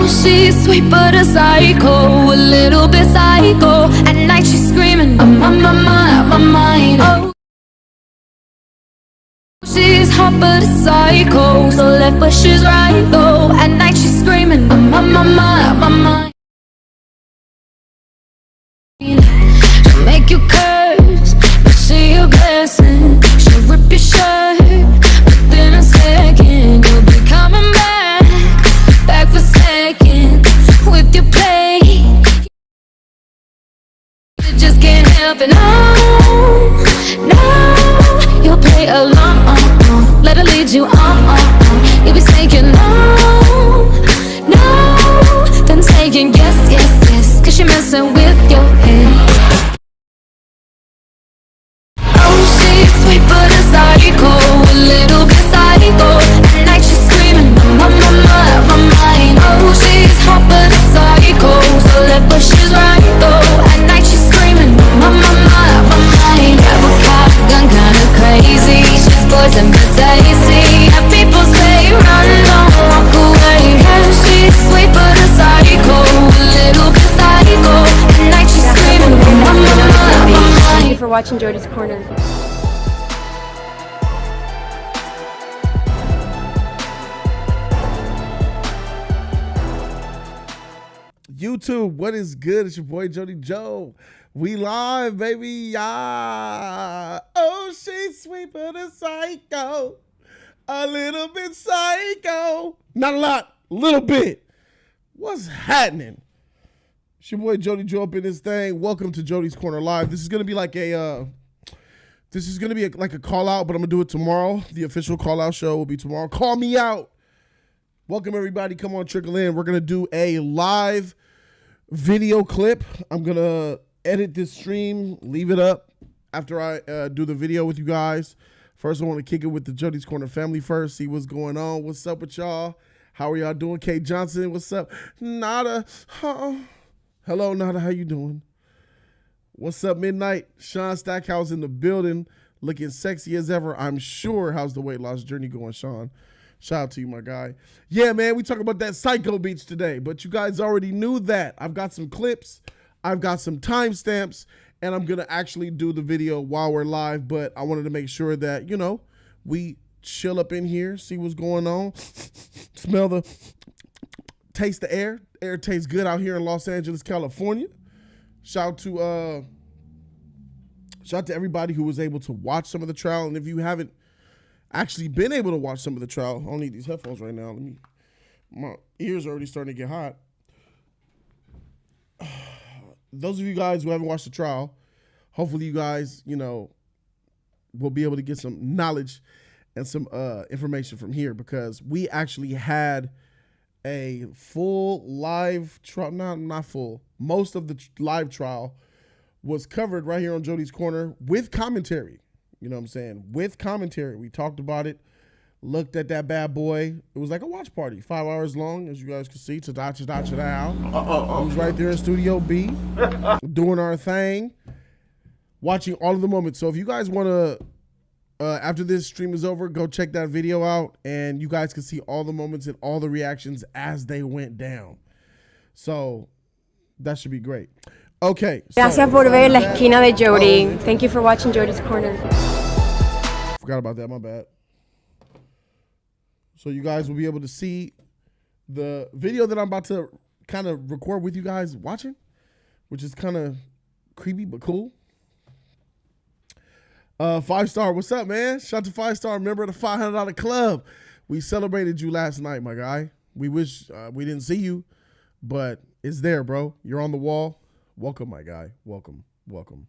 she's sweet but a psycho, a little bit psycho. At night she's screaming, I'm on my mind. Oh, she's hot but a psycho, so left but she's right though. At night she's screaming, I'm on my mind. She'll make you curse, but see a blessing. She'll rip your shirt, within a second you'll be coming back for seconds with your play. You just can't help it, no, you'll play along, let her lead you on. You'll be saying no, then saying yes, cause you're messing with your head. Oh, she's sweet but a psycho, a little bit psycho. At night she's screaming, my mind. Oh, she's hot but a psycho, so left but she's right though. At night she's screaming, my mind. Have a cop gun kinda crazy, she's poison but tasty. And people say run, don't walk away. Yeah, she's sweet but a psycho, a little bit psycho. At night she's screaming, my mind. Thank you for watching Jody's Corner. YouTube, what is good? It's your boy Jody Joe. We live, baby. Yeah. Oh, she's sweet but a psycho. A little bit psycho. Not a lot, a little bit. What's happening? It's your boy Jody Joe up in this thing. Welcome to Jody's Corner Live. This is gonna be like a like a call out, but I'm gonna do it tomorrow. The official call out show will be tomorrow. Call me out. Welcome everybody. Come on, trickle in. We're gonna do a live video clip. I'm gonna edit this stream, leave it up after I do the video with you guys. First, I want to kick it with the Jody's Corner family first, see what's going on. What's up with y'all? How are y'all doing? Kate Johnson, what's up? Nada. Hello, Nada. How you doing? What's up, Midnight? Sean Stackhouse in the building, looking sexy as ever, I'm sure. How's the weight loss journey going, Sean? Shout out to you, my guy. Yeah, man, we talk about that Psycho Beach today, but you guys already knew that. I've got some clips, I've got some timestamps, and I'm going to actually do the video while we're live, but I wanted to make sure that, you know, we chill up in here, see what's going on, smell the, taste the air. Air tastes good out here in Los Angeles, California. Shout out to everybody who was able to watch some of the trial, and if you haven't actually been able to watch some of the trial, I don't need these headphones right now. My ears are already starting to get hot. Those of you guys who haven't watched the trial, hopefully you guys, you know, will be able to get some knowledge and some information from here, because we actually had a full live trial, not full. Most of the live trial was covered right here on Jody's Corner with commentary. You know what I'm saying? With commentary. We talked about it, looked at that bad boy. It was like a watch party, 5 hours long, as you guys can see. I was right there in Studio B, doing our thing, watching all of the moments. So if you guys want to, after this stream is over, go check that video out, and you guys can see all the moments and all the reactions as they went down. So that should be great. Okay. Gracias por ver la esquina de Jody. Thank you for watching Jody's Corner. Forgot about that, my bad. So you guys will be able to see the video that I'm about to kind of record with you guys watching, which is kind of creepy but cool. 5-star, what's up, man? Shout out to 5-star, member of the $500 club. We celebrated you last night, my guy. We wish we didn't see you, but it's there, bro. You're on the wall. Welcome, my guy. Welcome, welcome.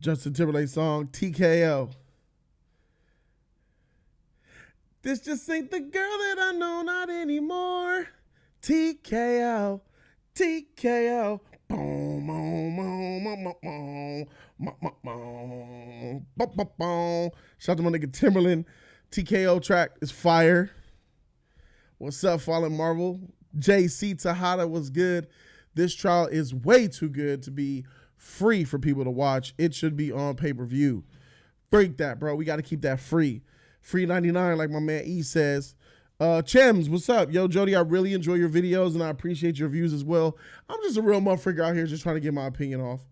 Justin Timberlake song, TKO. This just ain't the girl that I know, not anymore. TKO, TKO. Boom, boom, boom, boom, boom, boom, boom, boom, boom. Shout out to my nigga Timberland. TKO track is fire. What's up, Fallen Marvel? JC Tejada was good. This trial is way too good to be free for people to watch. It should be on pay-per-view. Freak that, bro. We got to keep that free. Free 99, like my man E says. Chems, what's up? Yo, Jody, I really enjoy your videos and I appreciate your views as well. I'm just a real motherfucker out here just trying to get my opinion off.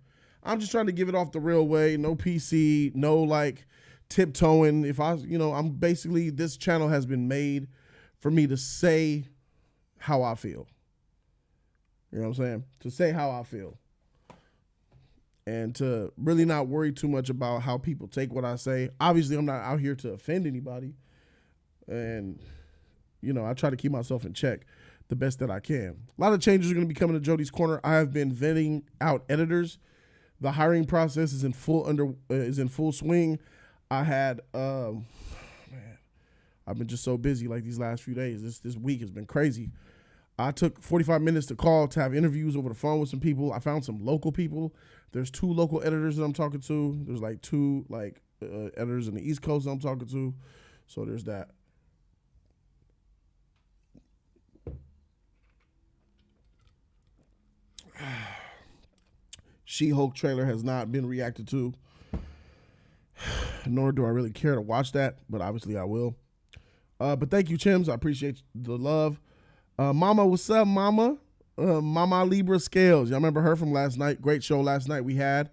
I'm just trying to give it off the real way. No PC, no like tiptoeing. If I, I'm basically, this channel has been made for me to say how I feel. You know what I'm saying? To say how I feel. And to really not worry too much about how people take what I say. Obviously, I'm not out here to offend anybody. And, I try to keep myself in check the best that I can. A lot of changes are going to be coming to Jody's Corner. I have been vetting out editors. The hiring process is in full swing. I had, man, I've been just so busy like these last few days. This week has been crazy. I took 45 minutes to call to have interviews over the phone with some people. I found some local people. There's 2 local editors that I'm talking to. There's like 2 editors in the East Coast that I'm talking to. So there's that. She-Hulk trailer has not been reacted to, nor do I really care to watch that, but obviously I will. But thank you, Chims. I appreciate the love. Mama, what's up, Mama? Mama Libra Scales. Y'all remember her from last night? Great show last night we had.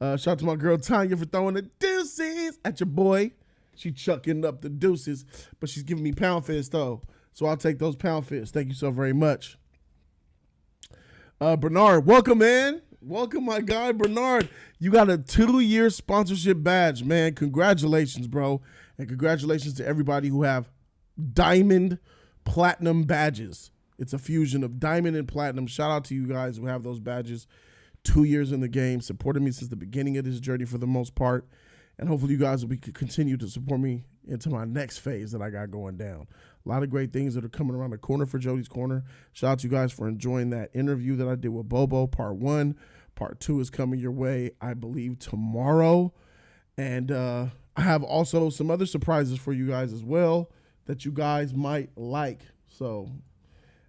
Shout out to my girl Tanya for throwing the deuces at your boy. She chucking up the deuces, but she's giving me pound fists though. So I'll take those pound fists. Thank you so very much. Bernard, welcome, man. Welcome, my guy, Bernard. You got a 2-year sponsorship badge, man. Congratulations, bro. And congratulations to everybody who have diamond platinum badges. It's a fusion of diamond and platinum. Shout out to you guys who have those badges. 2 years in the game, supported me since the beginning of this journey for the most part. And hopefully you guys will continue to support me into my next phase that I got going down. A lot of great things that are coming around the corner for Jody's Corner. Shout out to you guys for enjoying that interview that I did with Bobo, part 1. Part 2 is coming your way, I believe, tomorrow. And I have also some other surprises for you guys as well that you guys might like. So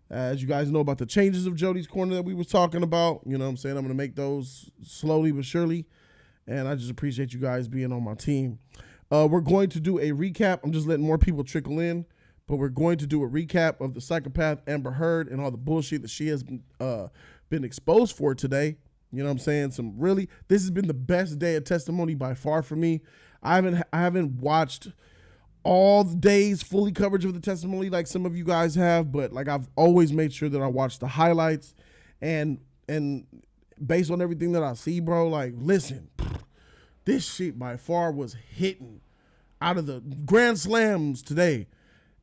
as you guys know about the changes of Jody's Corner that we was talking about, you know what I'm saying? I'm going to make those slowly but surely. And I just appreciate you guys being on my team. We're going to do a recap. I'm just letting more people trickle in. But we're going to do a recap of the psychopath Amber Heard and all the bullshit that she has been exposed for today. You know what I'm saying? This has been the best day of testimony by far for me. I haven't watched all the days fully coverage of the testimony like some of you guys have, but like I've always made sure that I watch the highlights and based on everything that I see, bro, like listen, this shit by far was hitting out of the grand slams today.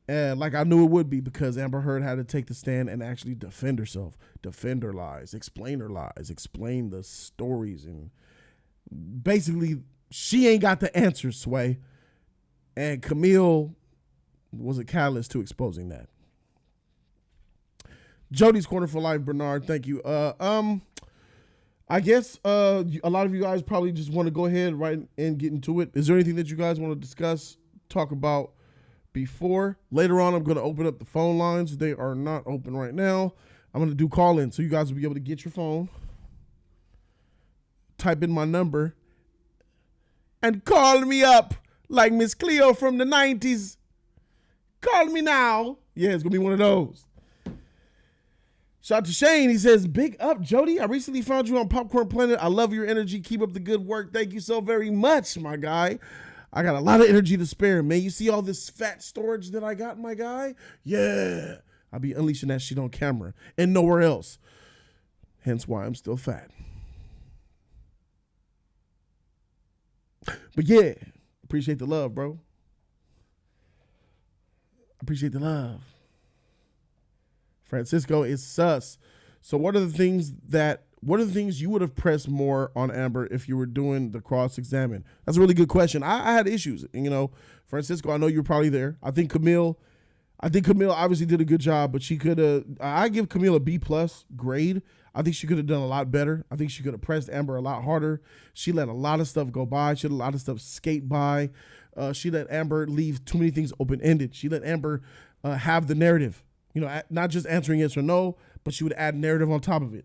And like I knew it would be, because Amber Heard had to take the stand and actually defend herself, defend her lies, explain the stories. And basically, she ain't got the answers, Sway. And Camille was a catalyst to exposing that. Jody's Corner for Life, Bernard, thank you. I guess a lot of you guys probably just want to go ahead right and get into it. Is there anything that you guys want to discuss, talk about? Before later on, I'm going to open up the phone lines. They are not open right now. I'm going to do call in, so you guys will be able to get your phone, type in my number, and call me up like Miss Cleo from the 90s. Call me now. Yeah, it's going to be one of those. Shout out to Shane. He says, big up, Jody. I recently found you on Popcorn Planet. I love your energy. Keep up the good work. Thank you so very much, my guy. I got a lot of energy to spare, man. You see all this fat storage that I got, my guy? Yeah. I'll be unleashing that shit on camera and nowhere else. Hence why I'm still fat. But yeah, appreciate the love, bro. Appreciate the love. Francisco is sus. So what are the things you would have pressed more on Amber if you were doing the cross-examine? That's a really good question. I had issues, Francisco, I know you were probably there. I think Camille obviously did a good job, but she could have, I give Camille a B+ grade. I think she could have done a lot better. I think she could have pressed Amber a lot harder. She let a lot of stuff go by. She let a lot of stuff skate by. She let Amber leave too many things open-ended. She let Amber have the narrative, not just answering yes or no, but she would add narrative on top of it.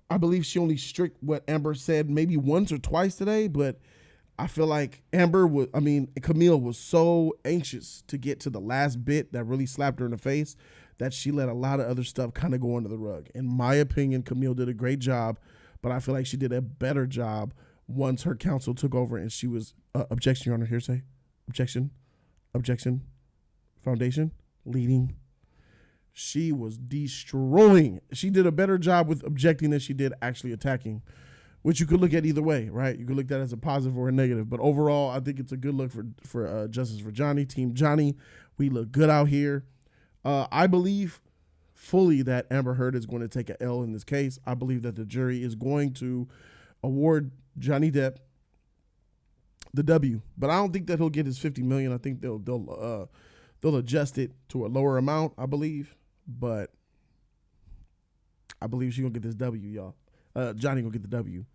I believe she only strict what Amber said maybe once or twice today, but I feel like Camille was so anxious to get to the last bit that really slapped her in the face that she let a lot of other stuff kind of go under the rug. In my opinion, Camille did a great job, but I feel like she did a better job once her counsel took over and she was, objection, Your Honor, hearsay, objection, foundation, leading. She was destroying. She did a better job with objecting than she did actually attacking, which you could look at either way, right? You could look at that as a positive or a negative. But overall, I think it's a good look for justice for Johnny. Team Johnny, we look good out here. I believe fully that Amber Heard is going to take an L in this case. I believe that the jury is going to award Johnny Depp the W, but I don't think that he'll get his $50 million. I think they'll adjust it to a lower amount, I believe. But I believe she's gonna get this W, y'all. Johnny gonna get the W.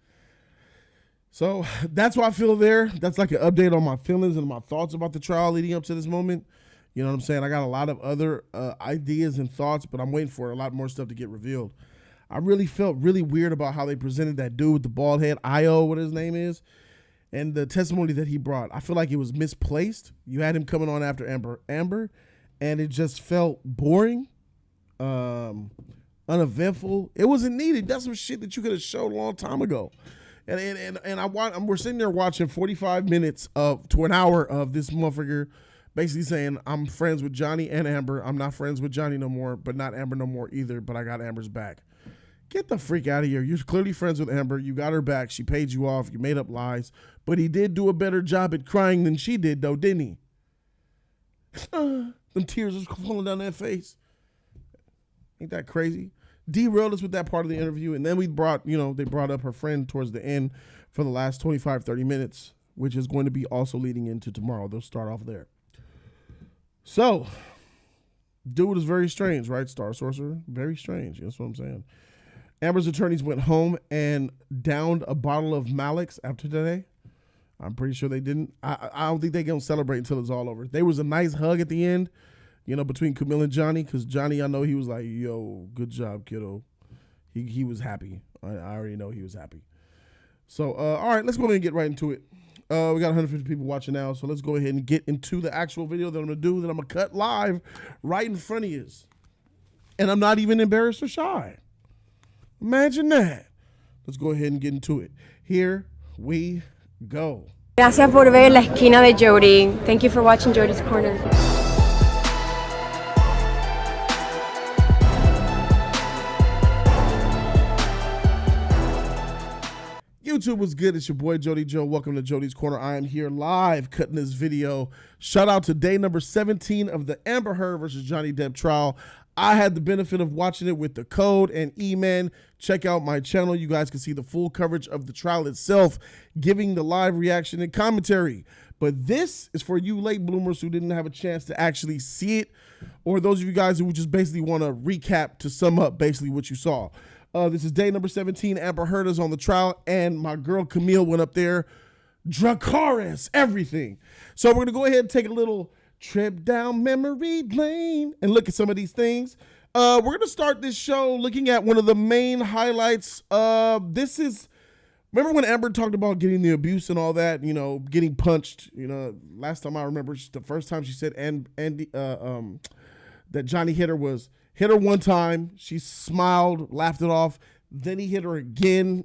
So that's what I feel there. That's like an update on my feelings and my thoughts about the trial leading up to this moment. You know what I'm saying? I got a lot of other ideas and thoughts, but I'm waiting for a lot more stuff to get revealed. I really felt really weird about how they presented that dude with the bald head, Io, what his name is, and the testimony that he brought. I feel like it was misplaced. You had him coming on after Amber, and it just felt boring, uneventful. It wasn't needed. That's some shit that you could have showed a long time ago. And we're sitting there watching 45 minutes to an hour of this motherfucker basically saying, I'm friends with Johnny and Amber. I'm not friends with Johnny no more, but not Amber no more either, but I got Amber's back. Get the freak out of here. You're clearly friends with Amber. You got her back. She paid you off. You made up lies. But he did do a better job at crying than she did, though, didn't he? Them tears was falling down that face. Ain't that crazy? Derailed us with that part of the interview, and then they brought up her friend towards the end for the last 25, 30 minutes, which is going to be also leading into tomorrow. They'll start off there. So, dude is very strange, right? Star Sorcerer, very strange. That's what I'm saying. Amber's attorneys went home and downed a bottle of Malik's after today. I'm pretty sure they didn't. I don't think they're going to celebrate until it's all over. There was a nice hug at the end, between Camille and Johnny, because Johnny, I know he was like, yo, good job, kiddo. He was happy. I already know he was happy. So, all right, let's go ahead and get right into it. We got 150 people watching now, so let's go ahead and get into the actual video that I'm going to do, that I'm going to cut live right in front of you. And I'm not even embarrassed or shy. Imagine that. Let's go ahead and get into it. Here we go. Gracias por ver la esquina de Jody. Thank you for watching Jody's Corner. YouTube was good. It's your boy Jody Joe. Welcome to Jody's Corner. I am here live cutting this video. Shout out to day number 17 of the Amber Heard versus Johnny Depp trial. I had the benefit of watching it with the code and E-Man. Check out my channel. You guys can see the full coverage of the trial itself, giving the live reaction and commentary. But this is for you late bloomers who didn't have a chance to actually see it, or those of you guys who just basically want to recap to sum up basically what you saw. This is day number 17. Amber Heard is on the trial, and my girl Camille went up there. Dracarys, everything. So we're going to go ahead and take a little trip down memory lane and look at some of these things. We're going to start this show looking at one of the main highlights. Remember when Amber talked about getting the abuse and all that, getting punched, last time I remember, the first time she said that Johnny hit her one time. She smiled, laughed it off. Then he hit her again.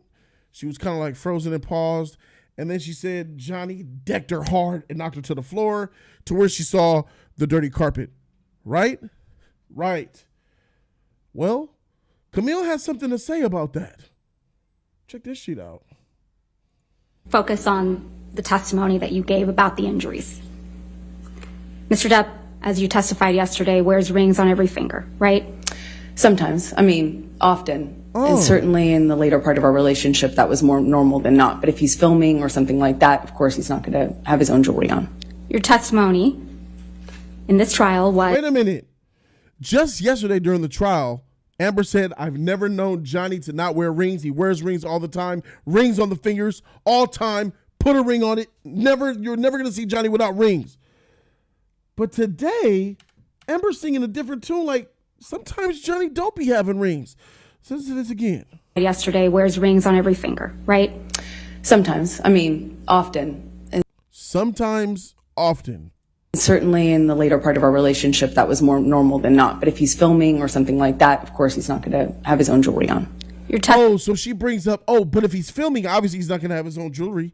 She was kind of like frozen and paused. And then she said Johnny decked her hard and knocked her to the floor to where she saw the dirty carpet. Right? Right. Well, Camille has something to say about that. Check this shit out. Focus on the testimony that you gave about the injuries. Mr. Depp, as you testified yesterday, wears rings on every finger, right? Sometimes. Often. And certainly in the later part of our relationship, that was more normal than not. But if he's filming or something like that, of course, he's not going to have his own jewelry on. Your testimony in this trial was... Wait a minute. Just yesterday during the trial, Amber said, I've never known Johnny to not wear rings. He wears rings all the time. Rings on the fingers all time. Put a ring on it. You're never going to see Johnny without rings. But today, Amber's singing a different tune. Like, sometimes Johnny don't be having rings. So listen to this again. Yesterday wears rings on every finger, right? Sometimes. Often. sometimes, often. Certainly in the later part of our relationship, that was more normal than not. But if he's filming or something like that, of course, he's not going to have his own jewelry on. So she brings up, but if he's filming, obviously he's not going to have his own jewelry.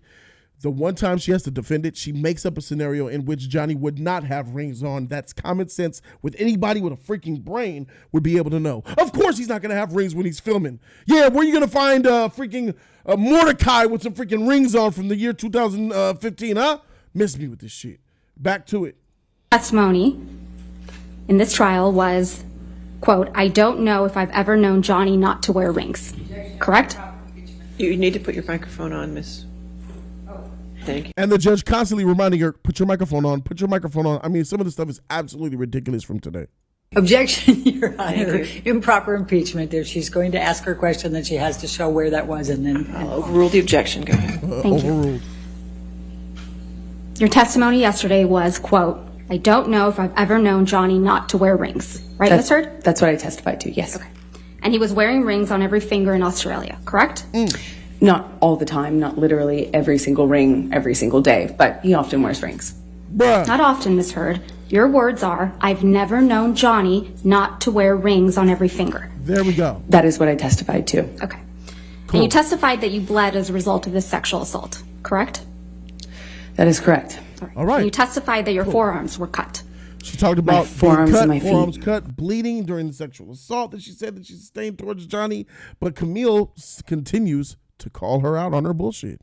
The one time she has to defend it, she makes up a scenario in which Johnny would not have rings on. That's common sense with anybody with a freaking brain would be able to know. Of course he's not going to have rings when he's filming. Yeah, where are you going to find freaking Mordecai with some freaking rings on from the year 2015, huh? Miss me with this shit. Back to it. Testimony in this trial was, quote, I don't know if I've ever known Johnny not to wear rings. Correct? You need to put your microphone on, Miss. Thank you. And the judge constantly reminding her, put your microphone on, put your microphone on. I mean, some of the stuff is absolutely ridiculous from today. Objection, Your Honor. Improper impeachment. If she's going to ask her question, then she has to show where that was and then. I'll overrule the objection. Go ahead. Thank you. Overruled. Your testimony yesterday was, quote, I don't know if I've ever known Johnny not to wear rings. Right, Ms. Heard? That's what I testified to, yes. Okay. And he was wearing rings on every finger in Australia, correct? Not all the time, not literally every single ring, every single day, but he often wears rings. Bruh. Not often, Ms. Heard. Your words are, I've never known Johnny not to wear rings on every finger. There we go. That is what I testified to. Okay. And you testified that you bled as a result of this sexual assault, correct? That is correct. All right. And you testified that your forearms were cut. She talked about forearms cut, and my feet. forearms cut, bleeding during the sexual assault that she said that she sustained towards Johnny. But Camille continues to call her out on her bullshit.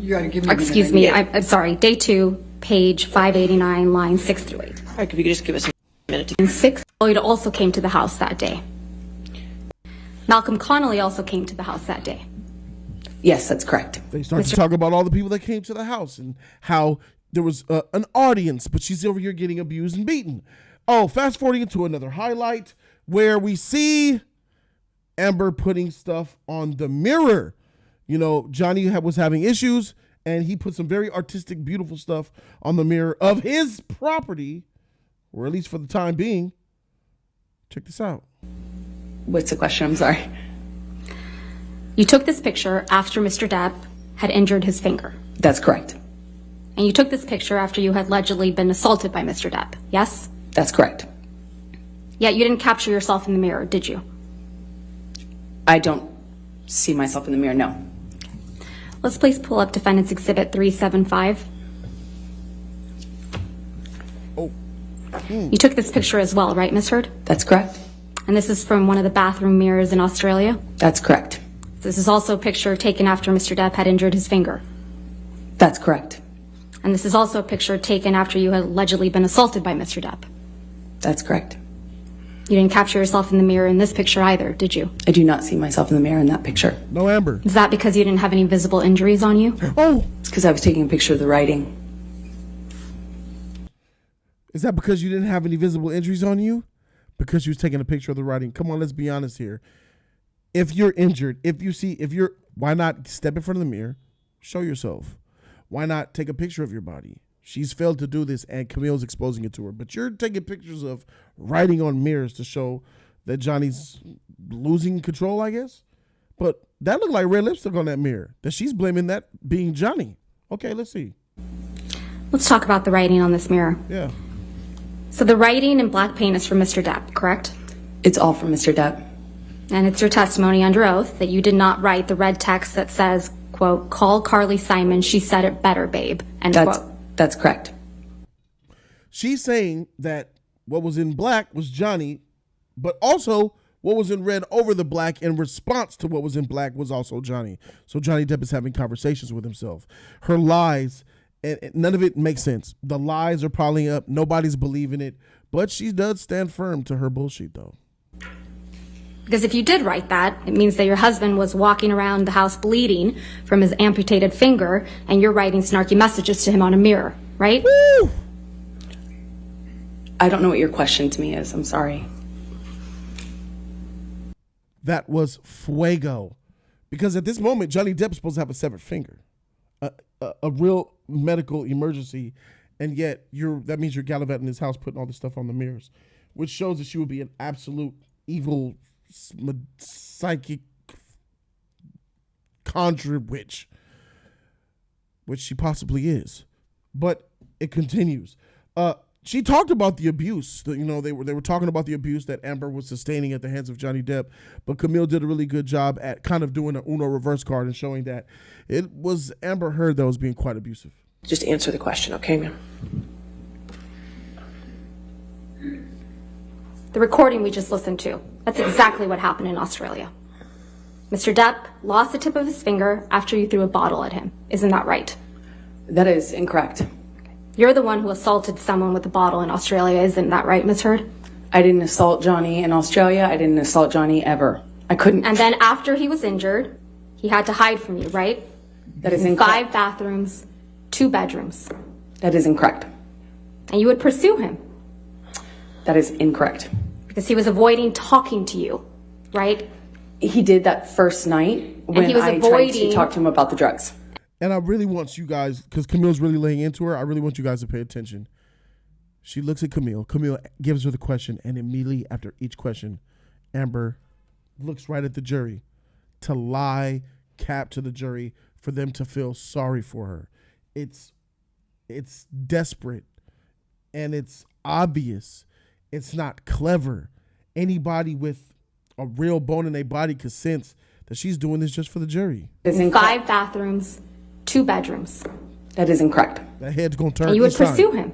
You got to give me. Excuse me, I'm sorry. Day 2, page 589, lines 6 through 8. All right, if you could just give us a minute to. And 6, Lloyd also came to the house that day. Malcolm Connolly also came to the house that day. Yes, that's correct. They start to talk about all the people that came to the house and how there was an audience, but she's over here getting abused and beaten. Oh, fast forwarding into another highlight where we see Amber putting stuff on the mirror. You know, Johnny was having issues, and he put some very artistic, beautiful stuff on the mirror of his property, or at least for the time being. Check this out. What's the question? I'm sorry. You took this picture after Mr. Depp had injured his finger. That's correct. And you took this picture after you had allegedly been assaulted by Mr. Depp, yes? That's correct. Yet you didn't capture yourself in the mirror, did you? I don't see myself in the mirror, no. Let's please pull up Defendant's Exhibit 375. You took this picture as well, right, Ms. Heard? That's correct. And this is from one of the bathroom mirrors in Australia? That's correct. This is also a picture taken after Mr. Depp had injured his finger. That's correct. And this is also a picture taken after you had allegedly been assaulted by Mr. Depp. That's correct. You didn't capture yourself in the mirror in this picture either, did you? I do not see myself in the mirror in that picture. No, Amber. Is that because you didn't have any visible injuries on you? Oh, It's because I was taking a picture of the writing. is that because you didn't have any visible injuries on you? Because you was taking a picture of the writing. Come on, let's be honest here. If you're injured, why not step in front of the mirror, show yourself? Why not take a picture of your body? She's failed to do this, and Camille's exposing it to her. But you're taking pictures of writing on mirrors to show that Johnny's losing control, I guess. But that looked like red lipstick on that mirror. That she's blaming that being Johnny. Okay, let's see. Let's talk about the writing on this mirror. Yeah. So the writing in black paint is from Mr. Depp, correct? It's all from Mr. Depp. And it's your testimony under oath that you did not write the red text that says, quote, call Carly Simon, she said it better, babe, end quote. That's correct. She's saying that what was in black was Johnny, but also what was in red over the black in response to what was in black was also Johnny. So Johnny Depp is having conversations with himself. Her lies, and none of it makes sense. The lies are piling up. Nobody's believing it. But she does stand firm to her bullshit, though. Because if you did write that, it means that your husband was walking around the house bleeding from his amputated finger, and you're writing snarky messages to him on a mirror, right? Woo! I don't know what your question to me is. I'm sorry. That was fuego. Because at this moment, Johnny Depp is supposed to have a severed finger. A real medical emergency. And yet, that means you're gallivanting his house, putting all this stuff on the mirrors. Which shows that she would be an absolute evil, psychic conjure witch. which she possibly is. But it continues. She talked about the abuse. They were talking about the abuse that Amber was sustaining at the hands of Johnny Depp. But Camille did a really good job at kind of doing an Uno reverse card and showing that it was Amber Heard that was being quite abusive. Just answer the question, okay, ma'am? The recording we just listened to, that's exactly what happened in Australia. Mr. Depp lost the tip of his finger after you threw a bottle at him. Isn't that right? That is incorrect. You're the one who assaulted someone with a bottle in Australia. Isn't that right, Ms. Heard? I didn't assault Johnny in Australia. I didn't assault Johnny ever. I couldn't. And then after he was injured, he had to hide from you, right? That is incorrect. 5 bathrooms, 2 bedrooms. That is incorrect. And you would pursue him. That is incorrect. Because he was avoiding talking to you, right? He did that first night when I tried to talk to him about the drugs. And I really want you guys, because Camille's really laying into her, I really want you guys to pay attention. She looks at Camille. Camille gives her the question, and immediately after each question, Amber looks right at the jury to lie cap to the jury for them to feel sorry for her. It's desperate, and it's obvious. It's not clever. Anybody with a real bone in their body could sense that she's doing this just for the jury. 5 bathrooms, 2 bedrooms. That is incorrect. That head's going to turn. And you would pursue him.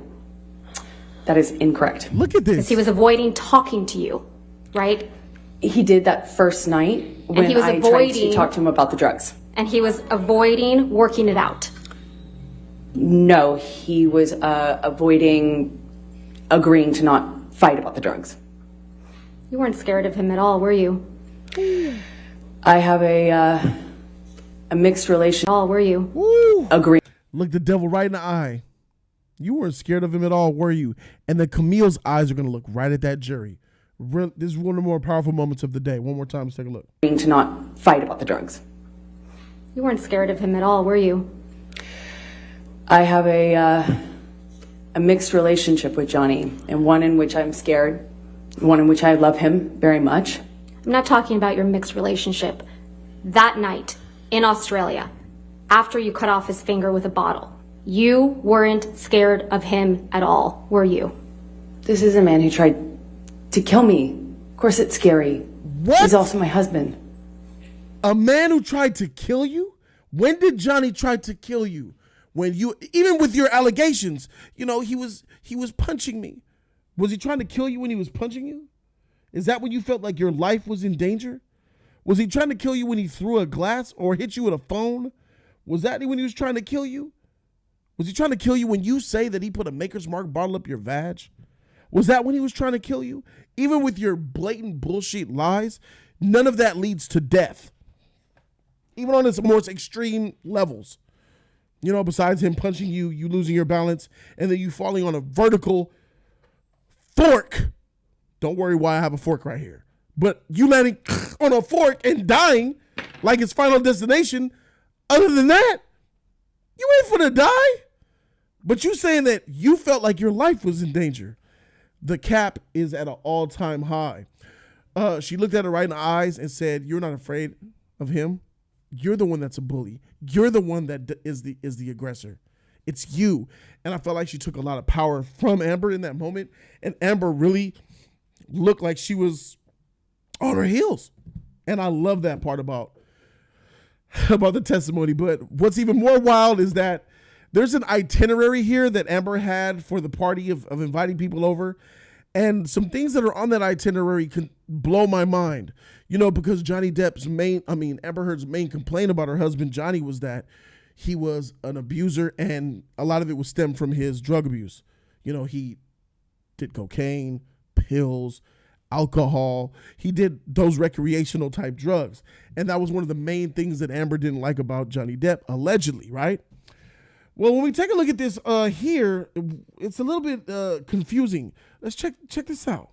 That is incorrect. Look at this. Because he was avoiding talking to you, right? He did that first night when I tried to talk to him about the drugs. And he was avoiding working it out. No, he was avoiding agreeing to not fight about the drugs. You weren't scared of him at all, were you? I have a mixed relation. All were you? Agree. Look the devil right in the eye. You weren't scared of him at all, were you? And then Camille's eyes are going to look right at that jury. This is one of the more powerful moments of the day. One more time, let's take a look. To not fight about the drugs. You weren't scared of him at all, were you? I have a mixed relationship with Johnny, and one in which I'm scared, one in which I love him very much. I'm not talking about your mixed relationship. That night in Australia, after you cut off his finger with a bottle, you weren't scared of him at all, were you? This is a man who tried to kill me. Of course it's scary. What? He's also my husband. A man who tried to kill you? When did Johnny try to kill you? When you, even with your allegations, he was punching me. Was he trying to kill you when he was punching you? Is that when you felt like your life was in danger? Was he trying to kill you when he threw a glass or hit you with a phone? Was that when he was trying to kill you? Was he trying to kill you when you say that he put a Maker's Mark bottle up your vag? Was that when he was trying to kill you? Even with your blatant bullshit lies, none of that leads to death. Even on its most extreme levels. Besides him punching you, you losing your balance, and then you falling on a vertical fork. Don't worry why I have a fork right here. But you landing on a fork and dying like it's Final Destination, other than that, you ain't finna die. But you saying that you felt like your life was in danger. The cap is at an all-time high. She looked at her right in the eyes and said, "You're not afraid of him. You're the one that's a bully. You're the one that is the aggressor. It's you." And I felt like she took a lot of power from Amber in that moment. And Amber really looked like she was on her heels. And I love that part about the testimony. But what's even more wild is that there's an itinerary here that Amber had for the party of inviting people over. And some things that are on that itinerary can blow my mind, because Amber Heard's main complaint about her husband, Johnny, was that he was an abuser, and a lot of it was stemmed from his drug abuse. He did cocaine, pills, alcohol. He did those recreational type drugs. And that was one of the main things that Amber didn't like about Johnny Depp, allegedly, right? Well, when we take a look at this here, it's a little bit confusing. Let's check this out.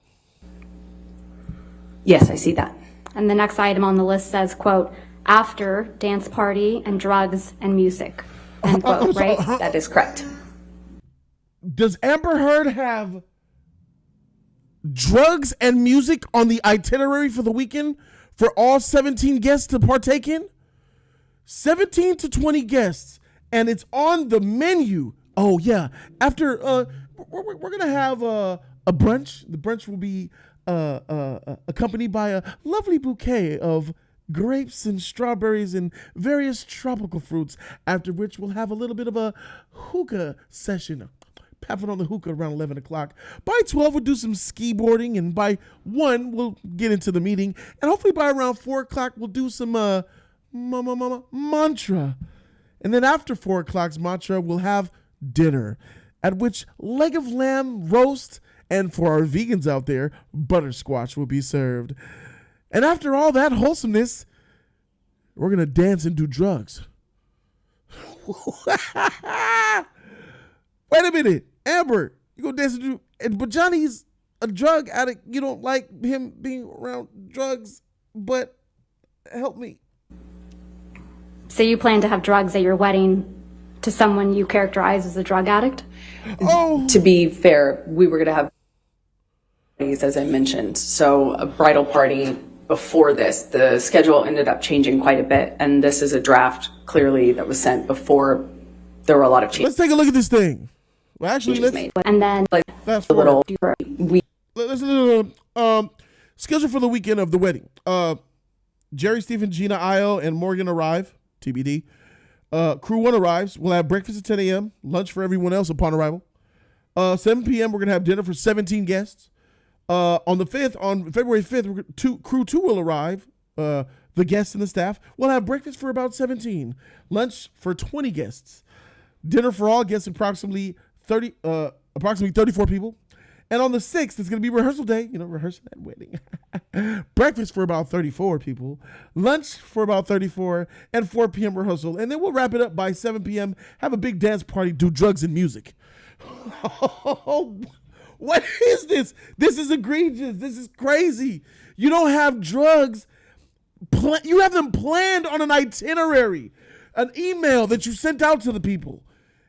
Yes, I see that. And the next item on the list says, quote, after dance party and drugs and music, end quote, right? That is correct. Does Amber Heard have drugs and music on the itinerary for the weekend for all 17 guests to partake in? 17 to 20 guests. and it's on the menu. Oh yeah, after we're gonna have a brunch. The brunch will be accompanied by a lovely bouquet of grapes and strawberries and various tropical fruits, after which we'll have a little bit of a hookah session, puffing on the hookah around 11 o'clock. By 12, we'll do some ski boarding, and by 1, we'll get into the meeting, and hopefully by around 4 o'clock, we'll do some mantra. And then after 4 o'clock's mantra, we'll have dinner, at which leg of lamb roast, and for our vegans out there, buttersquash will be served. And after all that wholesomeness, we're going to dance and do drugs. Wait a minute. Amber, you go dance and do... But Johnny's a drug addict. You don't like him being around drugs, but help me. So you plan to have drugs at your wedding to someone you characterize as a drug addict? Oh. To be fair, we were going to have parties, as I mentioned. So a bridal party before this. The schedule ended up changing quite a bit, and this is a draft clearly that was sent before there were a lot of changes. Let's take a look at this thing. Well, actually, let's made. And then fast a little. Schedule for the weekend of the wedding. Jerry, Stephen, Gina, Io, and Morgan arrive. TBD. Crew 1 arrives. We'll have breakfast at 10 a.m. Lunch for everyone else upon arrival. 7 p.m. We're gonna have dinner for 17 guests. On February 5th, Crew 2 will arrive. The guests and the staff. We'll have breakfast for about 17. Lunch for 20 guests. Dinner for all guests, approximately 34 people. And on the 6th, it's going to be rehearsal day. Rehearsing that wedding. Breakfast for about 34 people. Lunch for about 34. And 4 p.m. rehearsal. And then we'll wrap it up by 7 p.m. Have a big dance party, do drugs and music. What is this? This is egregious. This is crazy. You don't have drugs. You have them planned on an itinerary, an email that you sent out to the people.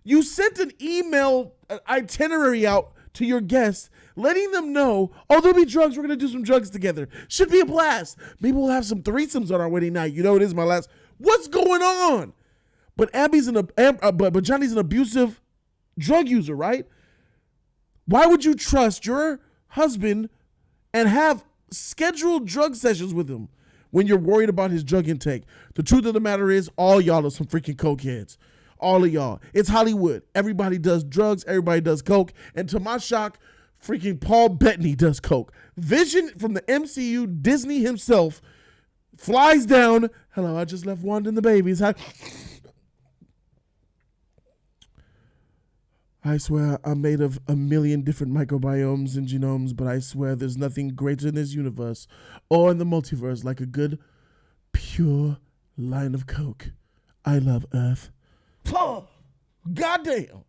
You sent an email itinerary out to your guests, letting them know, there'll be drugs. We're going to do some drugs together. Should be a blast. Maybe we'll have some threesomes on our wedding night. It is my last. What's going on? But but Johnny's an abusive drug user, right? Why would you trust your husband and have scheduled drug sessions with him when you're worried about his drug intake? The truth of the matter is, all y'all are some freaking cokeheads. All of y'all. It's Hollywood. Everybody does drugs. Everybody does coke. And to my shock, freaking Paul Bettany does coke. Vision from the MCU, Disney himself, flies down. Hello, I just left Wanda and the babies. I swear I'm made of a million different microbiomes and genomes, but I swear there's nothing greater in this universe or in the multiverse like a good, pure line of coke. I love Earth. Oh, goddamn.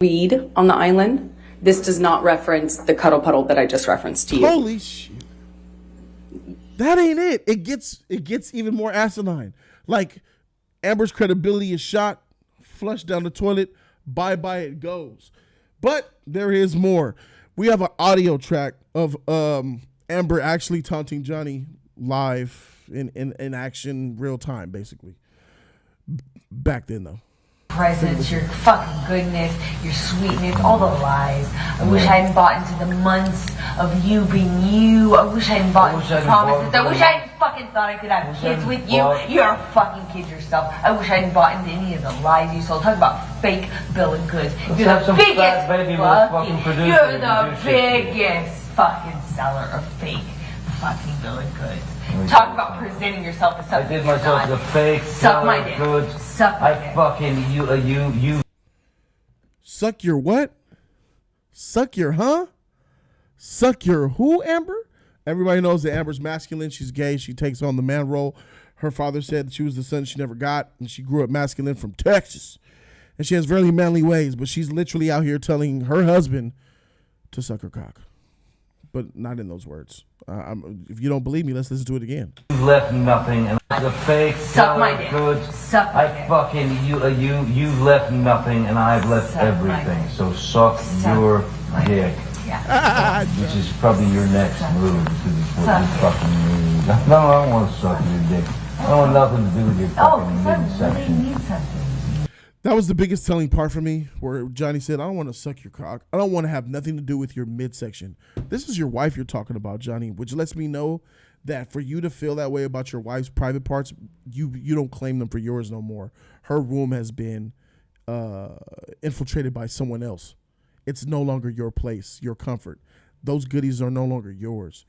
Weed on the island. This does not reference the cuddle puddle that I just referenced to you. Holy shit. That ain't it. It gets even more asinine. Like, Amber's credibility is shot, flushed down the toilet. Bye-bye it goes. But there is more. We have an audio track of Amber actually taunting Johnny live in action, real time, basically. Back then, though. Presents, your fucking goodness, your sweetness, all the lies. I wish I hadn't bought into the months of you being you. I wish I hadn't bought into the promises. I wish I hadn't fucking thought I could have kids with you. You're a fucking kid yourself. I wish I hadn't bought into any of the lies you sold. Talk about fake bill of goods. You're the biggest fucking seller of fake fucking bill of goods. Talk about presenting yourself as something. I did myself as a fake. Suck my dick. Suck my dick. I fucking you. Suck your what? Suck your Suck your who, Amber? Everybody knows that Amber's masculine. She's gay. She takes on the man role. Her father said that she was the son she never got, and she grew up masculine from Texas. And she has very manly ways, but she's literally out here telling her husband to suck her cock. But not in those words. If you don't believe me, let's listen to it again. You left nothing, and I was a fake. Suck my dick. Suck my dick. I fucking you left nothing, and I've left everything. So suck your dick. Yeah. Which is probably your next move, because it's what you fucking need. No, I don't want to suck your dick. I don't want nothing to do with your fucking midsection. Really need something. That was the biggest telling part for me, where Johnny said, I don't want to suck your cock. I don't want to have nothing to do with your midsection. This is your wife you're talking about, Johnny, which lets me know that for you to feel that way about your wife's private parts, you don't claim them for yours no more. Her room has been infiltrated by someone else. It's no longer your place, your comfort. Those goodies are no longer yours.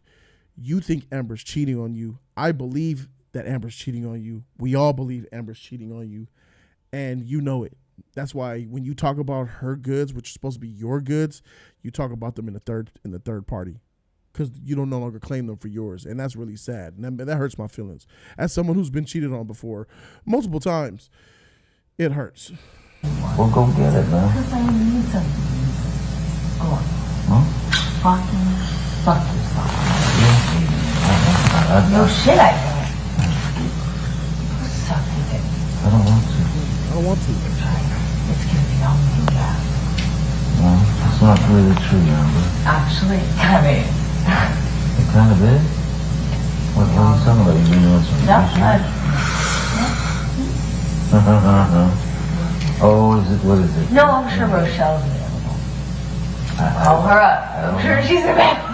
You think Amber's cheating on you. I believe that Amber's cheating on you. We all believe Amber's cheating on you. And you know it. That's why when you talk about her goods, which are supposed to be your goods, you talk about them in the third party, because you don't no longer claim them for yours, and that's really sad. And that hurts my feelings. As someone who's been cheated on before, multiple times, it hurts. We'll go get it, man. Because I need something. Go on. Huh? Fucking fuck yourself. I No shit, I don't. Suck it. I don't want to. I don't want to. It's gonna be all me, yeah. No, it's not really true, Amber. Actually, it kind of is. It kind of is? What are you talking about? You doing some Oh, is it? What is it? No, I'm sure Rochelle's available. Call her up. I'm sure she's available.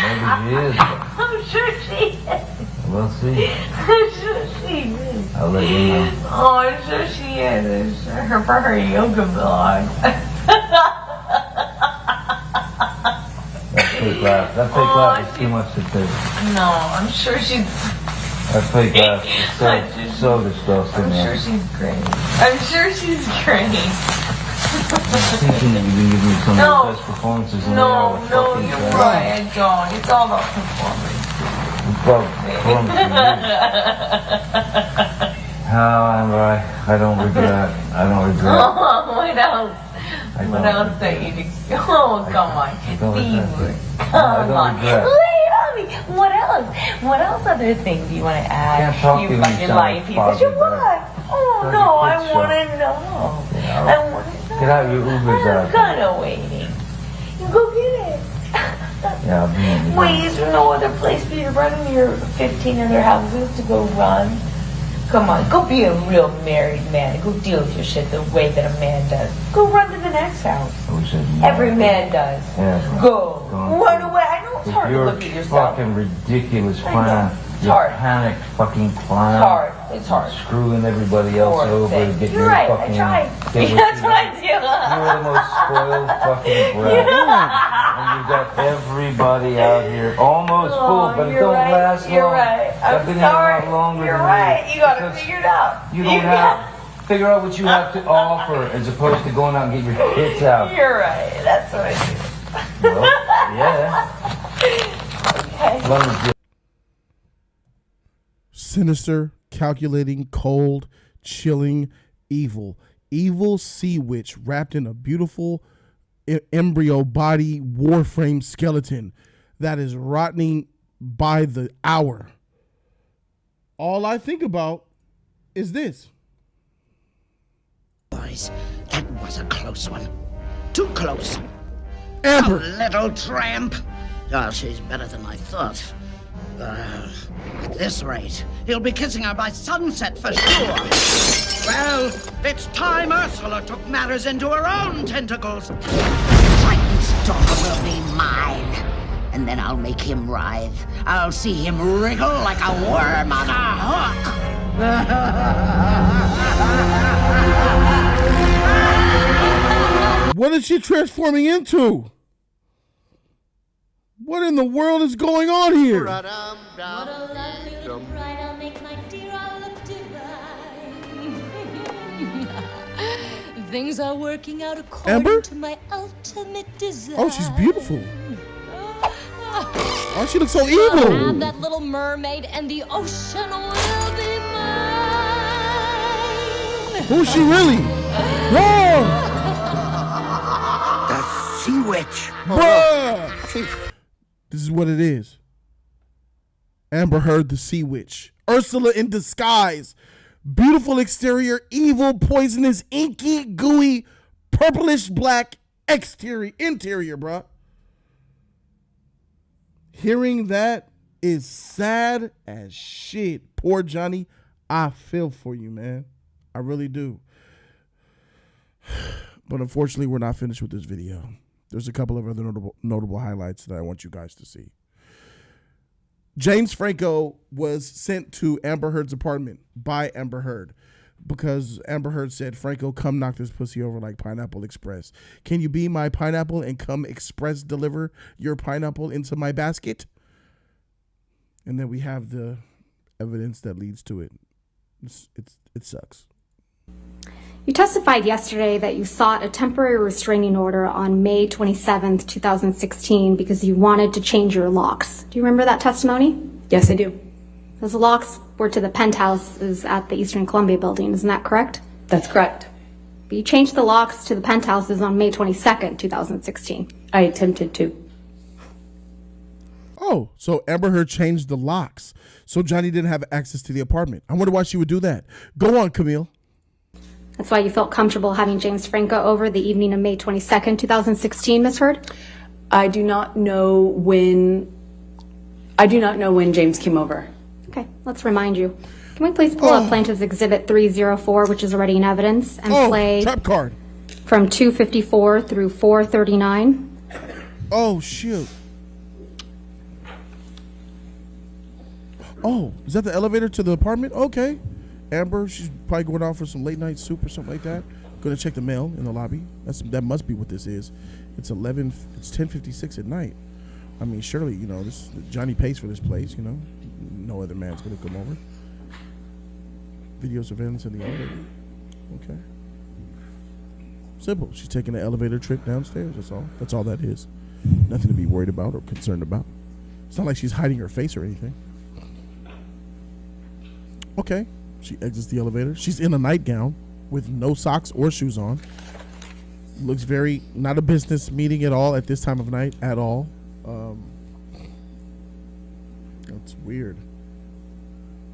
Maybe she is. But I'm sure she is. we'll see. I'm sure she is. I'll let you know. Oh, I'm sure she is. For her yoga blog. That fake laugh. That fake laugh is too much to take. No, I'm sure she's. That fake laugh is so disgusting. I'm sure she's great. I'm sure she's great. I'm thinking that you've been giving me some of the best performances in No, the no, you're right. I don't. It's all about performance. Well, Amber, I don't regret. I don't regret. Oh, what else? What else that you do? Oh, come on. Come on. Lay it on me. What else? What else other things do you want to add? You fucking life piece of shit. What? Oh, no, I want to know. I want to know. Get out your Ubers out. I'm kind of waiting. You go get it. Yeah, I'll be in the Wait, is there no other place for you to run in your 15 other houses to go run? Come on, go be a real married man. Go deal with your shit the way that a man does. Go run to the next house. Every man does. Yeah, go. Run away. I know it's hard to look at yourself. Fucking ridiculous plan. It's hard. Panic fucking plan. It's hard. It's hard. Screwing everybody else over to get You're your right. fucking. I tried. That's what I do. You're the most spoiled fucking brat. And you got everybody out here almost full, but it don't last long. You're right. I'm sorry. You're right. You got to figure it out. You don't have. Figure out what you have to offer as opposed to going out and get your hits out. You're right. That's what I do. Well, yeah. Okay. Sinister, calculating, cold, chilling, evil. Evil sea witch wrapped in a beautiful embryo body warframe skeleton that is rotting by the hour. All I think about is this. Boys, that was a close one. Too close. Amber! A little tramp. Oh, she's better than I thought. At this rate, he'll be kissing her by sunset for sure. Well, it's time Ursula took matters into her own tentacles. Triton's daughter will be mine. And then I'll make him writhe. I'll see him wriggle like a worm on a hook. What is she transforming into? What in the world is going on here? What a lovely little bride I'll make, my dear, I'll look divine. Things are working out according to my ultimate desire. Oh, she's beautiful. Oh, she looks so evil. Have that little mermaid and the ocean will be mine. Who's she really? Whoa! The sea witch. Bruh! This is what it is. Amber Heard, the sea witch. Ursula in disguise. Beautiful exterior, evil, poisonous, inky, gooey, purplish black interior, bruh. Hearing that is sad as shit. Poor Johnny. I feel for you, man. I really do. But unfortunately, we're not finished with this video. There's a couple of other notable highlights that I want you guys to see. James Franco was sent to Amber Heard's apartment by Amber Heard because Amber Heard said, Franco, come knock this pussy over like Pineapple Express. Can you be my pineapple and come express deliver your pineapple into my basket? And then we have the evidence that leads to it. It sucks. You testified yesterday that you sought a temporary restraining order on May 27th, 2016 because you wanted to change your locks. Do you remember that testimony? Yes, I do. Those locks were to the penthouses at the Eastern Columbia building, isn't that correct? That's correct. But you changed the locks to the penthouses on May 22nd, 2016. I attempted to. Oh, so Amber Heard changed the locks. So Johnny didn't have access to the apartment. I wonder why she would do that. Go on, Camille. That's why you felt comfortable having James Franco over the evening of May 22nd, 2016, Ms. Heard? I do not know when James came over. Okay, let's remind you. Can we please pull up Plaintiff's Exhibit 304, which is already in evidence, and play trap card from 254 through 439? Oh, shoot. Oh, is that the elevator to the apartment? Okay. Amber, she's probably going out for some late night soup or something like that. Going to check the mail in the lobby. That must be what this is. It's 10:56 at night. I mean, surely, Johnny pays for this place, No other man's going to come over. Video surveillance in the elevator. Okay. Simple. She's taking an elevator trip downstairs. That's all that is. Nothing to be worried about or concerned about. It's not like she's hiding her face or anything. Okay. She exits the elevator. She's in a nightgown with no socks or shoes on. Looks very not a business meeting at all at this time of night at all. That's weird.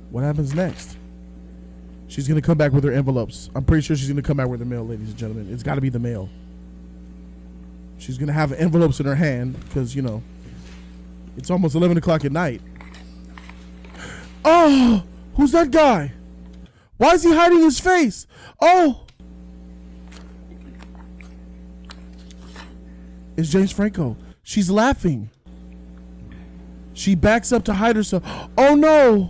What happens next? She's going to come back with her envelopes. I'm pretty sure she's going to come back with the mail, ladies and gentlemen. It's got to be the mail. She's going to have envelopes in her hand because, it's almost 11 o'clock at night. Oh, who's that guy? Why is he hiding his face? Oh. It's James Franco. She's laughing. She backs up to hide herself. Oh, no.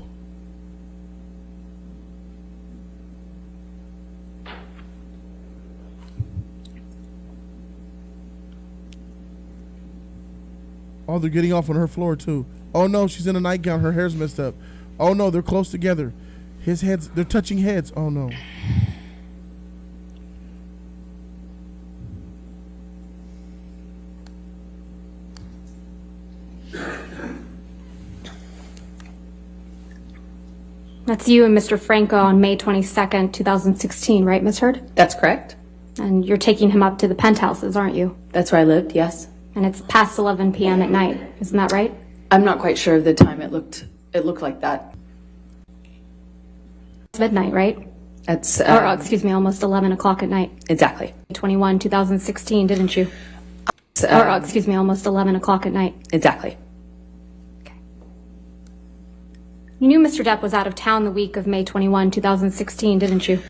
Oh, they're getting off on her floor, too. Oh, no, she's in a nightgown. Her hair's messed up. Oh, no, they're close together. They're touching heads. Oh, no. That's you and Mr. Franco on May 22nd, 2016, right, Ms. Heard? That's correct. And you're taking him up to the penthouses, aren't you? That's where I lived, yes. And it's past 11 p.m. at night, isn't that right? I'm not quite sure of the time it looked like that. It's midnight, right? It's almost 11 o'clock at night. Exactly. 21, 2016, didn't you? Almost 11 o'clock at night. Exactly. Okay. You knew Mr. Depp was out of town the week of May 21, 2016, didn't you?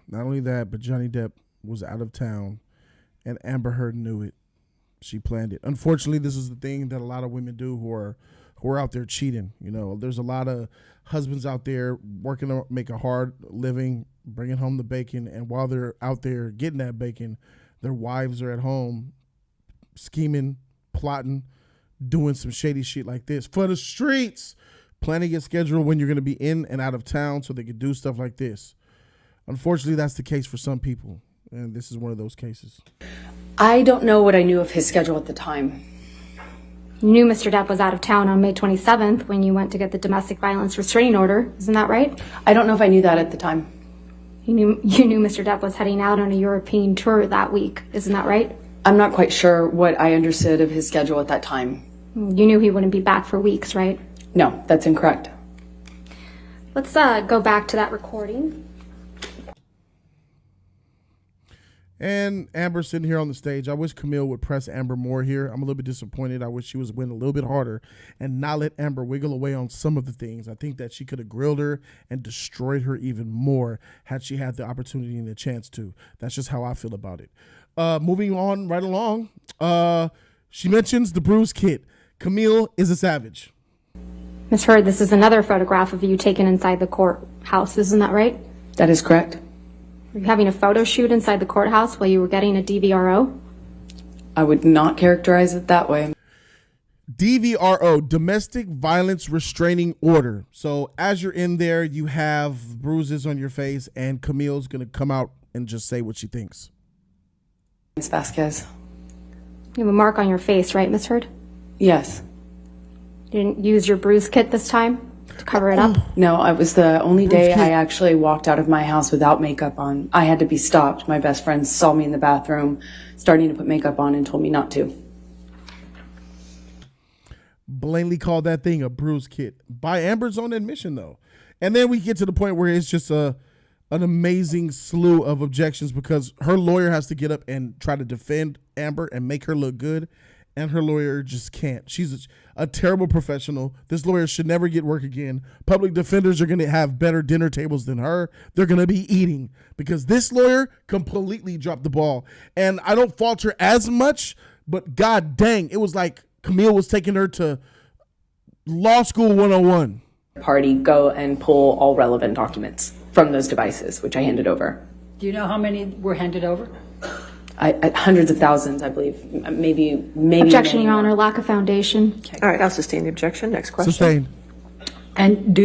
Not only that, but Johnny Depp was out of town, and Amber Heard knew it. She planned it. Unfortunately, this is the thing that a lot of women do who are out there cheating. There's a lot of husbands out there working to make a hard living, bringing home the bacon, and while they're out there getting that bacon, their wives are at home scheming, plotting, doing some shady shit like this for the streets, planning a schedule when you're going to be in and out of town so they can do stuff like this. Unfortunately, that's the case for some people, and this is one of those cases. I don't know what I knew of his schedule at the time. You knew Mr. Depp was out of town on May 27th when you went to get the domestic violence restraining order, isn't that right? I don't know if I knew that at the time. You knew Mr. Depp was heading out on a European tour that week, isn't that right? I'm not quite sure what I understood of his schedule at that time. You knew he wouldn't be back for weeks, right? No, that's incorrect. Let's go back to that recording. And Amber sitting here on the stage. I wish Camille would press Amber more here. I'm a little bit disappointed. I wish she was winning a little bit harder and not let Amber wiggle away on some of the things. I think that she could have grilled her and destroyed her even more had she had the opportunity and the chance to. That's just how I feel about it. Moving on right along. She mentions the bruised kid. Camille is a savage. Ms. Heard, this is another photograph of you taken inside the courthouse, isn't that right? That is correct. Were you having a photo shoot inside the courthouse while you were getting a DVRO? I would not characterize it that way. DVRO, domestic violence restraining order. So as you're in there, you have bruises on your face, and Camille's going to come out and just say what she thinks. Ms. Vasquez. You have a mark on your face, right, Ms. Heard? Yes. You didn't use your bruise kit this time to cover it up? No, it was the only day I actually walked out of my house without makeup on. I had to be stopped. My best friend saw me in the bathroom starting to put makeup on and told me not to. Blatantly called that thing a bruise kit by Amber's own admission, though. And then we get to the point where it's just an amazing slew of objections because her lawyer has to get up and try to defend Amber and make her look good. And her lawyer just can't. She's a terrible professional. This lawyer should never get work again. Public defenders are going to have better dinner tables than her. They're going to be eating because this lawyer completely dropped the ball. And I don't fault her as much, but god dang, it was like Camille was taking her to law school 101. Party, go and pull all relevant documents from those devices, which I handed over. Do you know how many were handed over? Hundreds of thousands, I believe. Maybe. Objection, Your Honor. Lack of foundation. All right, I'll sustain the objection. Next question. Sustained. And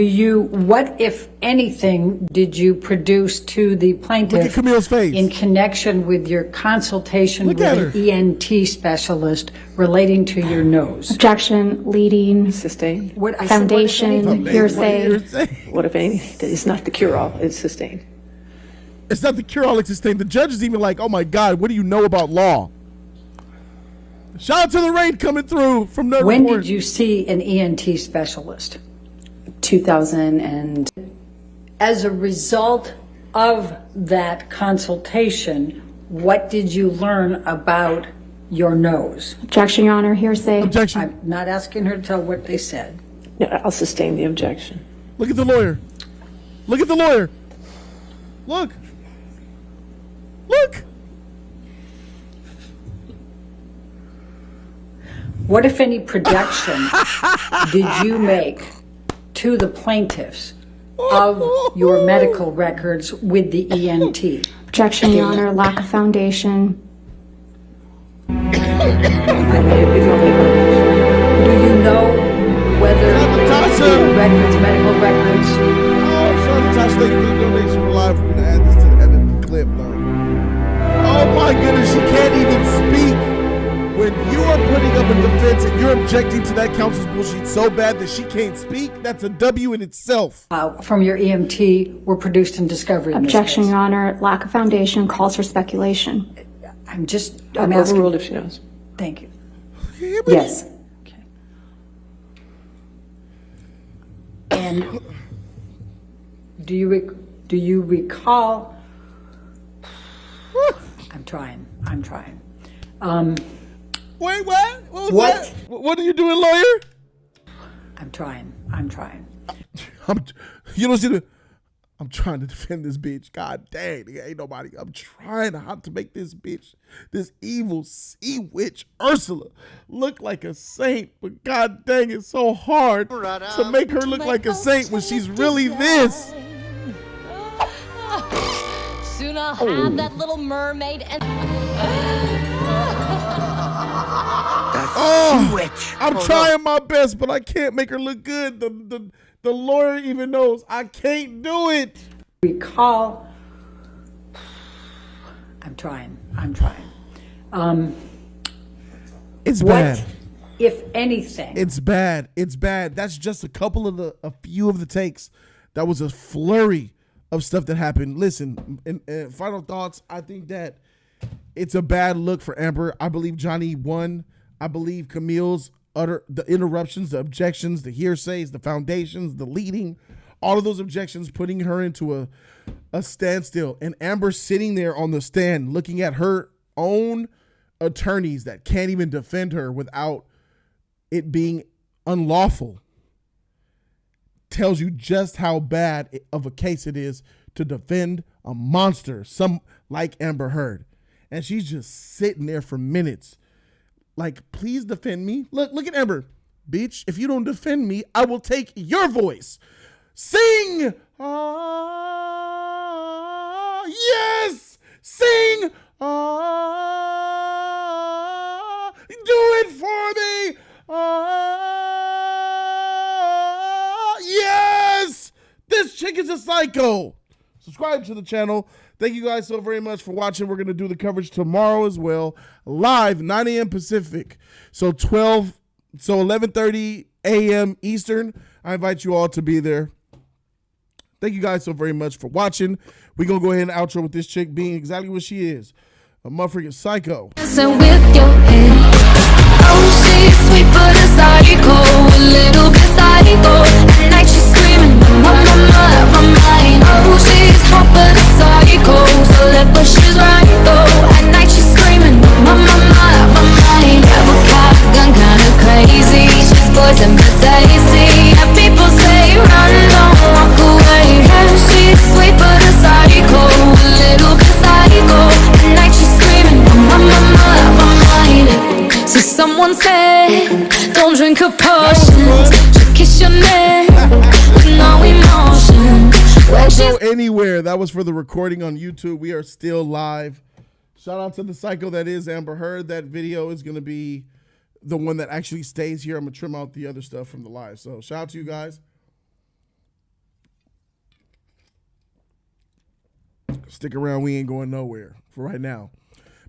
what, if anything, did you produce to the plaintiff Look at Camille's face. in connection with your consultation with an ENT specialist relating to your nose? Objection, leading, Sustained. foundation, hearsay. What if anything? It's not the cure-all. It's sustained. It's not the cure-all, it's sustained. The judge is even like, oh my God, what do you know about law? Shout out to the raid coming through from Nerd When Report. did you see an ENT specialist? 2000 and... As a result of that consultation, what did you learn about your nose? Objection, Your Honor. Hearsay. Objection. I'm not asking her to tell what they said. No, I'll sustain the objection. Look at the lawyer. Look at the lawyer. Look. Look. What, if any, production did you make to the plaintiffs of your medical records with the ENT? Objection, Your Honor. Lack of foundation. Do you know whether the records, medical records? Oh, sorry, Natasha, thank you for the donation. We're live. We're going to add this to the end of the clip, though. Oh, my goodness, she can't even speak. When you are putting up a defense and you're objecting to that counsel's bullshit so bad that she can't speak, that's a W in itself. From your EMT were produced in discovery. Objection, Your Honor. Lack of foundation calls for speculation. I'm I'm asking. overruled if she knows. Thank you. Yes. Okay. And do you recall? I'm trying. Wait, what? What was that? What are you doing, lawyer? I'm trying. You don't see the... I'm trying to defend this bitch. God dang, there ain't nobody. I'm trying how to make this bitch, this evil sea witch Ursula, look like a saint. But god dang, it's so hard to make her look like a saint when she's really this. Soon I'll have that little mermaid and... I'm trying my best, but I can't make her look good. The lawyer even knows I can't do it. Recall. I'm trying. It's bad. What, if anything? It's bad. That's just a few of the takes. That was a flurry of stuff that happened. Listen, in final thoughts, I think that it's a bad look for Amber. I believe Johnny won. I believe Camille's the interruptions, the objections, the hearsays, the foundations, the leading, all of those objections, putting her into a standstill, and Amber sitting there on the stand looking at her own attorneys that can't even defend her without it being unlawful, tells you just how bad of a case it is to defend a monster, some like Amber Heard. And she's just sitting there for minutes like, please defend me. Look at Amber. Bitch, if you don't defend me, I will take your voice. Sing! Yes! Sing! Do it for me! Yes! This chick is a psycho. Subscribe to the channel. Thank you guys so very much for watching. We're going to do the coverage tomorrow as well. Live, 9 a.m. Pacific. So 11:30 a.m. Eastern. I invite you all to be there. Thank you guys so very much for watching. We're going to go ahead and outro with this chick being exactly what she is. A motherfucking psycho. Messing with your head. Oh, she's sweet but a psycho, a little bit psycho. At night she's screaming, my mind. Oh, she's hot but a psycho, so left but she's right though. At night she's screaming, my mind. Have a cop gun, kinda crazy. She's poison but tasty. And people say run, don't walk away. Yeah, she's sweet but a psycho, a little bit psycho. At night she's screaming, my mind. So someone said, don't drink her potions. She'll kiss your neck with no emotion. Don't go anywhere. That was for the recording on YouTube. We are still live. Shout out to the psycho that is Amber Heard. That video is going to be the one that actually stays here. I'm going to trim out the other stuff from the live. So shout out to you guys. Stick around. We ain't going nowhere for right now.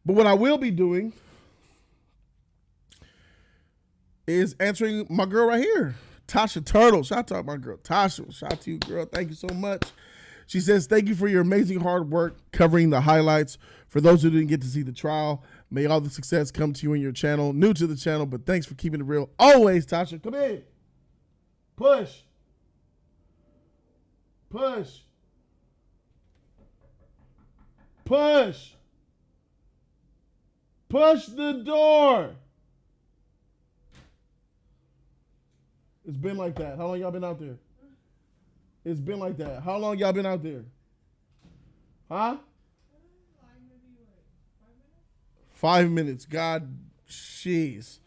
But what I will be doing is answering my girl right here, Tasha Turtle. Shout out to my girl, Tasha. Shout out to you, girl. Thank you so much. She says, thank you for your amazing hard work covering the highlights. For those who didn't get to see the trial, may all the success come to you and your channel. New to the channel, but thanks for keeping it real. Always, Tasha. Come in. Push. Push. Push. Push the door. It's been like that. How long y'all been out there? It's been like that. How long y'all been out there? Huh? 5 minutes. God, jeez.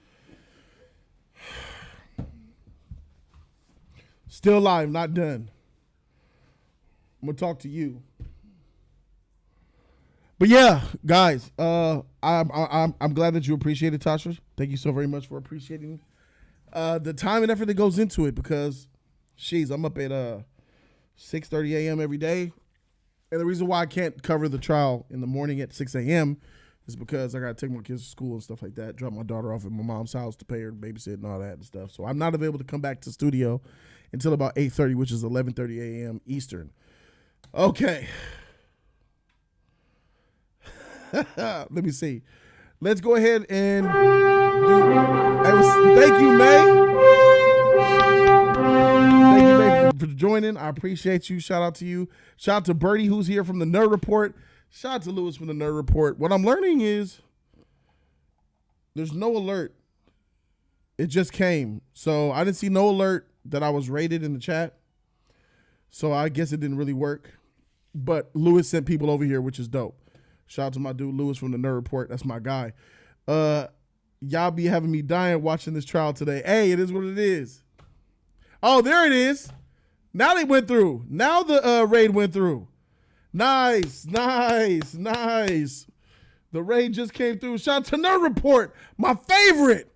Still live, not done. I'm gonna talk to you. But yeah, guys, I'm glad that you appreciate it, Tasha. Thank you so very much for appreciating the time and effort that goes into it, because, jeez, I'm up at 6:30 a.m. every day. And the reason why I can't cover the trial in the morning at 6 a.m. is because I got to take my kids to school and stuff like that, drop my daughter off at my mom's house to pay her to babysit and all that and stuff. So I'm not available to come back to the studio until about 8:30, which is 11:30 a.m. Eastern. Okay. Let me see. Let's go ahead and thank you, May. Thank you, May, for joining. I appreciate you. Shout out to you. Shout out to Birdie, who's here from the Nerd Report. Shout out to Lewis from the Nerd Report. What I'm learning is there's no alert. It just came. So I didn't see no alert that I was rated in the chat. So I guess it didn't really work. But Lewis sent people over here, which is dope. Shout out to my dude Lewis from the Nerd Report. That's my guy. Y'all be having me dying watching this trial today. Hey, it is what it is. Oh, there it is. Now they went through. Now the raid went through. Nice, nice, nice. The raid just came through. Shout out to Nerd Report, my favorite.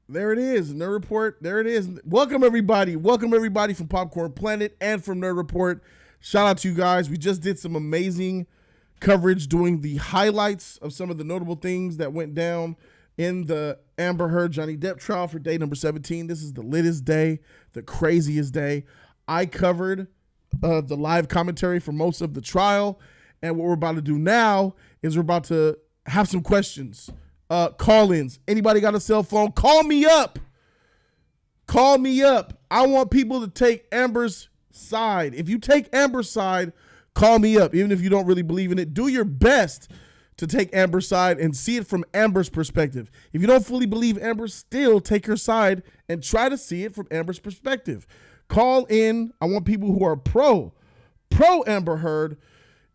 There it is, Nerd Report. There it is. Welcome, everybody. Welcome, everybody from Popcorn Planet and from Nerd Report. Shout out to you guys. We just did some amazing coverage doing the highlights of some of the notable things that went down in the Amber Heard Johnny Depp trial for day number 17. This is the littest day, the craziest day. I covered the live commentary for most of the trial. And what we're about to do now is we're about to have some questions. Call-ins. Anybody got a cell phone? Call me up. Call me up. I want people to take Amber's side. If you take Amber's side, call me up. Even if you don't really believe in it, do your best to take Amber's side and see it from Amber's perspective. If you don't fully believe Amber, still take her side and try to see it from Amber's perspective. Call in. I want people who are pro Amber Heard.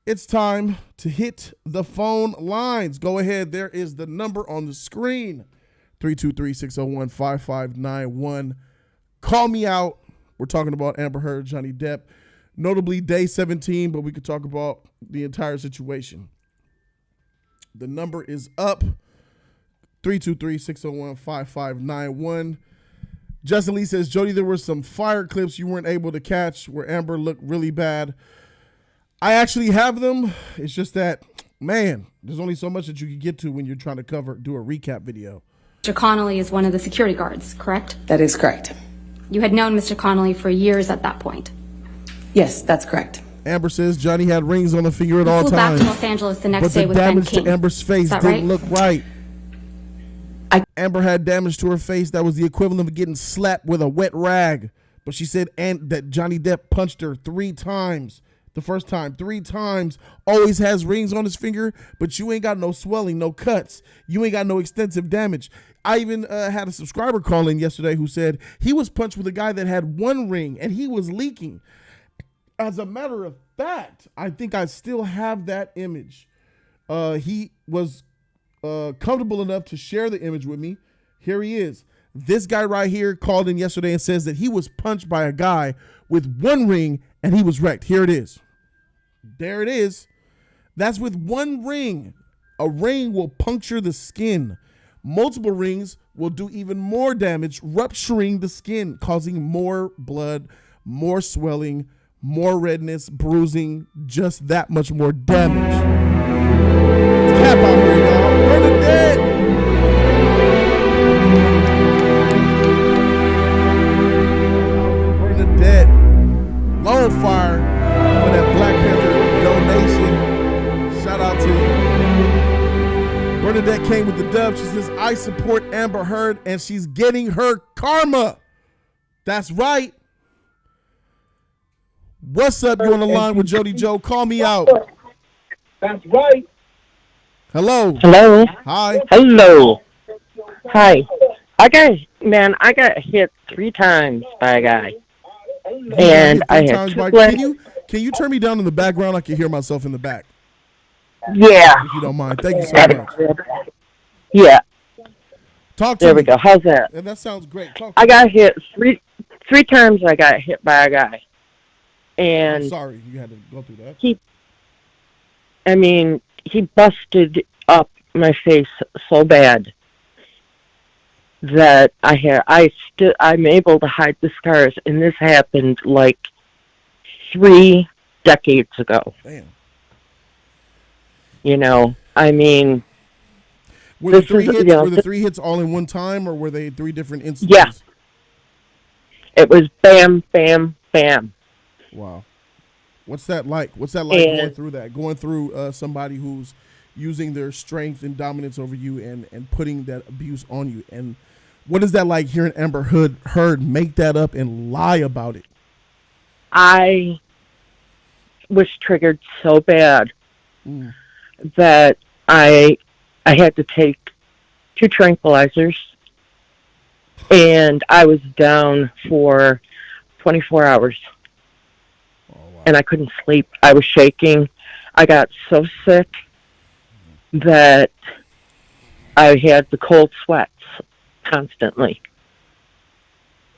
It's time to hit the phone lines. Go ahead. There is the number on the screen. 323-601-5591. Call me out. We're talking about Amber Heard, Johnny Depp. Notably day 17, but we could talk about the entire situation. The number is up. 323-601-5591. Justin Lee says, Jody, there were some fire clips you weren't able to catch where Amber looked really bad. I actually have them. It's just that, man, there's only so much that you can get to when you're trying to do a recap video. Mr. Connolly is one of the security guards, correct? That is correct. You had known Mr. Connolly for years at that point. Yes, that's correct. Amber says Johnny had rings on the finger at all Flew back times. to Los Angeles the next But day the with Ben damage King. to Amber's face Is that didn't right? look right. Amber had damage to her face that was the equivalent of getting slapped with a wet rag. But she said that Johnny Depp punched her 3 times. The first time, 3 times, always has rings on his finger, but you ain't got no swelling, no cuts. You ain't got no extensive damage. I even had a subscriber call in yesterday who said he was punched with a guy that had 1 ring and he was leaking. As a matter of fact, I think I still have that image. He was comfortable enough to share the image with me. Here he is. This guy right here called in yesterday and says that he was punched by a guy with 1 ring and he was wrecked. Here it is. There it is. That's with 1 ring. A ring will puncture the skin. Multiple rings will do even more damage, rupturing the skin, causing more blood, more swelling, more redness, bruising, just that much more damage. It's cap out here, y'all. Bernadette. Bernadette. Lone Fire for that Black Panther donation. Shout out to you. Bernadette came with the dub. She says, I support Amber Heard and she's getting her karma. That's right. What's up? You on the line with Jody Joe? Call me out. That's right. Hello. Hello. Hi. Hello. Hi. I got hit 3 times by a guy. And I had 2 Can you turn me down in the background? I can hear myself in the back. Yeah. If you don't mind. Thank you so much. Yeah. Talk to There me. we go. How's that? And that sounds great. I got hit 3 times. I got hit by a guy. And I'm sorry you had to go through that. He busted up my face so bad that I'm able to hide the scars, and this happened like 3 decades ago. Damn. Were the 3 hits? Were the 3 hits all in one time, or were they 3 different instances? Yeah. It was bam, bam, bam. Wow. What's that like? What's that like going through that? Going through somebody who's using their strength and dominance over you and putting that abuse on you. And what is that like hearing Amber Heard make that up and lie about it? I was triggered so bad that I had to take 2 tranquilizers, and I was down for 24 hours. Oh, wow. And I couldn't sleep. I was shaking. I got so sick that I had the cold sweats constantly.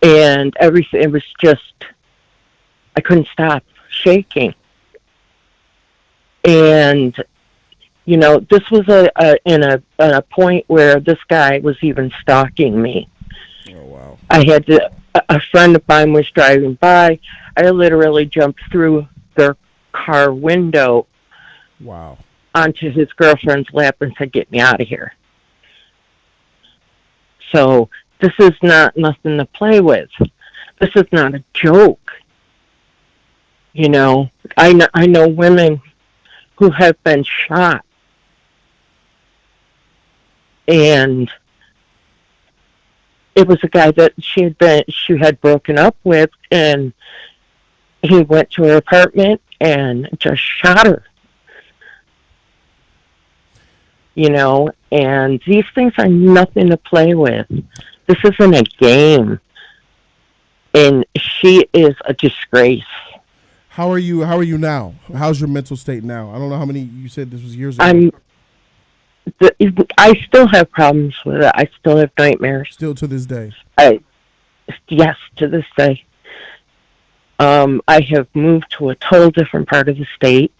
And everything, it was just, I couldn't stop shaking. And, this was in a point where this guy was even stalking me. Oh, wow. A friend of mine was driving by. I literally jumped through their car window. Wow. Onto his girlfriend's lap and said, get me out of here. So this is not nothing to play with. This is not a joke. I know women who have been shot. it was a guy that she had broken up with, and he went to her apartment and just shot her. You know, and these things are nothing to play with. This isn't a game. And she is a disgrace. How are you now? How's your mental state now? I don't know how many you said this was years ago. I still have problems with it. I still have nightmares. Still to this day? Yes, to this day. I have moved to a total different part of the state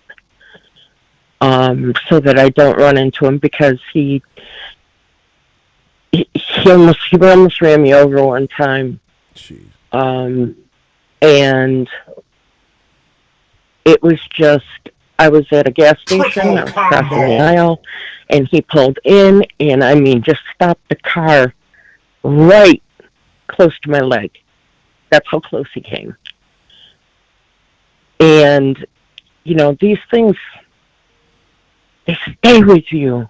so that I don't run into him, because he almost ran me over one time. Jeez. And it was just, I was at a gas station, I was crossing the aisle, and he pulled in, and I mean, just stopped the car right close to my leg. That's how close he came. And, you know, these things, they stay with you.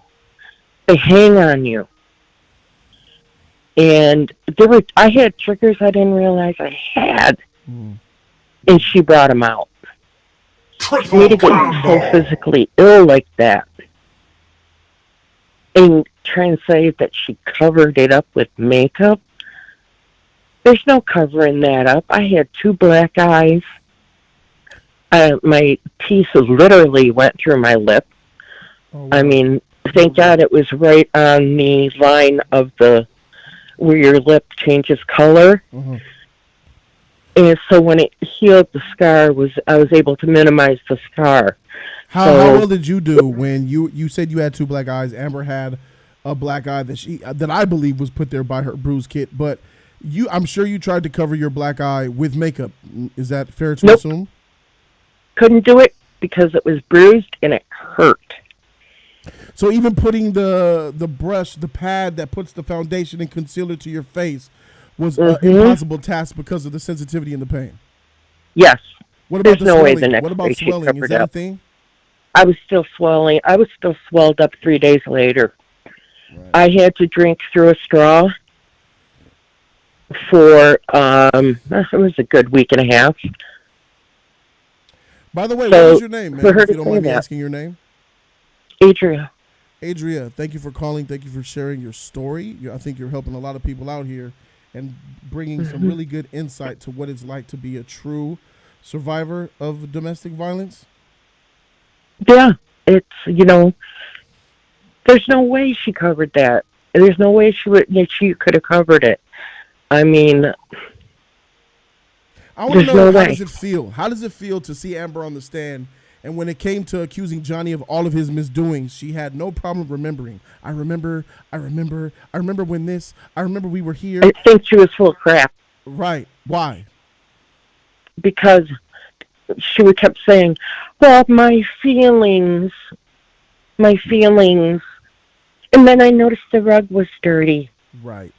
They hang on you. And I had triggers I didn't realize I had. And she brought them out. For me to get so physically ill like that, and try and say that she covered it up with makeup, there's no covering that up. I had 2 black eyes. My teeth literally went through my lip. Oh, wow. I mean, thank God it was right on the line of where your lip changes color. Mm-hmm. And so when it healed, the scar I was able to minimize the scar. How well did you do when you said you had 2 black eyes? Amber had a black eye that I believe was put there by her bruise kit, but I'm sure you tried to cover your black eye with makeup. Is that fair to assume? Couldn't do it because it was bruised and it hurt. So even putting the brush, the pad that puts the foundation and concealer to your face was an impossible task because of the sensitivity and the pain. Yes. What about There's no way the next What about swelling? Is that a thing? I was still swelling. I was still swelled up 3 days later. Right. I had to drink through a straw for it was a good week and a half. By the way, what is your name, man? If you don't mind me asking your name. Adria, thank you for calling. Thank you for sharing your story. I think you're helping a lot of people out here and bringing some really good insight to what it's like to be a true survivor of domestic violence. Yeah, it's, you know, there's no way she covered that. There's no way she could have covered it. I mean, I want to know, how does it feel? How does it feel to see Amber on the stand? And when it came to accusing Johnny of all of his misdoings, she had no problem remembering. I remember when this, I remember we were here. I think she was full of crap. Right. Why? Because she would kept saying, well, my feelings. And then I noticed the rug was dirty. Right.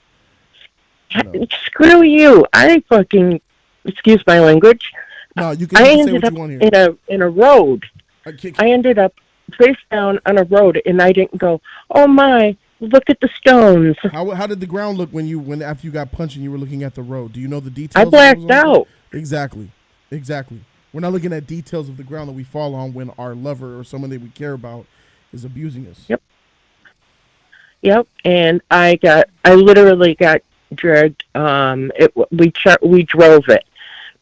No. Screw you. I fucking, excuse my language. No, you can say what you want here. In a road. I ended up face down on a road, and I didn't go, oh my, look at the stones. How did the ground look after you got punched and you were looking at the road? Do you know the details? I blacked out. Exactly. We're not looking at details of the ground that we fall on when our lover or someone that we care about is abusing us. Yep. And I literally got dragged. We drove it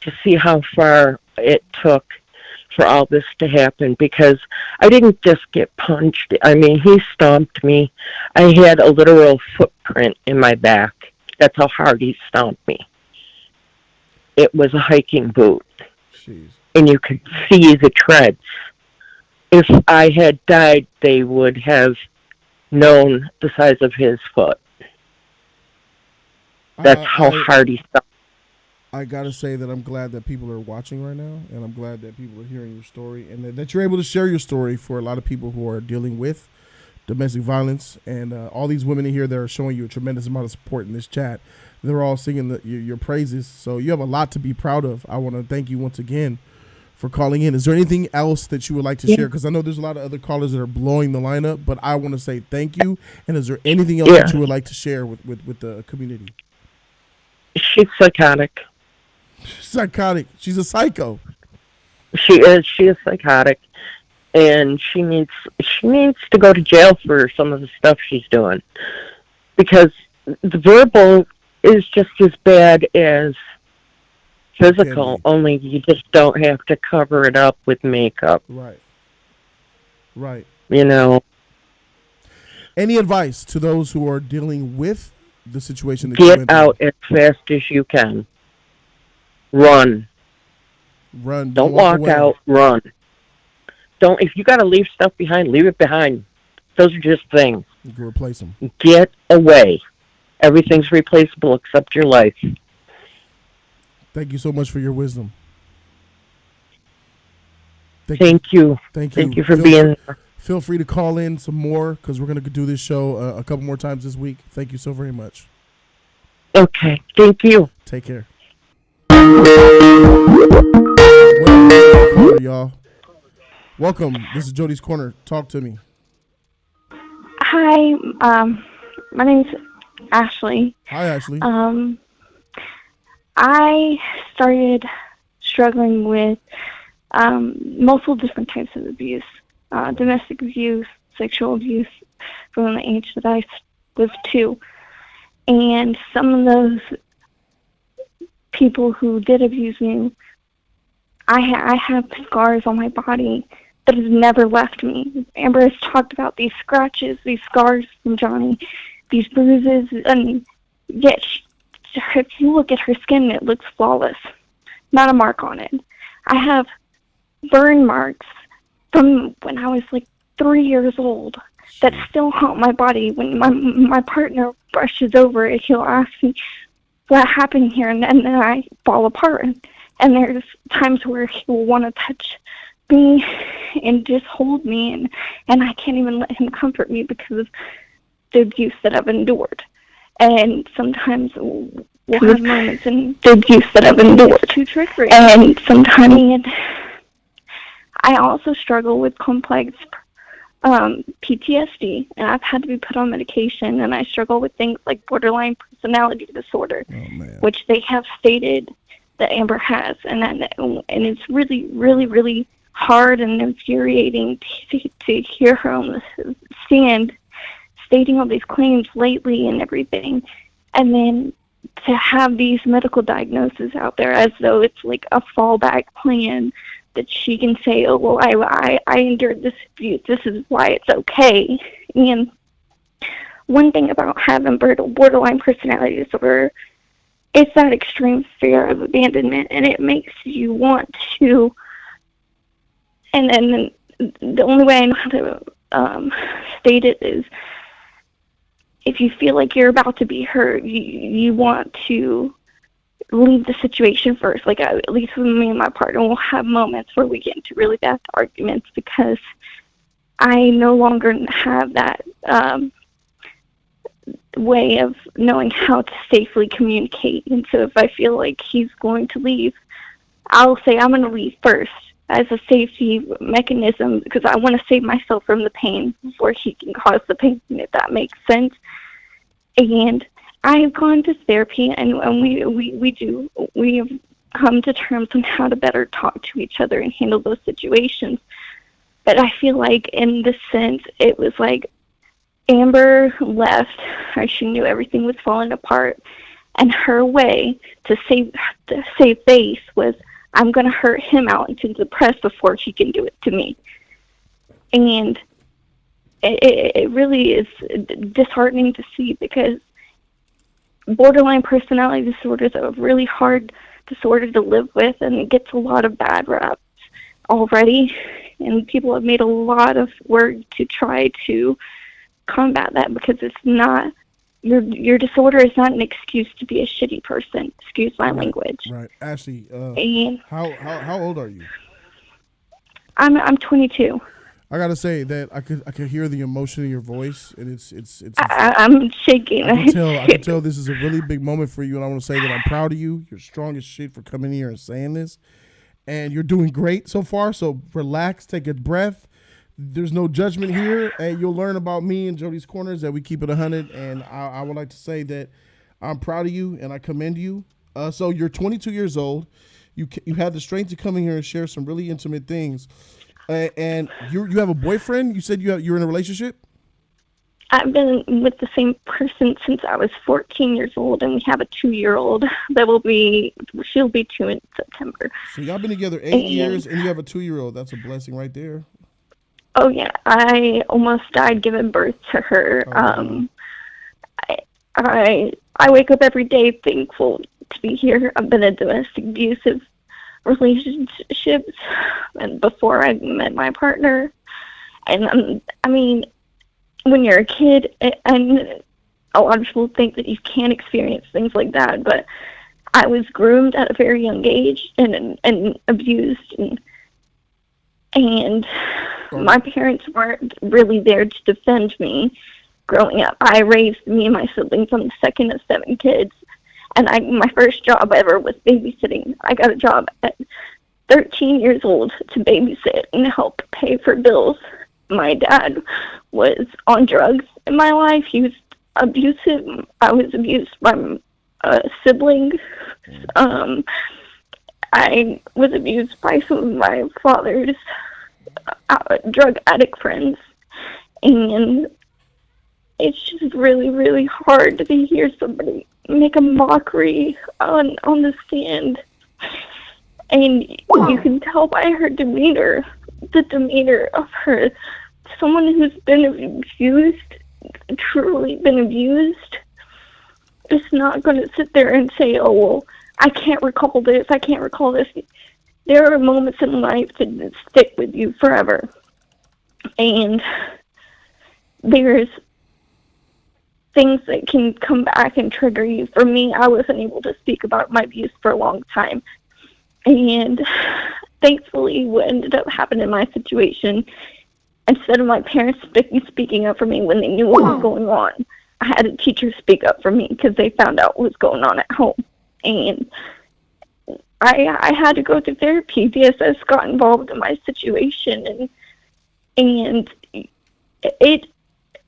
to see how far it took for all this to happen, because I didn't just get punched. I mean, he stomped me. I had a literal footprint in my back. That's how hard he stomped me. It was a hiking boot. Jeez. And you could see the treads. If I had died, they would have known the size of his foot. That's how hard he stomped. I gotta say that I'm glad that people are watching right now, and I'm glad that people are hearing your story, and that you're able to share your story for a lot of people who are dealing with domestic violence. And all these women in here that are showing you a tremendous amount of support in this chat, they're all singing your praises. So you have a lot to be proud of. I want to thank you once again for calling in. Is there anything else that you would like to share? Because I know there's a lot of other callers that are blowing the lineup, but I want to say thank you. And is there anything else that you would like to share with the community? She's psychotic. Psychotic. She's a psycho. She is psychotic, and she needs to go to jail for some of the stuff she's doing, because the verbal is just as bad as physical, only you just don't have to cover it up with makeup. Right. You know. Any advice to those who are dealing with the situation that Get out as fast as you can. Run. Don't walk out. Run. Don't. If you got to leave stuff behind, leave it behind. Those are just things. You can replace them. Get away. Everything's replaceable except your life. Thank you so much for your wisdom. Thank you. Thank you for being there. Feel free to call in some more, because we're going to do this show a couple more times this week. Thank you so very much. Okay. Thank you. Take care. Welcome, y'all. Welcome. This is Jody's Corner. Talk to me. Hi. My name's Ashley. Hi, Ashley. I started struggling with multiple different types of abuse. Domestic abuse, sexual abuse from the age that I was 2. And some of those people who did abuse me, I have scars on my body that has never left me. Amber has talked about these scratches, these scars from Johnny, these bruises, and yet if you look at her skin, it looks flawless. Not a mark on it. I have burn marks from when I was like 3 years old that still haunt my body. When my partner brushes over it, he'll ask me, what happened here? And then I fall apart. And there's times where he will want to touch me and just hold me, and I can't even let him comfort me because of the abuse that I've endured. And sometimes we'll have moments in the abuse that I've endured too triggering. And sometimes I also struggle with complex PTSD, and I've had to be put on medication, and I struggle with things like borderline personality disorder, which they have stated that Amber has, and it's really, really, really hard and infuriating to hear her on the stand stating all these claims lately and everything, and then to have these medical diagnoses out there as though it's like a fallback plan that she can say, oh, well, I endured this abuse, this is why it's okay. And one thing about having borderline personality disorder, it's that extreme fear of abandonment, and it makes you want to, and then the only way I know how to state it is, if you feel like you're about to be hurt, you want to leave the situation first. Like, at least with me and my partner, we'll have moments where we get into really bad arguments because I no longer have that way of knowing how to safely communicate. And so if I feel like he's going to leave, I'll say I'm going to leave first as a safety mechanism, because I want to save myself from the pain before he can cause the pain, if that makes sense. And I have gone to therapy, and we have come to terms on how to better talk to each other and handle those situations. But I feel like in this sense, it was like Amber left, or she knew everything was falling apart, and her way to save face was, I'm going to hurt him out and to depress before he can do it to me. And it really is disheartening to see, because borderline personality disorder is a really hard disorder to live with, and it gets a lot of bad raps already, and people have made a lot of work to try to combat that, because it's not, your disorder is not an excuse to be a shitty person. Excuse my language. Right. Ashley, and how old are you? I'm 22. I gotta say that I could hear the emotion in your voice, and it's. I'm shaking. I can tell this is a really big moment for you, and I want to say that I'm proud of you. You're strong as shit for coming here and saying this, and you're doing great so far. So relax, take a breath. There's no judgment here, and you'll learn about me and Jody's Corners that we keep it 100. And I would like to say that I'm proud of you and I commend you. So you're 22 years old. You had the strength to come in here and share some really intimate things. And you have a boyfriend? You said you're in a relationship? I've been with the same person since I was 14 years old, and we have a 2-year-old she'll be 2 in September. So y'all been together 8 years, and you have a 2-year-old. That's a blessing right there. Oh yeah, I almost died giving birth to her. I wake up every day thankful to be here. I've been in domestic abusive relationships, and before I met my partner, and I mean, when you're a kid, and a lot of people think that you can't experience things like that, but I was groomed at a very young age and abused, and my parents weren't really there to defend me growing up. I raised me and my siblings. I'm the second of 7 kids, and my first job ever was babysitting. I got a job at 13 years old to babysit and help pay for bills. My dad was on drugs in my life. He was abusive. I was abused by a sibling. I was abused by some of my father's drug addict friends. And it's just really, really hard to hear somebody make a mockery on the stand. And you can tell by her demeanor, the demeanor of her, someone who's been abused, truly been abused, is not going to sit there and say, oh, well, I can't recall this, I can't recall this. There are moments in life that stick with you forever. And there's things that can come back and trigger you. For me, I wasn't able to speak about my abuse for a long time. And thankfully, what ended up happening in my situation, instead of my parents speaking up for me when they knew what was going on, I had a teacher speak up for me because they found out what was going on at home. And I had to go to therapy. DSS got involved in my situation, and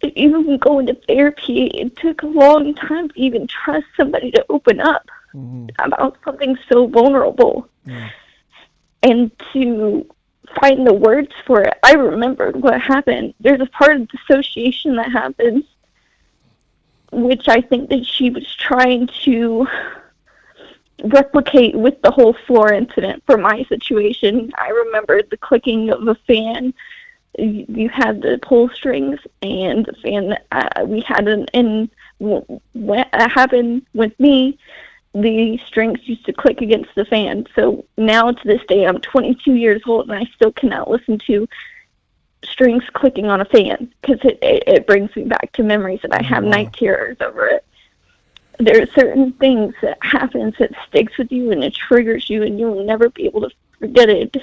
even going to therapy, it took a long time to even trust somebody to open up about something so vulnerable. And to find the words for it. I remembered what happened. There's a part of dissociation that happens, which I think that she was trying to replicate with the whole floor incident for my situation. I remembered the clicking of a fan. You had the pull strings, and the fan we had what happened with me, the strings used to click against the fan. So now to this day, I'm 22 years old, and I still cannot listen to strings clicking on a fan because it brings me back to memories, and I have night terrors over it. There are certain things that happens that sticks with you, and it triggers you, and you'll never be able to forget it.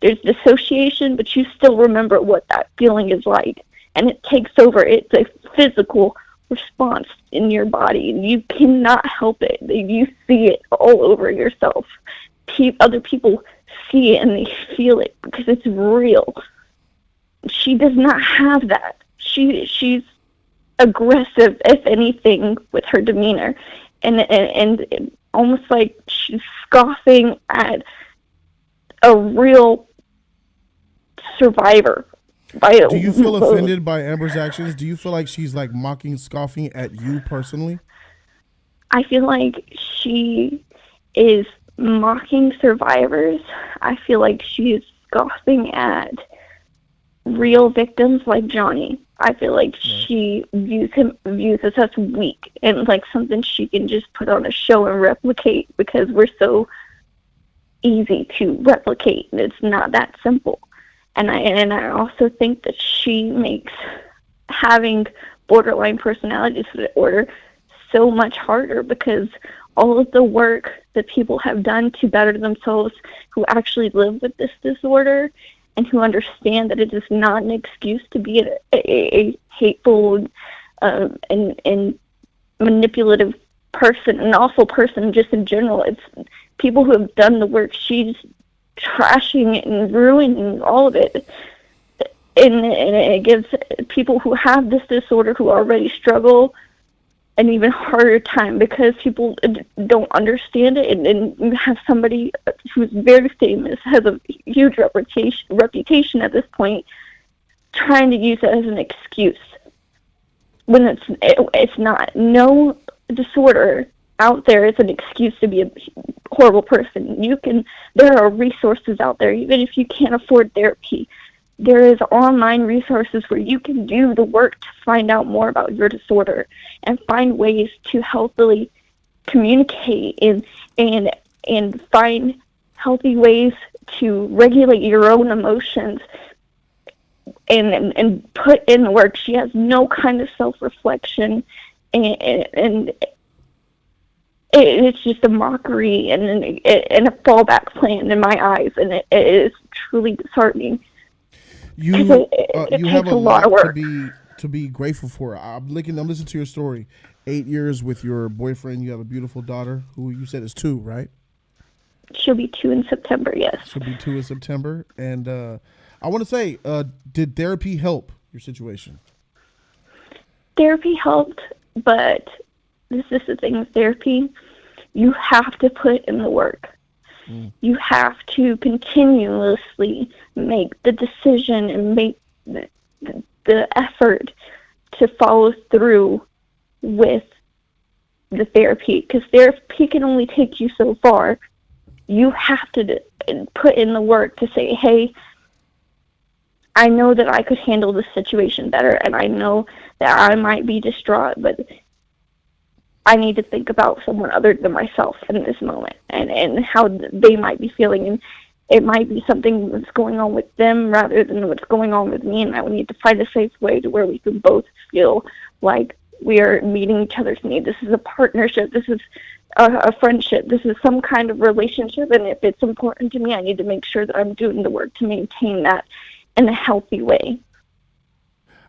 There's dissociation, but you still remember what that feeling is like, and it takes over. It's a physical response in your body, and you cannot help it. You see it all over yourself. Other people see it and they feel it because it's real. She does not have that. She's aggressive, if anything, with her demeanor, and almost like she's scoffing at a real survivor. Do you feel offended by Amber's actions? Do you feel like she's like mocking, scoffing at you personally? I feel like she is mocking survivors. I feel like she is scoffing at real victims like Johnny. I feel like she views us as weak and like something she can just put on a show and replicate because we're so easy to replicate. It's not that simple. And I also think that she makes having borderline personality disorder so much harder because all of the work that people have done to better themselves who actually live with this disorder and who understand that it is not an excuse to be a hateful and manipulative person, an awful person just in general. It's people who have done the work. She's trashing it and ruining all of it. And it gives people who have this disorder, who already struggle, an even harder time because people don't understand it, and you have somebody who's very famous, has a huge reputation at this point, trying to use it as an excuse when it's not. No disorder out there is an excuse to be a horrible person. There are resources out there, even if you can't afford therapy. There is online resources where you can do the work to find out more about your disorder and find ways to healthily communicate and find healthy ways to regulate your own emotions and put in the work. She has no kind of self-reflection, and it's just a mockery and a fallback plan in my eyes, and it is truly disheartening. You have a lot of work to be grateful for. I'm listening to your story. 8 years with your boyfriend. You have a beautiful daughter who you said is 2, right? She'll be 2 in September. Yes. She'll be 2 in September. And I want to say, did therapy help your situation? Therapy helped, but this is the thing with therapy. You have to put in the work. You have to continuously make the decision and make the effort to follow through with the therapy, because therapy can only take you so far. You have to put in the work to say, hey, I know that I could handle this situation better, and I know that I might be distraught, but I need to think about someone other than myself in this moment and how they might be feeling. And it might be something that's going on with them rather than what's going on with me. And I would need to find a safe way to where we can both feel like we are meeting each other's needs. This is a partnership. This is a friendship. This is some kind of relationship. And if it's important to me, I need to make sure that I'm doing the work to maintain that in a healthy way.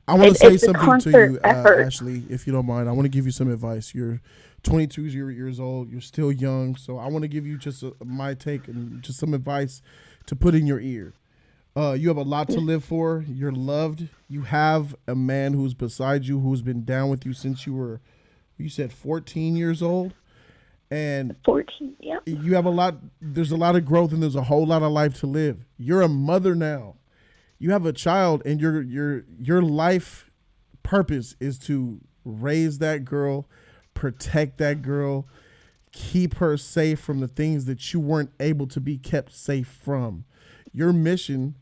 I want to say something to you, Ashley, if you don't mind. I want to give you some advice. You're 22 years old. You're still young. So I want to give you just my take and just some advice to put in your ear. You have a lot to live for. You're loved. You have a man who's beside you, who's been down with you since you said 14 years old. And 14, yeah. You have there's a lot of growth and there's a whole lot of life to live. You're a mother now. You have a child, and your life purpose is to raise that girl, protect that girl, keep her safe from the things that you weren't able to be kept safe from. Your mission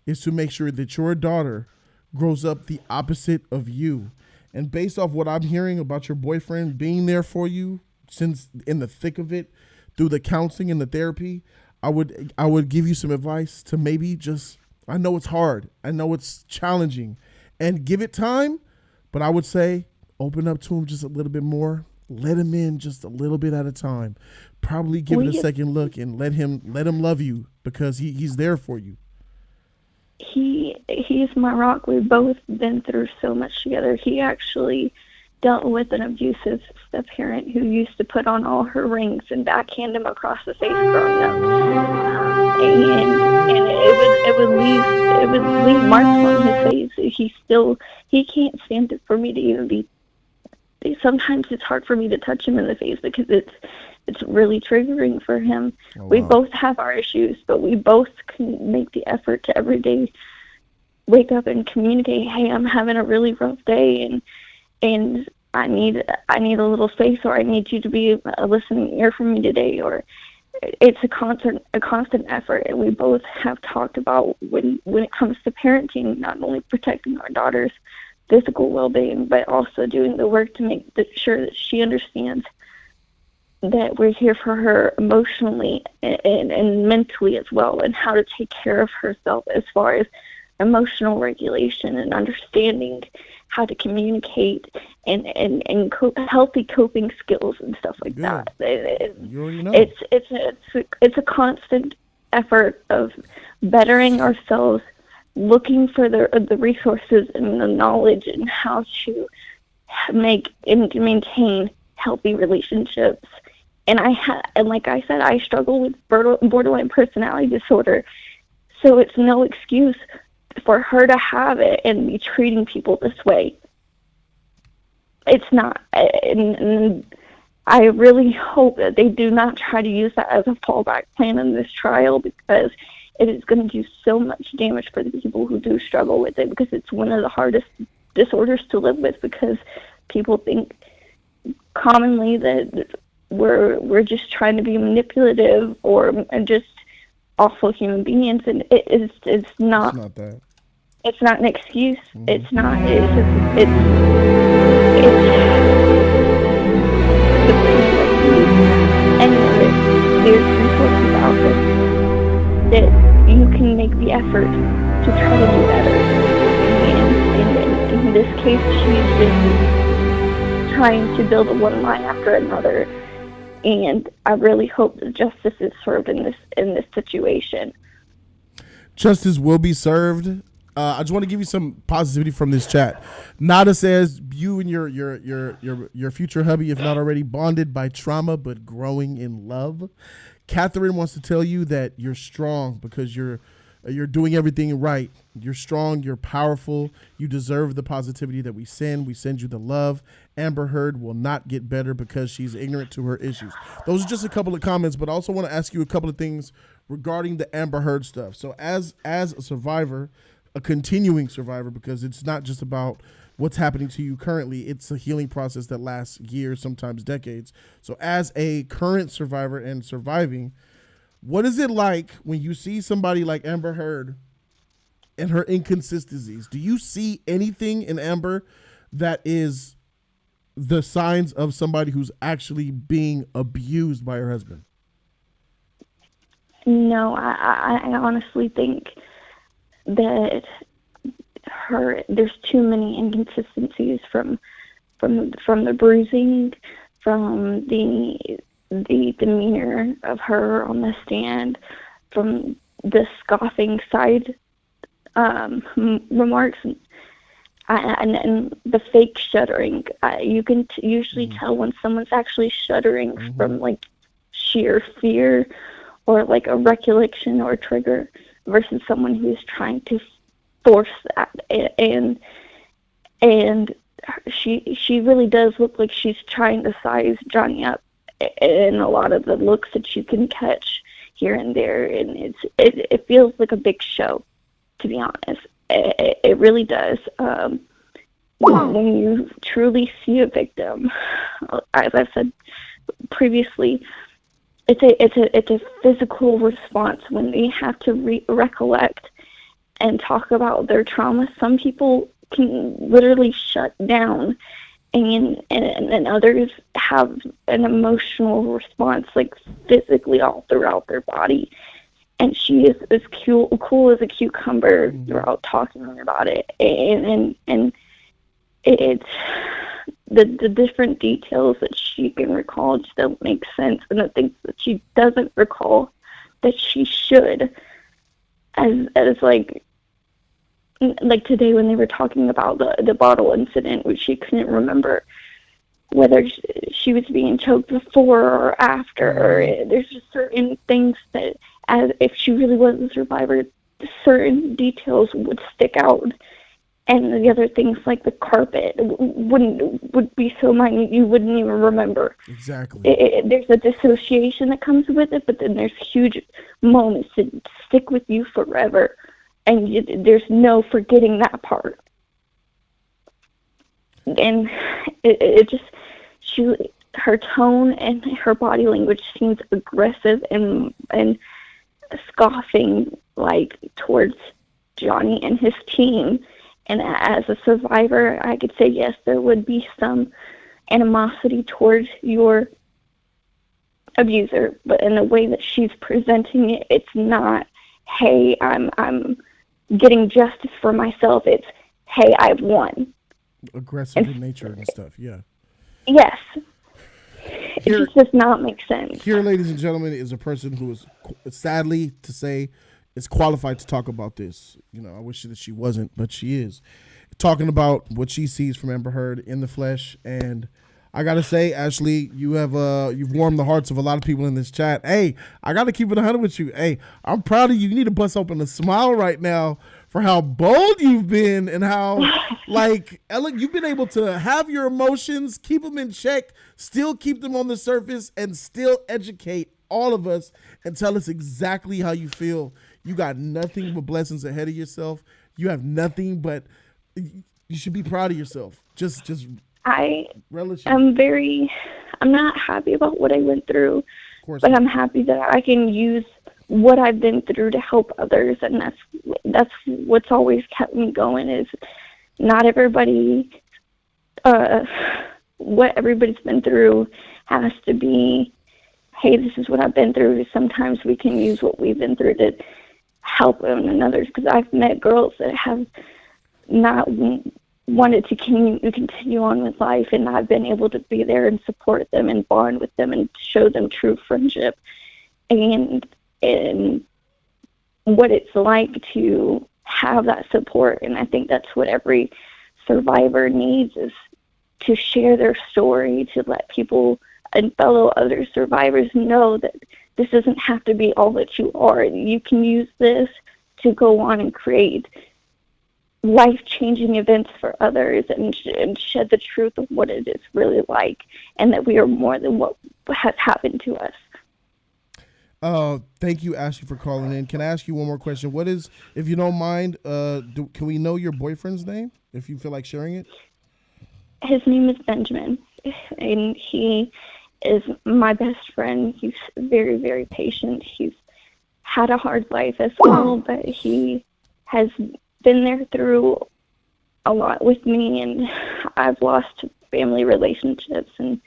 is to make sure that your daughter grows up the opposite of you. And based off what I'm hearing about your boyfriend being there for you since in the thick of it, through the counseling and the therapy, I would give you some advice to maybe just, I know it's hard, I know it's challenging, and give it time, but I would say open up to him just a little bit more. Let him in just a little bit at a time. Probably give it a second look and let him love you, because he's there for you. He's my rock. We've both been through so much together. He actually dealt with an abusive step-parent who used to put on all her rings and backhand him across the face growing up. And it would leave marks on his face. He can't stand it for me to even be. Sometimes it's hard for me to touch him in the face because it's really triggering for him. Oh, wow. We both have our issues, but we both can make the effort to every day wake up and communicate, hey, I'm having a really rough day, and I need a little space, or I need you to be a listening ear for me today, or it's a constant effort. And we both have talked about when it comes to parenting, not only protecting our daughter's physical well-being, but also doing the work to make sure that she understands that we're here for her emotionally and mentally as well, and how to take care of herself as far as emotional regulation and understanding how to communicate and healthy coping skills and stuff like that. You already know. It's a constant effort of bettering ourselves, looking for the resources and the knowledge and how to make and maintain healthy relationships. And like I said, I struggle with borderline personality disorder, so it's no excuse for her to have it and be treating people this way. it's not. And I really hope that they do not try to use that as a fallback plan in this trial, because it is going to do so much damage for the people who do struggle with it, because it's one of the hardest disorders to live with, because people think commonly that we're just trying to be manipulative or just awful human beings, and it's not. It's not that. It's not an excuse. Mm-hmm. It's not. It's anyway, there's resources out there that you can make the effort to try to do better. And in this case, she's just trying to build one line after another. And I really hope that justice is served in this situation. Justice will be served. I just want to give you some positivity from this chat. Nada says, you and your future hubby, if not already, bonded by trauma but growing in love. Catherine wants to tell you that you're strong because you're doing everything right. You're strong. You're powerful. You deserve the positivity that we send. We send you the love. Amber Heard will not get better because she's ignorant to her issues. Those are just a couple of comments, but I also want to ask you a couple of things regarding the Amber Heard stuff. So as a survivor, a continuing survivor, because it's not just about what's happening to you currently, it's a healing process that lasts years, sometimes decades. So as a current survivor and surviving, what is it like when you see somebody like Amber Heard and her inconsistencies? Do you see anything in Amber that is the signs of somebody who's actually being abused by her husband? No, I honestly think that there's too many inconsistencies from the bruising, from the demeanor of her on the stand, from the scoffing side remarks, and the fake shuddering. You can usually tell when someone's actually shuddering from like sheer fear or like a recollection or a trigger, versus someone who's trying to force that. And she really does look like she's trying to size Johnny up in a lot of the looks that you can catch here and there, and it feels like a big show, to be honest. It really does. When you truly see a victim, as I've said previously, it's a physical response when they have to recollect and talk about their trauma. Some people can literally shut down, and others have an emotional response, like physically all throughout their body. And she is as cool as a cucumber throughout talking about it, and it's the different details that she can recall just don't make sense, and the things that she doesn't recall that she should, as like today when they were talking about the bottle incident, which she couldn't remember whether she was being choked before or after. There's just certain things that, as if she really was a survivor, certain details would stick out. And the other things, like the carpet, would be so minute you wouldn't even remember. Exactly. There's a dissociation that comes with it, but then there's huge moments that stick with you forever, and there's no forgetting that part. And it just, her tone and her body language seems aggressive and scoffing, like, towards Johnny and his team. And as a survivor, I could say, yes, there would be some animosity towards your abuser, but in the way that she's presenting it, it's not, hey, I'm getting justice for myself. It's, hey, I've won. Aggressive in nature and stuff, yeah. Yes. It just does not make sense. Here, ladies and gentlemen, is a person who is, sadly to say, is qualified to talk about this. You know, I wish that she wasn't, but she is talking about what she sees from Amber Heard in the flesh. And I gotta say, Ashley, you've warmed the hearts of a lot of people in this chat. Hey, I gotta keep it 100 with you. Hey, I'm proud of you. You need to bust open a smile right now for how bold you've been and how, like, Ellen, you've been able to have your emotions, keep them in check, still keep them on the surface, and still educate all of us and tell us exactly how you feel. You got nothing but blessings ahead of yourself. You have nothing but, you should be proud of yourself. Just relish it. I'm not happy about what I went through, course but not. I'm happy that I can use what I've been through to help others, and that's what's always kept me going. Is not everybody, what everybody's been through has to be, hey, this is what I've been through. Sometimes we can use what we've been through to help them and others, because I've met girls that have not wanted to continue on with life, and I've been able to be there and support them and bond with them and show them true friendship and what it's like to have that support. And I think that's what every survivor needs, is to share their story, to let people and fellow other survivors know that this doesn't have to be all that you are. You can use this to go on and create life-changing events for others and shed the truth of what it is really like, and that we are more than what has happened to us. Thank you, Ashley, for calling in. Can I ask you one more question? What is, if you don't mind, can we know your boyfriend's name, if you feel like sharing it? His name is Benjamin, and he is my best friend. He's very, very patient. He's had a hard life as well, but he has been there through a lot with me, and I've lost family relationships, and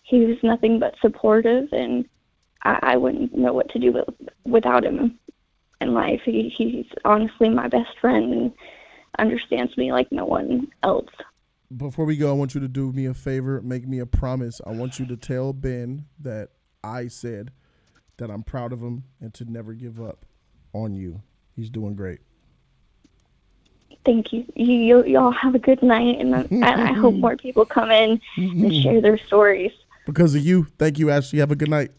he was nothing but supportive, and I wouldn't know what to do without him in life. He's honestly my best friend and understands me like no one else. Before we go, I want you to do me a favor, make me a promise. I want you to tell Ben that I said that I'm proud of him and to never give up on you. He's doing great. Thank you. Y'all have a good night, and I hope more people come in and share their stories. Because of you. Thank you, Ashley. Have a good night.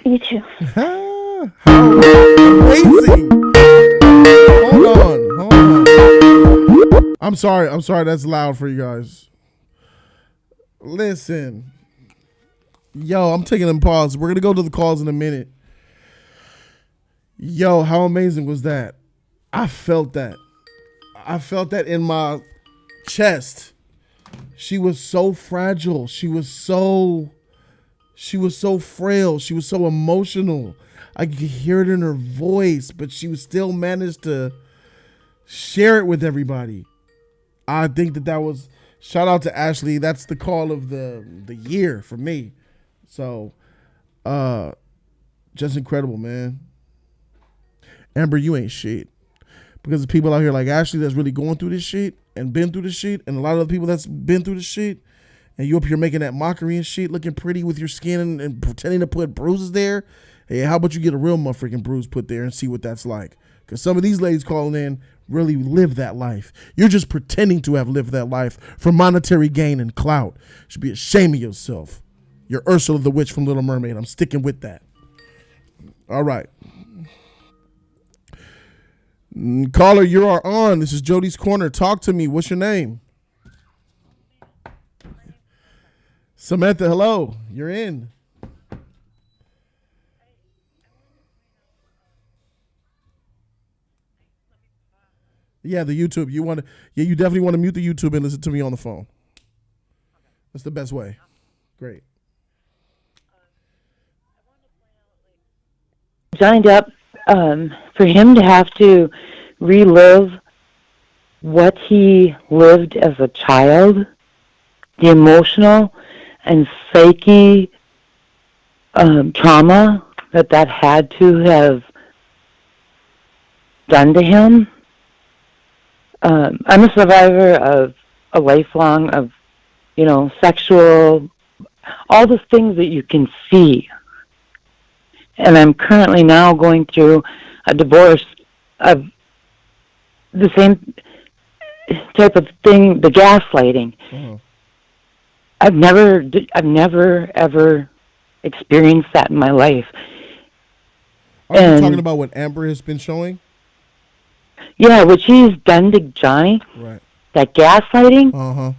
You too. How amazing. Hold on. I'm sorry. That's loud for you guys. Listen. Yo, I'm taking a pause. We're going to go to the calls in a minute. Yo, how amazing was that? I felt that in my chest. She was so fragile. She was so frail. She was so emotional. I could hear it in her voice, but she was still managed to share it with everybody. I think that was, shout out to Ashley. That's the call of the year for me. So, just incredible, man. Amber, you ain't shit. Because the people out here like Ashley that's really going through this shit and been through this shit, and a lot of the people that's been through this shit, and you up here making that mockery and shit, looking pretty with your skin and pretending to put bruises there. Hey, how about you get a real motherfucking bruise put there and see what that's like? Because some of these ladies calling in really live that life. You're just pretending to have lived that life for monetary gain and clout. You should be ashamed of yourself. You're Ursula the Witch from Little Mermaid. I'm sticking with that. All right. Caller, you are on. This is Jody's Corner. Talk to me. What's your name? Samantha, hello. You're in. Yeah, the YouTube. You definitely want to mute the YouTube and listen to me on the phone. That's the best way. Great. Johnny Depp, for him to have to relive what he lived as a child, the emotional and psyche trauma that had to have done to him. I'm a survivor of a lifelong of, sexual, all the things that you can see. And I'm currently now going through a divorce of the same type of thing, the gaslighting. Mm-hmm. I've never ever experienced that in my life. Are you talking about what Amber has been showing? Yeah, what she's done to Johnny, Right. that gaslighting. Uh-huh.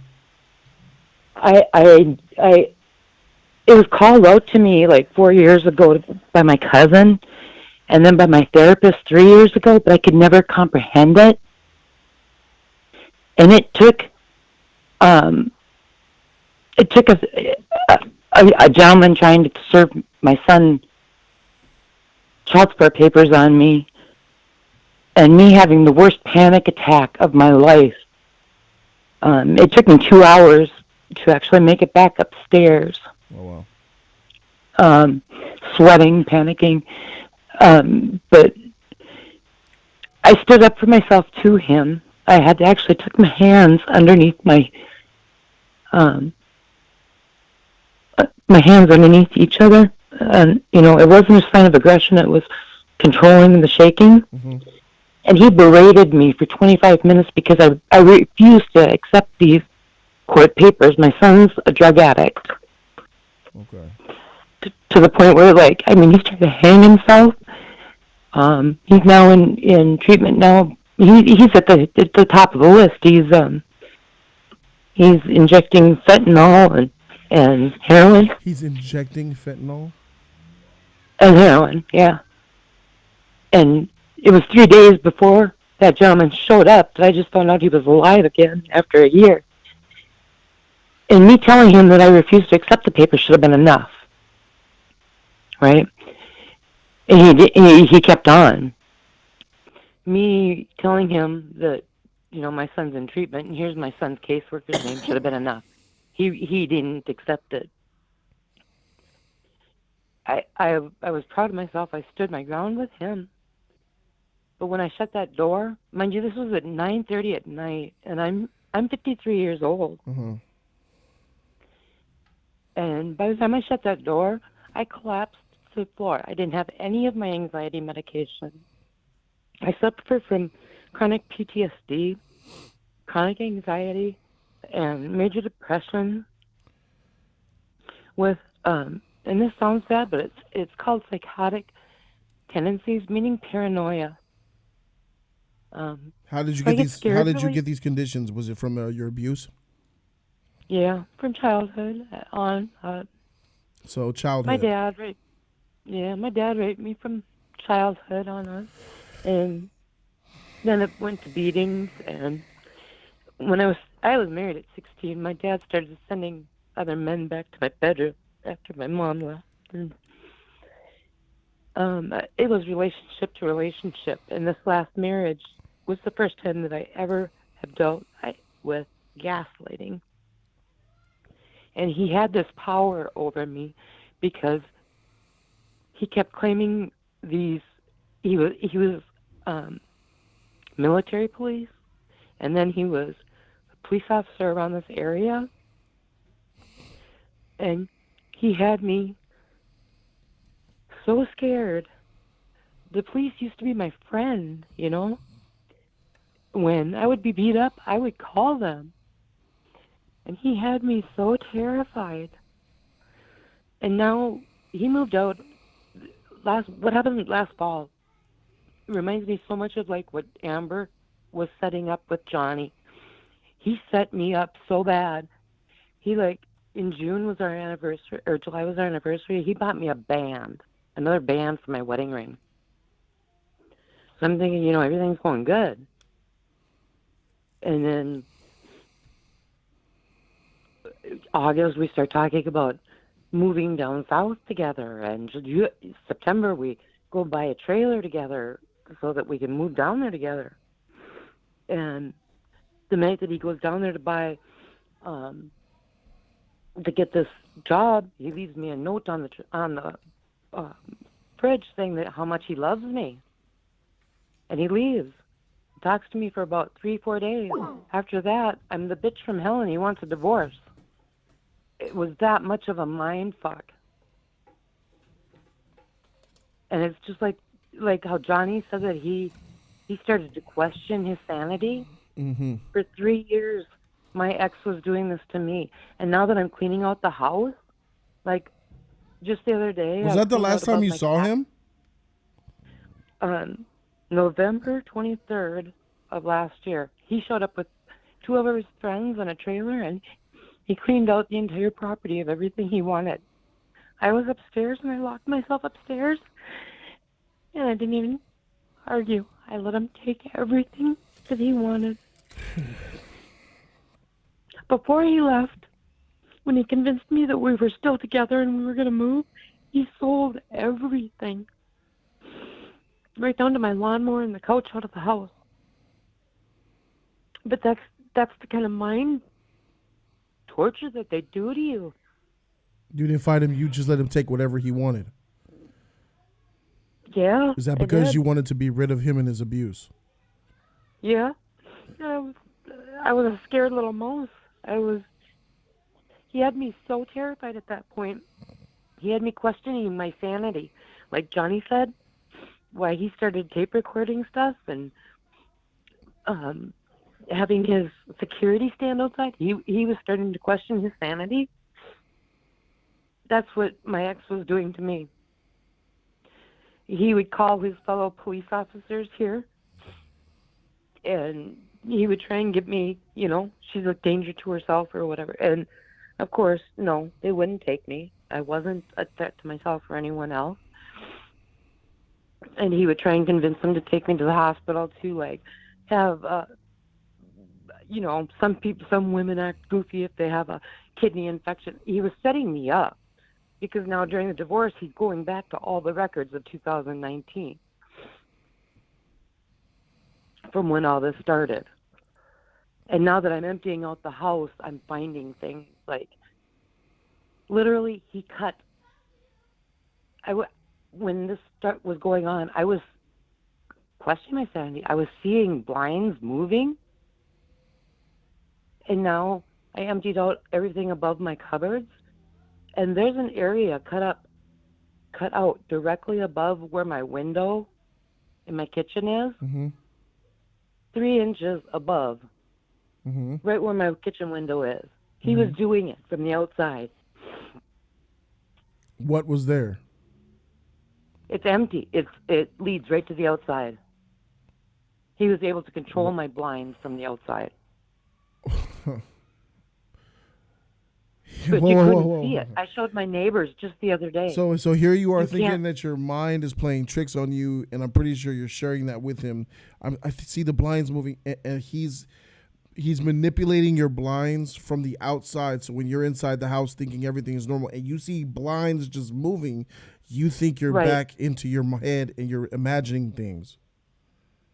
It was called out to me like 4 years ago by my cousin, and then by my therapist 3 years ago, but I could never comprehend it. And it took a gentleman trying to serve my son child support papers on me, and me having the worst panic attack of my life. It took me 2 hours to actually make it back upstairs. Oh, wow. Sweating, panicking. But I stood up for myself to him. I had to actually took my hands underneath my hands underneath each other. And, it wasn't a sign of aggression. It was controlling the shaking. Mm-hmm. And he berated me for 25 minutes because I refused to accept these court papers. My son's a drug addict. Okay. To the point where, he's trying to hang himself. He's now in treatment now. He's at the top of the list. He's injecting fentanyl and heroin. He's injecting fentanyl? And heroin, yeah. And it was 3 days before that gentleman showed up that I just found out he was alive again after a year. And me telling him that I refused to accept the paper should have been enough. Right? And he kept on. Me telling him that, my son's in treatment, and here's my son's caseworker's name, should have been enough. He didn't accept it. I was proud of myself. I stood my ground with him. But when I shut that door, mind you, this was at 9:30 at night, and I'm 53 years old. Mm-hmm. And by the time I shut that door, I collapsed to the floor. I didn't have any of my anxiety medication. I suffer from chronic PTSD, chronic anxiety, and major depression with, and this sounds bad, but it's called psychotic tendencies, meaning paranoia. How did you get these conditions? Was it from your abuse? Yeah, from childhood on. So childhood. My dad raped me from childhood on us, and then it went to beatings. And when I was married at 16, my dad started sending other men back to my bedroom after my mom left. And, it was relationship to relationship, and this last marriage was the first time that I ever have dealt with gaslighting. And he had this power over me because he kept claiming he was military police, and then he was a police officer around this area, and he had me so scared. The police used to be my friend, When I would be beat up, I would call them. And he had me so terrified. And now he moved out. What happened last fall reminds me so much of what Amber was setting up with Johnny. He set me up so bad. He in June was our anniversary, or July was our anniversary. He bought me another band for my wedding ring. So I'm thinking, everything's going good. And then August, we start talking about moving down south together. And September, we go buy a trailer together so that we can move down there together. And the night that he goes down there to buy, to get this job, he leaves me a note on the fridge saying that how much he loves me. And he leaves. Talks to me for about 3-4 days. After that, I'm the bitch from hell, and he wants a divorce. It was that much of a mind fuck. And it's just like how Johnny said that he started to question his sanity. Mm-hmm. For 3 years, my ex was doing this to me. And now that I'm cleaning out the house, just the other day... Was that the last time you saw him? November 23rd of last year. He showed up with 2 of his friends in a trailer, and he cleaned out the entire property of everything he wanted. I was upstairs, and I locked myself upstairs, and I didn't even argue. I let him take everything that he wanted. Before he left, when he convinced me that we were still together and we were going to move, he sold everything. Right down to my lawnmower and the couch out of the house. But that's the kind of mind torture that they do to you. You didn't fight him. You just let him take whatever he wanted. Yeah. Is that I because did. you wanted to be rid of him and his abuse? Yeah. I was a scared little mouse. He had me so terrified at that point. He had me questioning my sanity. Like Johnny said, why he started tape recording stuff and having his security stand outside. He was starting to question his sanity. That's what my ex was doing to me. He would call his fellow police officers here, and he would try and get me, she's a danger to herself or whatever. And, of course, no, they wouldn't take me. I wasn't a threat to myself or anyone else. And he would try and convince them to take me to the hospital to, have, some women act goofy if they have a kidney infection. He was setting me up because now during the divorce, he's going back to all the records of 2019 from when all this started. And now that I'm emptying out the house, I'm finding things like, literally, he cut. When this was going on, I was questioning my sanity. I was seeing blinds moving. And now I emptied out everything above my cupboards. And there's an area cut out directly above where my window in my kitchen is. Mm-hmm. 3 inches above. Mm-hmm. Right where my kitchen window is. He was doing it from the outside. What was there? It's empty. It leads right to the outside. He was able to control my blinds from the outside. But you couldn't see it. I showed my neighbors just the other day. So here you are thinking can't- that your mind is playing tricks on you, and I'm pretty sure you're sharing that with him. I see the blinds moving, and he's manipulating your blinds from the outside. So when you're inside the house thinking everything is normal, and you see blinds just moving, you think you're back into your head and you're imagining things.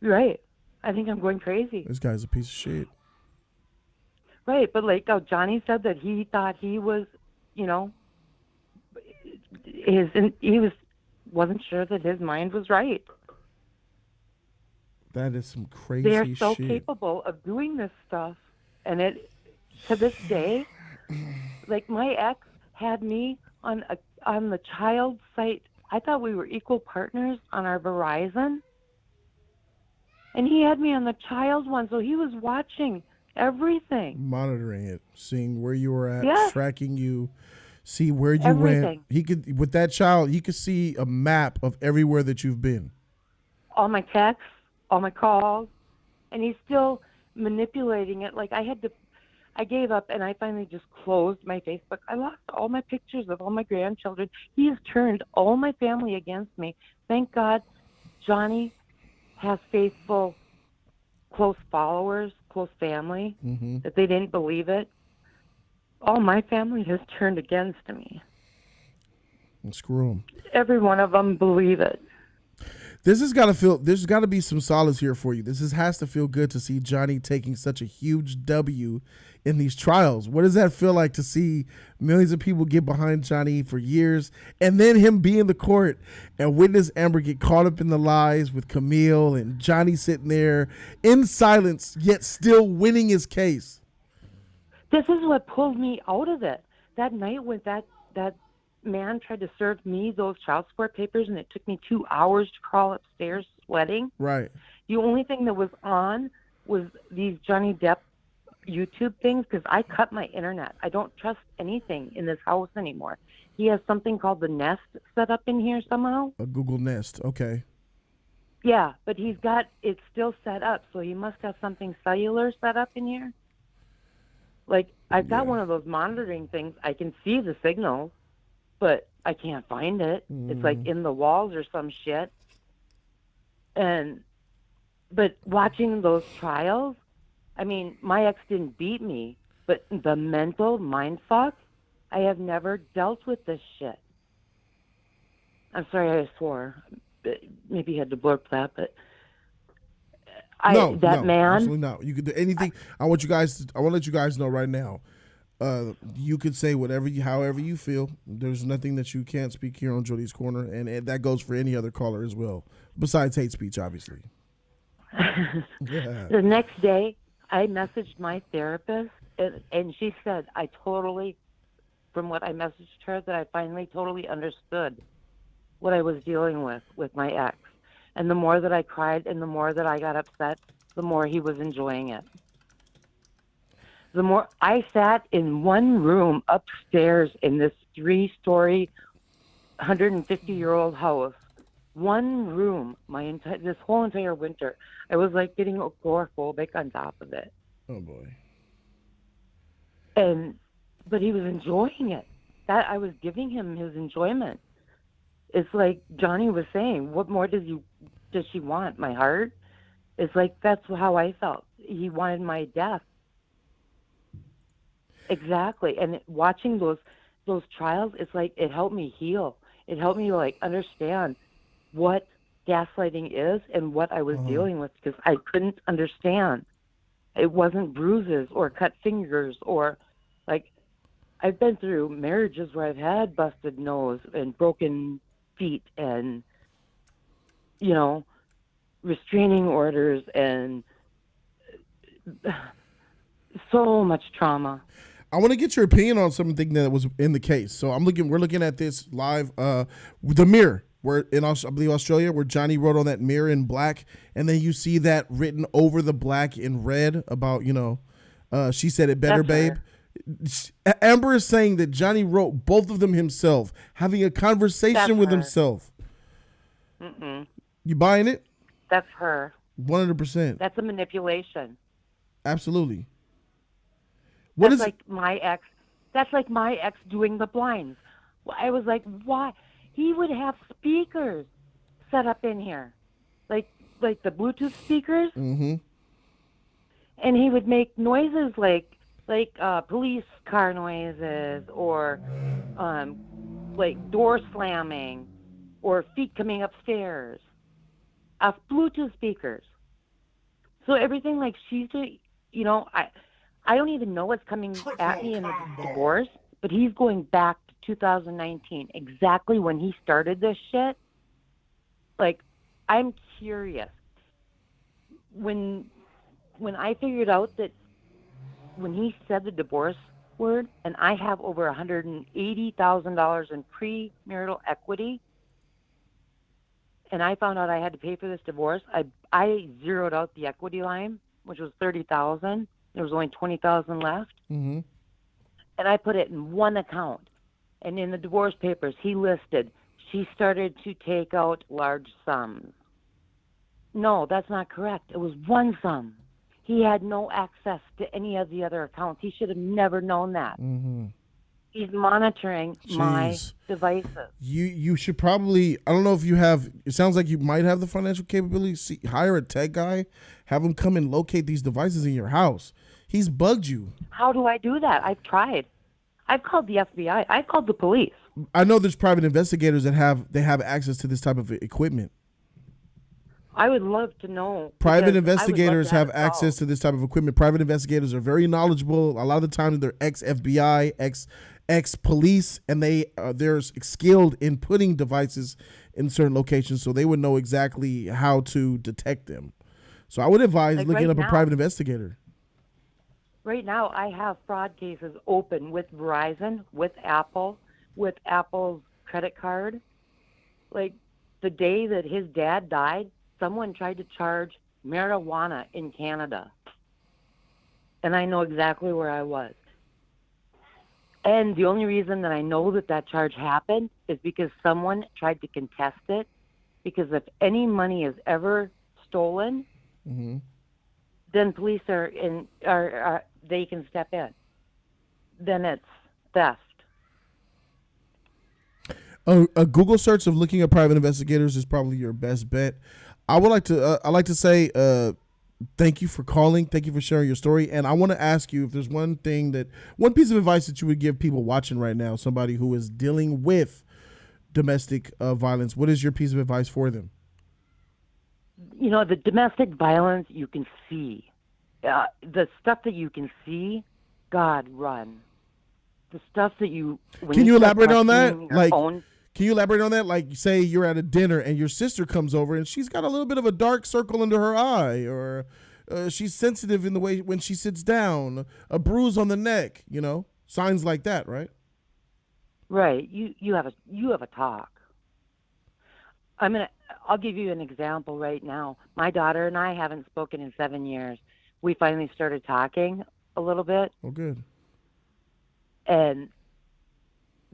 Right. I think I'm going crazy. This guy's a piece of shit. Right, but like how Johnny said that he thought he was, wasn't sure that his mind was right. That is some crazy They're shit. so capable of doing this stuff, and to this day, like my ex had me on the child site. I thought we were equal partners on our Verizon, and he had me on the child one, so he was watching everything, monitoring it, seeing where you were at, Yes. tracking you, see where you Everything. went. He could, with that child, he could see a map of everywhere that you've been. all my texts, all my calls, and he's still manipulating it. Like I gave up, and I finally just closed my Facebook. I lost all my pictures of all my grandchildren. He has turned all my family against me. Thank God Johnny has faithful, close followers, close family, that they didn't believe it. All my family has turned against me. And screw him. Every one of them believe it. There's got to be some solace here for you. Has to feel good to see Johnny taking such a huge W in these trials. What does that feel like to see millions of people get behind Johnny for years, and then him be in the court and witness Amber get caught up in the lies with Camille, and Johnny sitting there in silence yet still winning his case? This is what pulled me out of it. That night when that man tried to serve me those child support papers, and it took me 2 hours to crawl upstairs sweating. Right. The only thing that was on was these Johnny Depp YouTube things, because I cut my internet. I don't trust anything in this house anymore. He has something called the Nest set up in here somehow. A Google Nest. Okay. Yeah, but he's got it still set up, so he must have something cellular set up in here. Like, I've got one of those monitoring things. I can see the signal, but I can't find it. It's like in the walls or some shit. But watching those trials, I mean, my ex didn't beat me, but the mental mind fuck, I have never dealt with this shit. I'm sorry I swore. Maybe you had to blurb that, but No, man, absolutely not. You could do anything. I want to let you guys know right now. You could say however you feel. There's nothing that you can't speak here on Jody's Corner, and that goes for any other caller as well, besides hate speech, obviously. The next day, I messaged my therapist, and she said, from what I messaged her, that I finally totally understood what I was dealing with my ex. And the more that I cried and the more that I got upset, the more he was enjoying it. The more I sat in one room upstairs in this 3-story, 150-year-old house, one room, this whole entire winter. I was like getting agoraphobic on top of it. Oh boy. But he was enjoying it. That I was giving him his enjoyment. It's like Johnny was saying, what more does she want? My heart? It's like, that's how I felt. He wanted my death. Exactly. And watching those trials, it's like, it helped me heal. It helped me like understand what gaslighting is and what I was dealing with, because I couldn't understand. It wasn't bruises or cut fingers or like, I've been through marriages where I've had busted nose and broken feet and, restraining orders and so much trauma. I want to get your opinion on something that was in the case. So we're looking at this live, the mirror, where I believe Australia, where Johnny wrote on that mirror in black, and then you see that written over the black in red about, she said it better, babe. Amber is saying that Johnny wrote both of them himself, having a conversation with himself. Mm-mm. You buying it? That's her. 100%. That's a manipulation. Absolutely. That's like my ex doing the blinds. I was like, why? He would have speakers set up in here, like the Bluetooth speakers, mm-hmm. and he would make noises like police car noises or like door slamming or feet coming upstairs off Bluetooth speakers. So everything like she's doing, I don't even know what's coming at me in the divorce, but he's going back to 2019, exactly when he started this shit. Like, I'm curious. When I figured out that when he said the divorce word, and I have over $180,000 in premarital equity, and I found out I had to pay for this divorce, I zeroed out the equity line, which was $30,000. There was only $20,000 left. Mm-hmm. And I put it in one account. And in the divorce papers, he listed, she started to take out large sums. No, that's not correct. It was one sum. He had no access to any of the other accounts. He should have never known that. Mm-hmm. He's monitoring my devices. You should probably, I don't know if you have, it sounds like you might have the financial capability. Hire a tech guy, have him come and locate these devices in your house. He's bugged you. How do I do that? I've tried. I've called the FBI. I've called the police. I know there's private investigators that have access to this type of equipment. I would love to know. Private investigators have access to this type of equipment. Private investigators are very knowledgeable. A lot of the time, they're ex-FBI, ex-police, and they're skilled in putting devices in certain locations, so they would know exactly how to detect them. So I would advise looking up a private investigator. Right now, I have fraud cases open with Verizon, with Apple, with Apple's credit card. Like the day that his dad died, someone tried to charge marijuana in Canada. And I know exactly where I was. And the only reason that I know that charge happened is because someone tried to contest it Because if any money is ever stolen, then police they can step in. Then it's theft. A Google search of looking at private investigators is probably your best bet. I like to say thank you for calling. Thank you for sharing your story. And I want to ask you if there's one piece of advice that you would give people watching right now, somebody who is dealing with domestic violence. What is your piece of advice for them? You know, the domestic violence you can see. The stuff that you can see, God, run. The stuff that you... Can you elaborate on that? Can you elaborate on that? Like, say you're at a dinner and your sister comes over and she's got a little bit of a dark circle under her eye, or she's sensitive in the way when she sits down, a bruise on the neck, you know, signs like that, right? Right. You have a talk. I'll give you an example right now. My daughter and I haven't spoken in 7 years. We finally started talking a little bit. Oh, good. And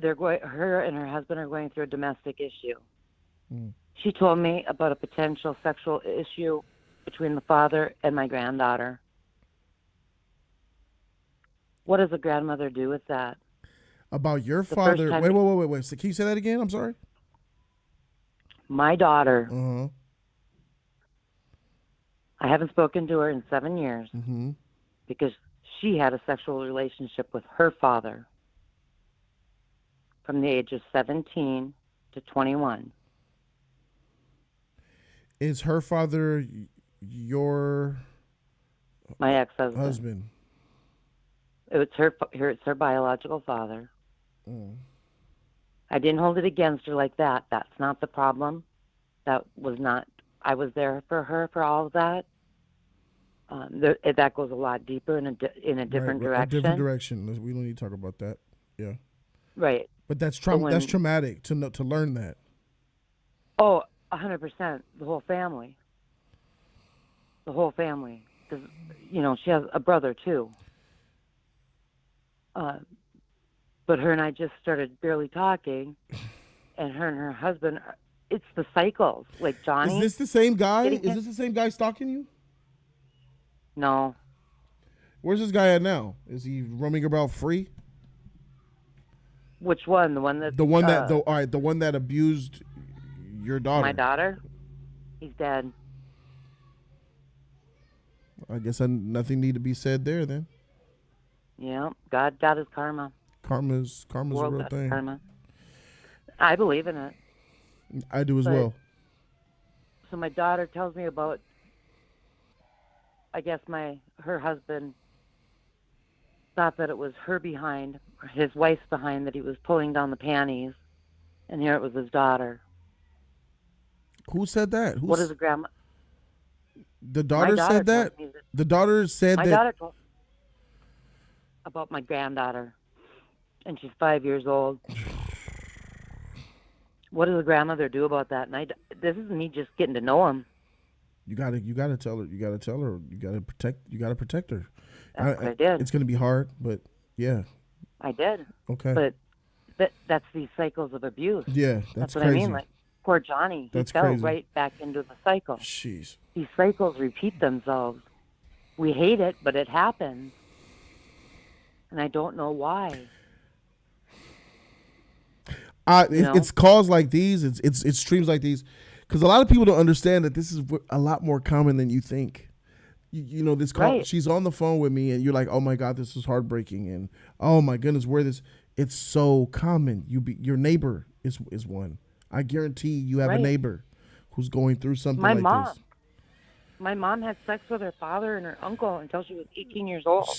her and her husband are going through a domestic issue. She told me about a potential sexual issue between the father and my granddaughter. What does a grandmother do with that? About your father? Wait. So can you say that again? I'm sorry. My daughter. I haven't spoken to her in 7 years because she had a sexual relationship with her father from the age of 17 to 21. Is her father my ex-husband? It's her biological father. I didn't hold it against her like that. That's not the problem. That was not. I was there for her for all of that. That goes a lot deeper in a different direction. A different direction. We don't need to talk about that. Yeah. Right. But that's that's traumatic to learn that. Oh, 100%. The whole family. Because, you know, she has a brother too. But her and I just started barely talking, and her and her husband, it's the cycles. Like Johnny. Is this the same guy? Is this the same guy stalking you? No. Where's this guy at now? Is he roaming about free? Which one? The one that... The one that abused your daughter. My daughter? He's dead. I guess nothing need to be said there then. Yeah, God got his karma. Karma's a real thing. Karma. I believe in it. I do as well. So my daughter tells me about, I guess her husband thought that it was his wife's behind, that he was pulling down the panties, and here it was his daughter. Who said that? What is the grandma? The daughter said that? The daughter said that? My daughter told about my granddaughter, and she's 5 years old. What does the grandmother do about that? And this is me just getting to know him. You gotta tell her. You gotta tell her. You gotta protect her. That's what I did. It's gonna be hard, but yeah. I did. Okay. But that's these cycles of abuse. Yeah, that's what crazy. I mean. Like poor Johnny, he fell right back into the cycle. Jeez. These cycles repeat themselves. We hate it, but it happens, and I don't know why. It's calls like these. It's streams like these, because a lot of people don't understand that this is a lot more common than you think. You know, this call. Right. She's on the phone with me, and you're like, "Oh my God, this is heartbreaking," and "Oh my goodness, where this?" It's so common. Your neighbor is one. I guarantee you have a neighbor who's going through something like this. My mom had sex with her father and her uncle until she was 18 years old.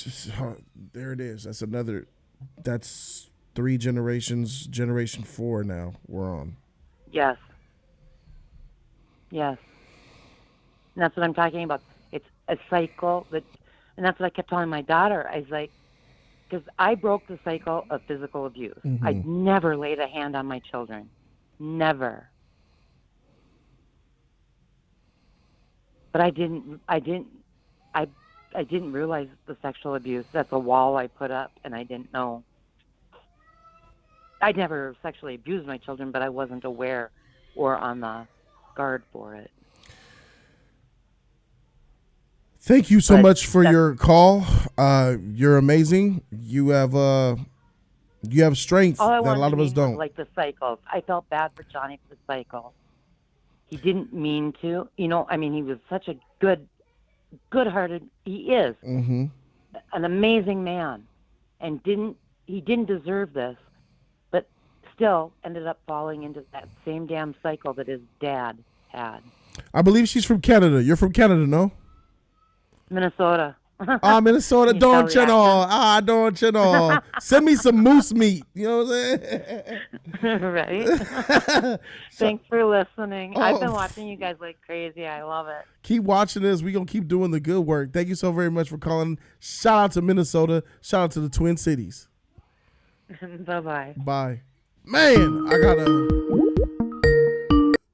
There it is. That's 3 generations. Generation 4 now we're on. Yes. And that's what I'm talking about. It's a cycle and that's what I kept telling my daughter. I was like, because I broke the cycle of physical abuse. Mm-hmm. I never laid a hand on my children. Never. But I didn't realize the sexual abuse. That's a wall I put up, and I didn't know. I never sexually abused my children, but I wasn't aware or on the scarred for it. Thank you so much for your call. You're amazing. You have strength that a lot of us don't. Like the cycles. I felt bad for Johnny for the cycle. He didn't mean to. He was such a good-hearted. He is an amazing man, and he didn't deserve this, but still ended up falling into that same damn cycle that his dad had. I believe she's from Canada. You're from Canada, no? Minnesota. Minnesota, don't you know? Don't you know? Send me some moose meat. You know what I'm saying? Right. Thanks for listening. I've been watching you guys like crazy. I love it. Keep watching this. We're going to keep doing the good work. Thank you so very much for calling. Shout out to Minnesota. Shout out to the Twin Cities. Bye-bye. Bye. Man,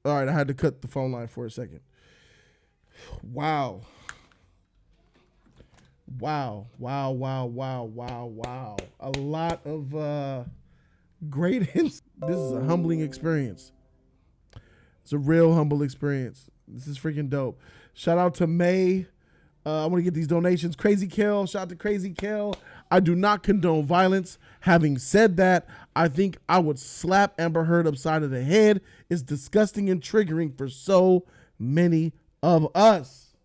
all right, I had to cut the phone line for a second. Wow. A lot of great hints. This is a humbling experience. It's a real humble experience. This is freaking dope. Shout out to May. I want to get these donations. Crazy Kill. Shout out to Crazy Kill. I do not condone violence. Having said that, I think I would slap Amber Heard upside of the head. It's disgusting and triggering for so many of us.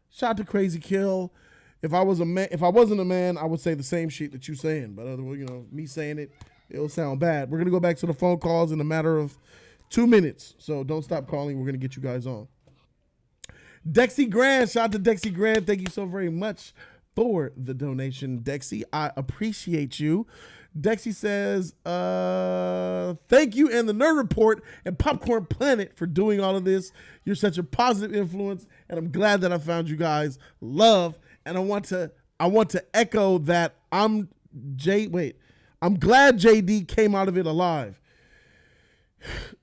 Shout out to Crazy Kill. If I wasn't a man, I would say the same shit that you saying. But me saying it, it'll sound bad. We're gonna go back to the phone calls in a matter of 2 minutes. So don't stop calling. We're gonna get you guys on. Dexy Grand, shout out to Dexy Grand. Thank you so very much for the donation, Dexy. I appreciate you. Dexy says, thank you and the Nerd Report and Popcorn Planet for doing all of this. You're such a positive influence, and I'm glad that I found you guys love. And I want to echo that I'm glad JD came out of it alive.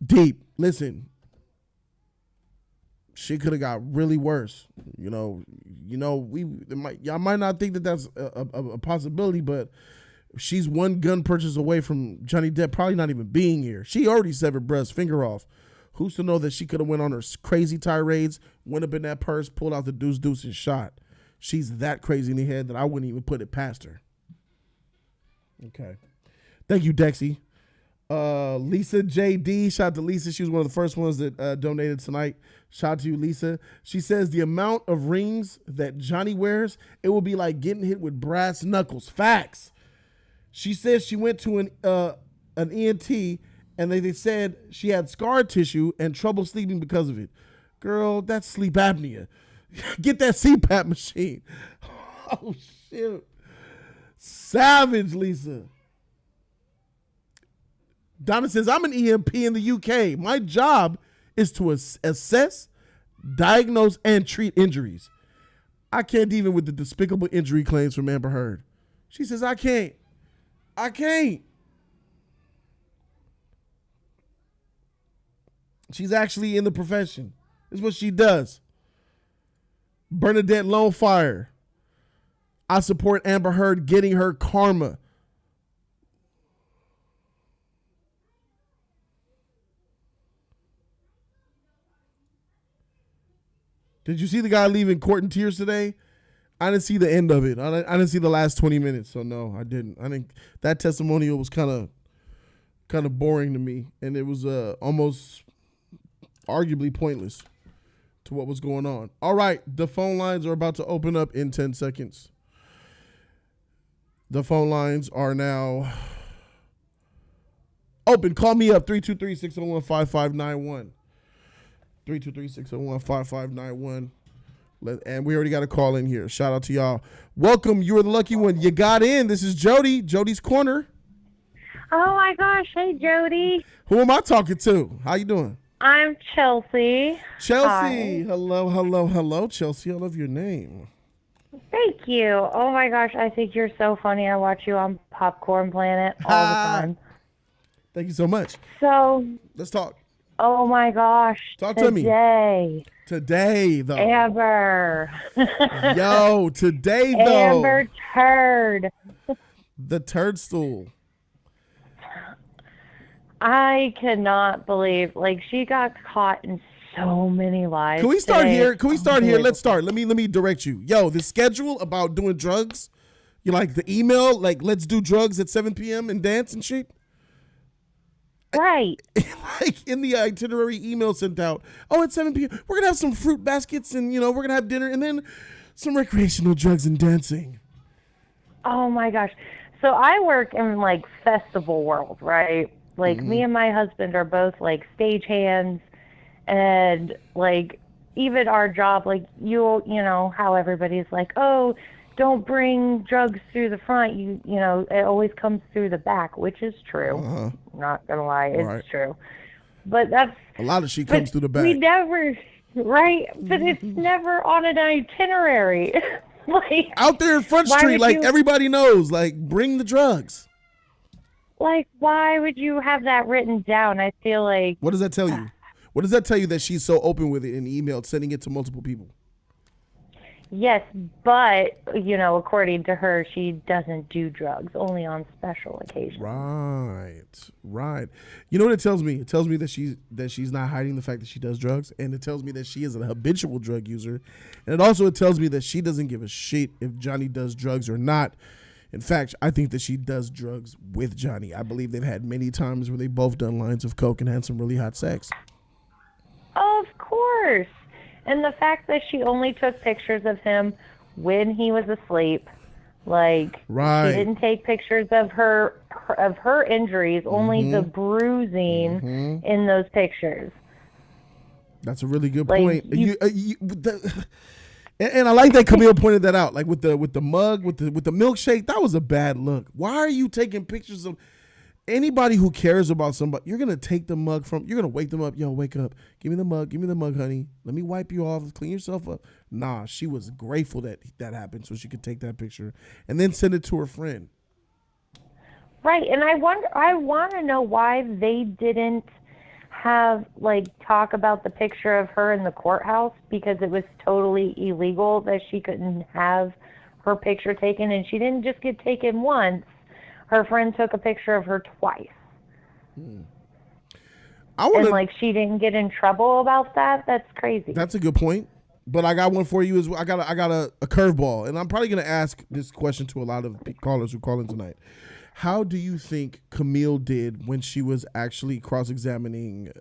Deep, listen. She could have got really worse. Y'all might not think that that's a possibility, but she's one gun purchase away from Johnny Depp probably not even being here. She already severed Brett's finger off. Who's to know that she could have went on her crazy tirades, went up in that purse, pulled out the deuce and shot. She's that crazy in the head that I wouldn't even put it past her. Okay. Thank you, Dexy. Lisa JD, shout out to Lisa. She was one of the first ones that donated tonight. Shout out to you, Lisa. She says the amount of rings that Johnny wears, it will be like getting hit with brass knuckles. Facts. She says she went to an ENT and they said she had scar tissue and trouble sleeping because of it. Girl, that's sleep apnea. Get that CPAP machine. Oh, shit. Savage, Lisa. Donna says, I'm an EMP in the UK. My job is to assess, diagnose, and treat injuries. I can't even with the despicable injury claims from Amber Heard. She says, I can't. She's actually in the profession. This is what she does. Bernadette Lone Fire. I support Amber Heard getting her karma. Did you see the guy leaving court in tears today? I didn't see the end of it. I didn't see the last 20 minutes. So no, I didn't. I think that testimonial was kind of boring to me, and it was almost arguably pointless to what was going on. All right, the phone lines are about to open up in 10 seconds. The phone lines are now open. Call me up, 323-601-5591. 323-601-5591. And we already got a call in here. Shout out to y'all. Welcome. You were the lucky one. You got in. This is Jody. Jody's Corner. Oh, my gosh. Hey, Jody. Who am I talking to? How you doing? I'm Chelsea. Chelsea. Hi. Hello, Chelsea. I love your name. Thank you. Oh, my gosh. I think you're so funny. I watch you on Popcorn Planet all the time. Thank you so much. So. Let's talk. Oh, my gosh. Talk to me. Today, though. Amber. Yo, today, though. Amber Turd. The turd stool. I cannot believe, she got caught in so many lies. Can we start today. here? Can we start here? Let's Unbelievable. start. Let me direct you. Yo, the schedule about doing drugs. You like the email, like let's do drugs at 7 p.m. and dance and shit. Right. Like in the itinerary email sent out. Oh, at 7 p.m. we're gonna have some fruit baskets and we're gonna have dinner and then some recreational drugs and dancing. Oh my gosh. So I work in like festival world, right? Like me and my husband are both like stagehands, and like even our job, like you know how everybody's like, oh, don't bring drugs through the front. You know, it always comes through the back, which is true. Not gonna lie, it's true. But that's a lot of shit comes through the back. We never, right? But it's never on an itinerary. Like out there in Front Street, like everybody knows, like bring the drugs. Like, why would you have that written down? I feel like. What does that tell you? What does that tell you that she's so open with it in email, sending it to multiple people? Yes, but, you know, according to her, she doesn't do drugs, only on special occasions. Right. You know what it tells me? It tells me that she's not hiding the fact that she does drugs, and it tells me that she is a habitual drug user, and it tells me that she doesn't give a shit if Johnny does drugs or not. In fact, I think that she does drugs with Johnny. I believe they've had many times where they both done lines of coke and had some really hot sex. Of course. And the fact that she only took pictures of him when he was asleep, like right. She didn't take pictures of her injuries, only the bruising in those pictures. That's a really good point. And I like that Camille pointed that out, like with the mug, with the milkshake. That was a bad look. Why are you taking pictures of? Anybody who cares about somebody, you're going to take the mug you're going to wake them up. Yo, wake up. Give me the mug, honey. Let me wipe you off. Clean yourself up. Nah, she was grateful that happened so she could take that picture and then send it to her friend. Right. And I want to know why they didn't have, like, talk about the picture of her in the courthouse, because it was totally illegal that she couldn't have her picture taken, and she didn't just get taken once. Her friend took a picture of her twice. And like she didn't get in trouble about that. That's crazy. That's a good point. But I got one for you as well. I got a curveball, and I'm probably gonna ask this question to a lot of callers who call in tonight. How do you think Camille did when she was actually cross-examining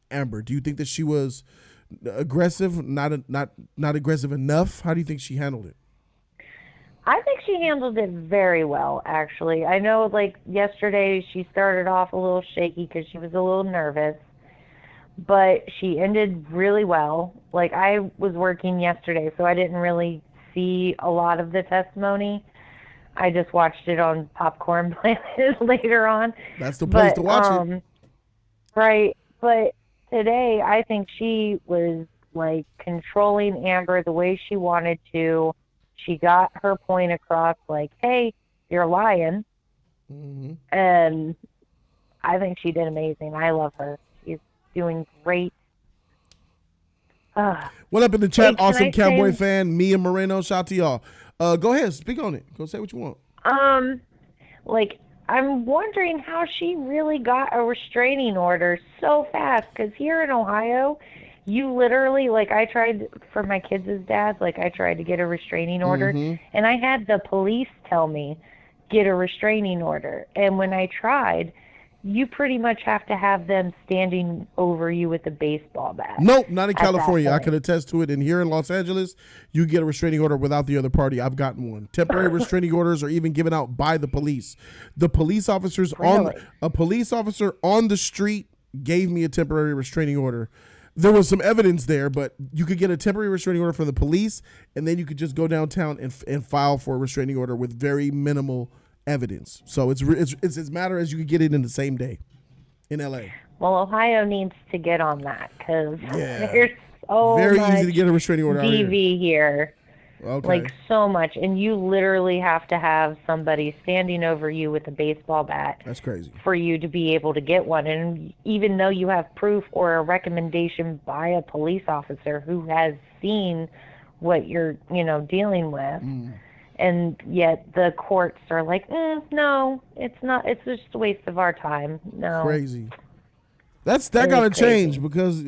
Amber? Do you think that she was aggressive, not aggressive enough? How do you think she handled it? I think she handled it very well, actually. I know, like, yesterday she started off a little shaky because she was a little nervous, but she ended really well. Like, I was working yesterday, so I didn't really see a lot of the testimony. I just watched it on Popcorn Planet later on. That's the place to watch it. Right. But today, I think she was, like, controlling Amber the way she wanted to. She got her point across, like, hey, you're lying. And I think she did amazing. I love her. She's doing great. What up in the chat? Awesome Cowboy fan, Mia Moreno. Shout out to y'all. Go ahead, speak on it. Go say what you want. Like, I'm wondering how she really got a restraining order so fast, because here in Ohio, you literally, like, I tried for my kids' dad, like, I tried to get a restraining order, and I had the police tell me, get a restraining order. And when I tried, you pretty much have to have them standing over you with a baseball bat. Nope, not in California. I can attest to it. And here in Los Angeles, you get a restraining order without the other party. I've gotten one. Temporary restraining orders are even given out by the police. The police officers a police officer on the street gave me a temporary restraining order. There was some evidence there, but you could get a temporary restraining order from the police, and then you could just go downtown and file for a restraining order with very minimal evidence. So it's as matter as you could get it in the same day in LA. Well, Ohio needs to get on that, because there's so very much easy to get a restraining order DV here. Okay. Like, so much. And you literally have to have somebody standing over you with a baseball bat. That's crazy. For you to be able to get one. And even though you have proof or a recommendation by a police officer who has seen what you're, dealing with, and yet the courts are like, no, it's not. It's just a waste of our time. No. Crazy. That got to change, because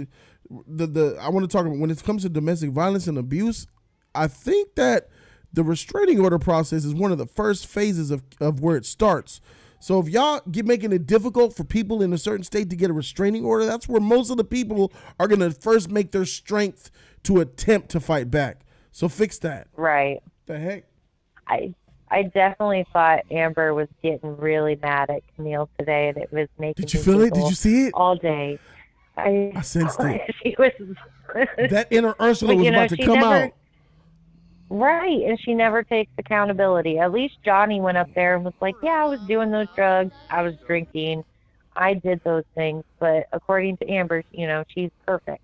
I want to talk about when it comes to domestic violence and abuse. I think that the restraining order process is one of the first phases of where it starts. So if y'all making it difficult for people in a certain state to get a restraining order, that's where most of the people are going to first make their strength to attempt to fight back. So fix that. Right. The heck? I definitely thought Amber was getting really mad at Camille today, and it was making Did you feel it? Did you see it? All day. I sensed it. She was, that inner Ursula was about to come out. Right, and she never takes accountability. At least Johnny went up there and was like, yeah, I was doing those drugs. I was drinking. I did those things. But according to Amber, she's perfect.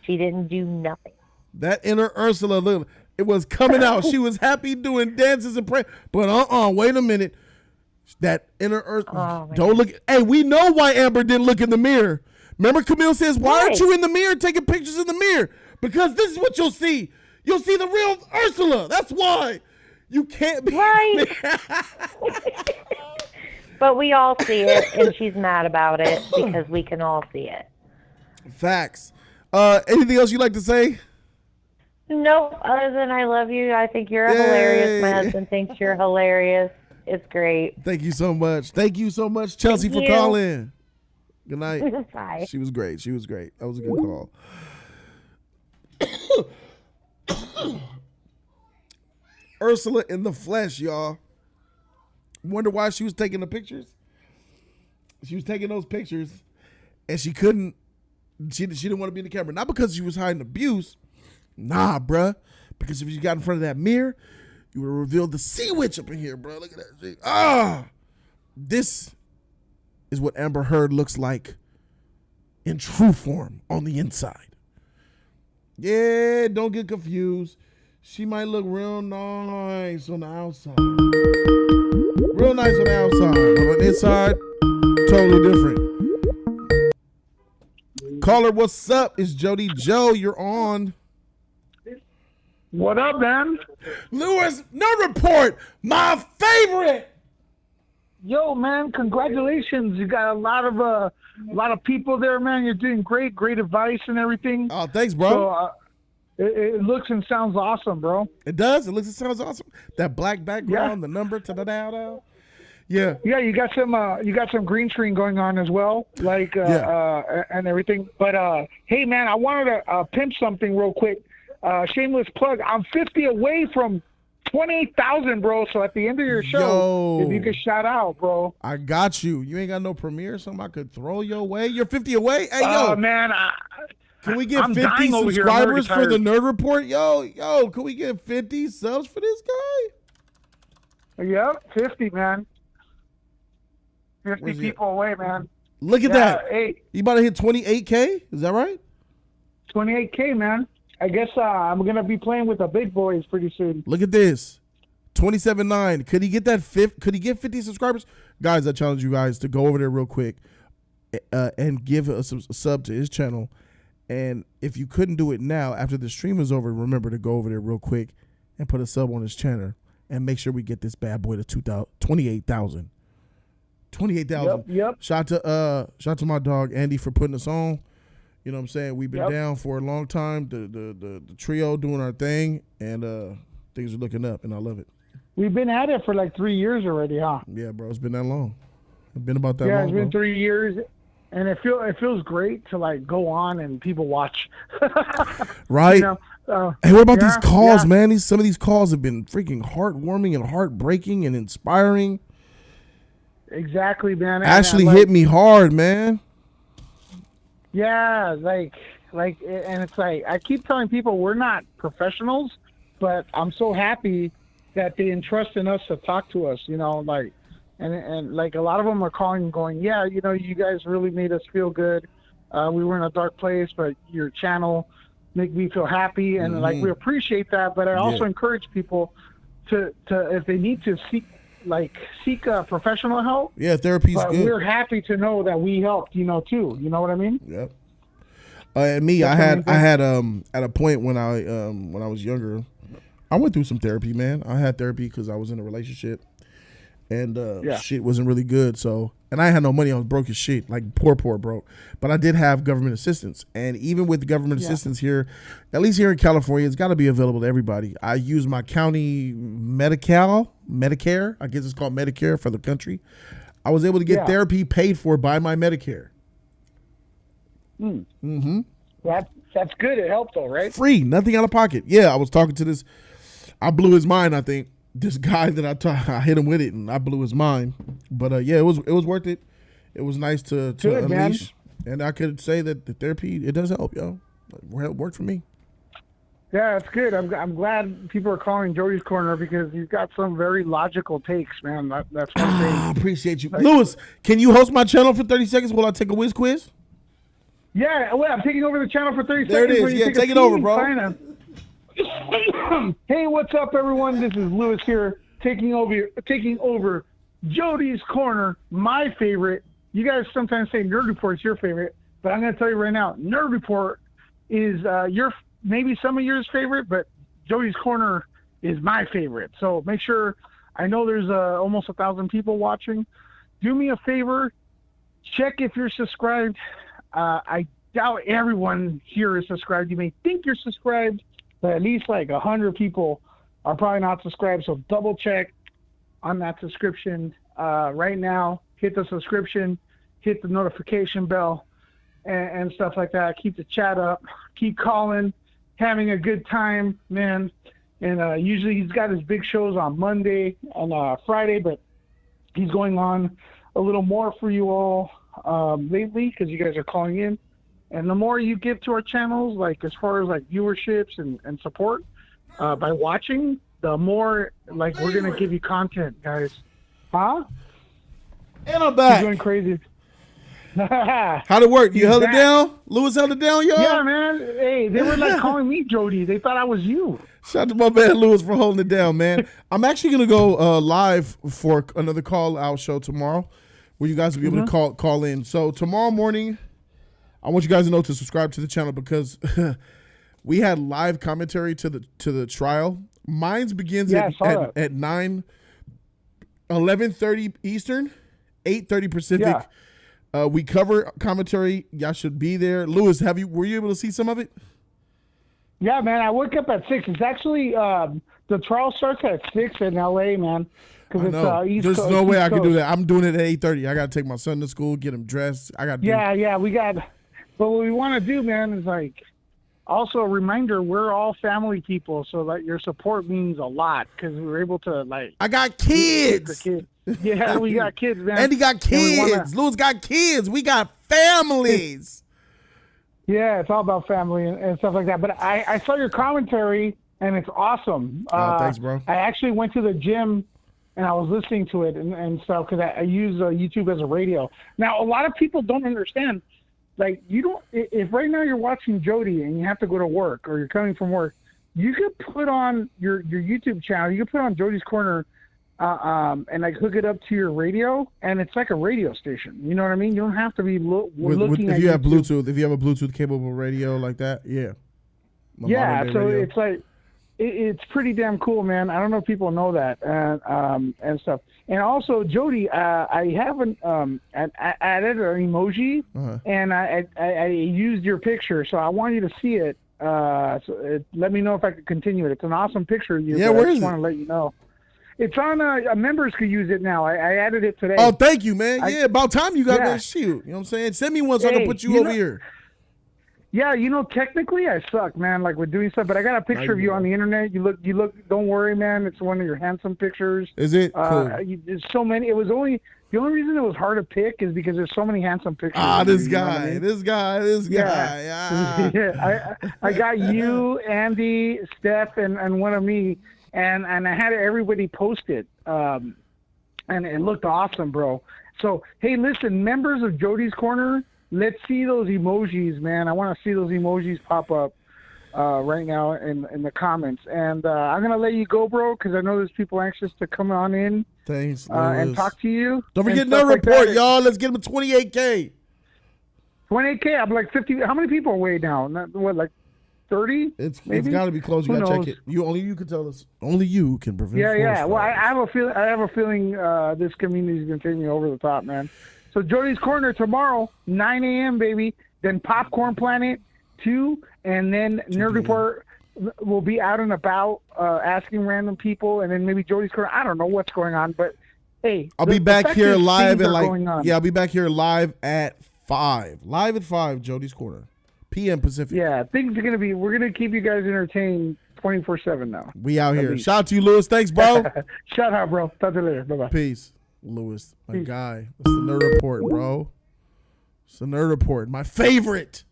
She didn't do nothing. That inner Ursula, it was coming out. She was happy doing dances and praying. But wait a minute. That inner Ursula. Don't look. Hey, we know why Amber didn't look in the mirror. Remember Camille says, why aren't you in the mirror taking pictures in the mirror? Because this is what you'll see. You'll see the real Ursula. That's why. You can't be. Right. But we all see it, and she's mad about it because we can all see it. Facts. Anything else you'd like to say? Nope, other than I love you. I think you're hilarious. My husband thinks you're hilarious. It's great. Thank you so much. Thank you so much, Chelsea, for calling. Good night. Bye. She was great. That was a good call. Ursula in the flesh, y'all. Wonder why she was taking the pictures? She was taking those pictures and she didn't want to be in the camera. Not because she was hiding abuse. Nah, bruh. Because if you got in front of that mirror, you would have revealed the sea witch up in here, bro. Look at that shit. This is what Amber Heard looks like in true form on the inside. Yeah, don't get confused. She might look real nice on the outside. Real nice on the outside. But on the inside, totally different. Caller, what's up? It's Jody Joe. You're on. What up, man? Lewis, Nerd Report, my favorite. Yo, man, congratulations. You got a lot of people there, man. You're doing great advice and everything. Oh, thanks, bro. So, it looks and sounds awesome, bro. It does. It looks and sounds awesome. That black background, the number to the down. Yeah. Yeah, you got some green screen going on as well, and everything. But hey, man, I wanted to pimp something real quick. Shameless plug. I'm 50 away from 28,000, bro. So at the end of your show, if you could shout out, bro. I got you. You ain't got no premiere, something I could throw your way. You're 50 away. Hey, yo, man. Can we get I'm 50 dying over here. subscribers for the Nerd Report? Yo, can we get 50 subs for this guy? Yep, 50, man. 50 people away, man. Look at that. Hey. You about to hit 28K? Is that right? 28K, man. I guess I'm going to be playing with the big boys pretty soon. Look at this. 27.9. Could he get that Could he get 50 subscribers? Guys, I challenge you guys to go over there real quick and give a sub to his channel. And if you couldn't do it now, after the stream is over, remember to go over there real quick and put a sub on his channel and make sure we get this bad boy to 28,000. 28,000. Yep. Shout to my dog Andy for putting us on. You know what I'm saying? We've been down for a long time. The trio doing our thing, and things are looking up, and I love it. We've been at it for like 3 years already, huh? Yeah, bro. It's been that long. It's been about that long. Yeah, it's been 3 years. And it feels great to like go on and people watch. Right. You know, hey, what about these calls, man? Some of these calls have been freaking heartwarming and heartbreaking and inspiring. Exactly, man. Ashley hit me hard, man. Yeah, like, and it's like I keep telling people we're not professionals, but I'm so happy that they entrust in us to talk to us. You know, like. And like a lot of them are calling and going, yeah, you know, you guys really made us feel good. We were in a dark place, but your channel made me feel happy. And like, we appreciate that. But I also encourage people to, if they need to seek professional help. Yeah. Therapy's but good. We're happy to know that we helped, you know, too. You know what I mean? Yep. And me, I had at a point when I was younger, I went through some therapy, man. I had therapy because I was in a relationship. And shit wasn't really good. So And I had no money. I was broke as shit, like poor broke. But I did have government assistance. And even with the government assistance here, at least here in California, it's got to be available to everybody. I use my county Medicare. I guess it's called Medicare for the country. I was able to get therapy paid for by my Medicare. Mm-hmm. That's good. It helped though, right? Free, nothing out of pocket. Yeah, I was talking to this. I blew his mind, I think. This guy that I hit him with it, and I blew his mind. But yeah, it was worth it. It was nice to good, unleash, man. And I could say that the therapy, it does help, yo. It worked for me. Yeah, it's good. I'm glad people are calling Jody's Corner because you've got some very logical takes, man. That's one thing. I appreciate you, Lewis. Can you host my channel for 30 seconds while I take a whiz quiz? Yeah, well, I'm taking over the channel for 30 there seconds. There it is. Yeah, take it over, bro. Hey, what's up, everyone? This is Lewis here, taking over Jody's Corner, my favorite. You guys sometimes say Nerd Report's your favorite, but I'm going to tell you right now, Nerd Report is maybe some of yours favorite, but Jody's Corner is my favorite. So make sure, I know there's almost 1,000 people watching. Do me a favor, check if you're subscribed. I doubt everyone here is subscribed. You may think you're subscribed, but at least like 100 people are probably not subscribed. So double check on that subscription right now. Hit the subscription, hit the notification bell, and stuff like that. Keep the chat up. Keep calling, having a good time, man. And usually he's got his big shows on Monday and Friday, but he's going on a little more for you all lately because you guys are calling in. And the more you give to our channels, like as far as like viewerships and support by watching, the more like we're gonna give you content, guys. Huh? And I'm back. You're going crazy. How'd it work? You held it down? Lewis held it down, y'all? Yeah, man. Hey, they were like calling me Jody. They thought I was you. Shout out to my man Lewis for holding it down, man. I'm actually gonna go live for another call out show tomorrow, where you guys will be able to call in. So tomorrow morning, I want you guys to know to subscribe to the channel because we had live commentary to the trial. Mine's begins at 11:30 Eastern, 8:30 Pacific. Yeah. We cover commentary. Y'all should be there. Lewis, were you able to see some of it? Yeah, man. I woke up at 6. It's actually the trial starts at 6 in LA, man. I know. There's no way I can do that. I'm doing it at 8:30. I got to take my son to school, get him dressed. I got to Yeah, we got. But what we want to do, man, is like also a reminder we're all family people, so that your support means a lot because we're able to like. I got kids. Yeah, we got kids, man. Andy got kids. Louis got kids. We got families. Yeah, it's all about family and stuff like that. But I saw your commentary, and it's awesome. Thanks, bro. I actually went to the gym, and I was listening to it and stuff because I use YouTube as a radio. Now, a lot of people don't understand. Like, you don't, if right now you're watching Jody and you have to go to work or you're coming from work, you could put on your YouTube channel, you could put on Jody's Corner and like hook it up to your radio, and it's like a radio station. You know what I mean? You don't have to be looking at if you have YouTube. Bluetooth, if you have a Bluetooth capable radio like that, yeah. Yeah, so radio. It's like, it's pretty damn cool, man. I don't know if people know that and stuff. And also, Jody, I haven't added an emoji, and I used your picture, so I want you to see it. Let me know if I can continue it. It's an awesome picture of you. Yeah, where is it? I just want to let you know. It's on. Members could use it now. I added it today. Oh, thank you, man. Yeah, about time you got that shoot. You know what I'm saying? Send me one so I can put you over here. Yeah, technically I suck, man, like with doing stuff, but I got a picture of you on the internet. You look, don't worry, man. It's one of your handsome pictures. Is it? Cool. There's so many. The only reason it was hard to pick is because there's so many handsome pictures. This guy. Yeah. Yeah. I got you, Andy, Steph, and one of me, and I had everybody post it, and it looked awesome, bro. So, hey, listen, members of Jody's Corner, let's see those emojis, man. I want to see those emojis pop up right now in the comments. And I'm going to let you go, bro, because I know there's people anxious to come on in. Thanks, and talk to you. Don't forget Nerd Report, y'all. Let's get them to 28K. 28K? I'm like 50. How many people are way down? What, like 30? It's got to be close. You got to check it. Only you can tell us. Only you can prevent. Yeah. Well, I have a feeling this community is going to take me over the top, man. So Jody's Corner tomorrow, 9 a.m., baby. Then Popcorn Planet 2, and then Nerd Report will be out and about asking random people, and then maybe Jody's Corner. I don't know what's going on, but hey. I'll be back here live at Yeah, I'll be back here live at 5. Live at 5, Jody's Corner. PM Pacific. Yeah, things are going to be, we're going to keep you guys entertained 24/7 now. We out here. Shout out to you, Lewis. Thanks, bro. Shout out, bro. Talk to you later. Bye-bye. Peace. Lewis, my guy. It's the Nerd Report, bro. It's the Nerd Report. My favorite.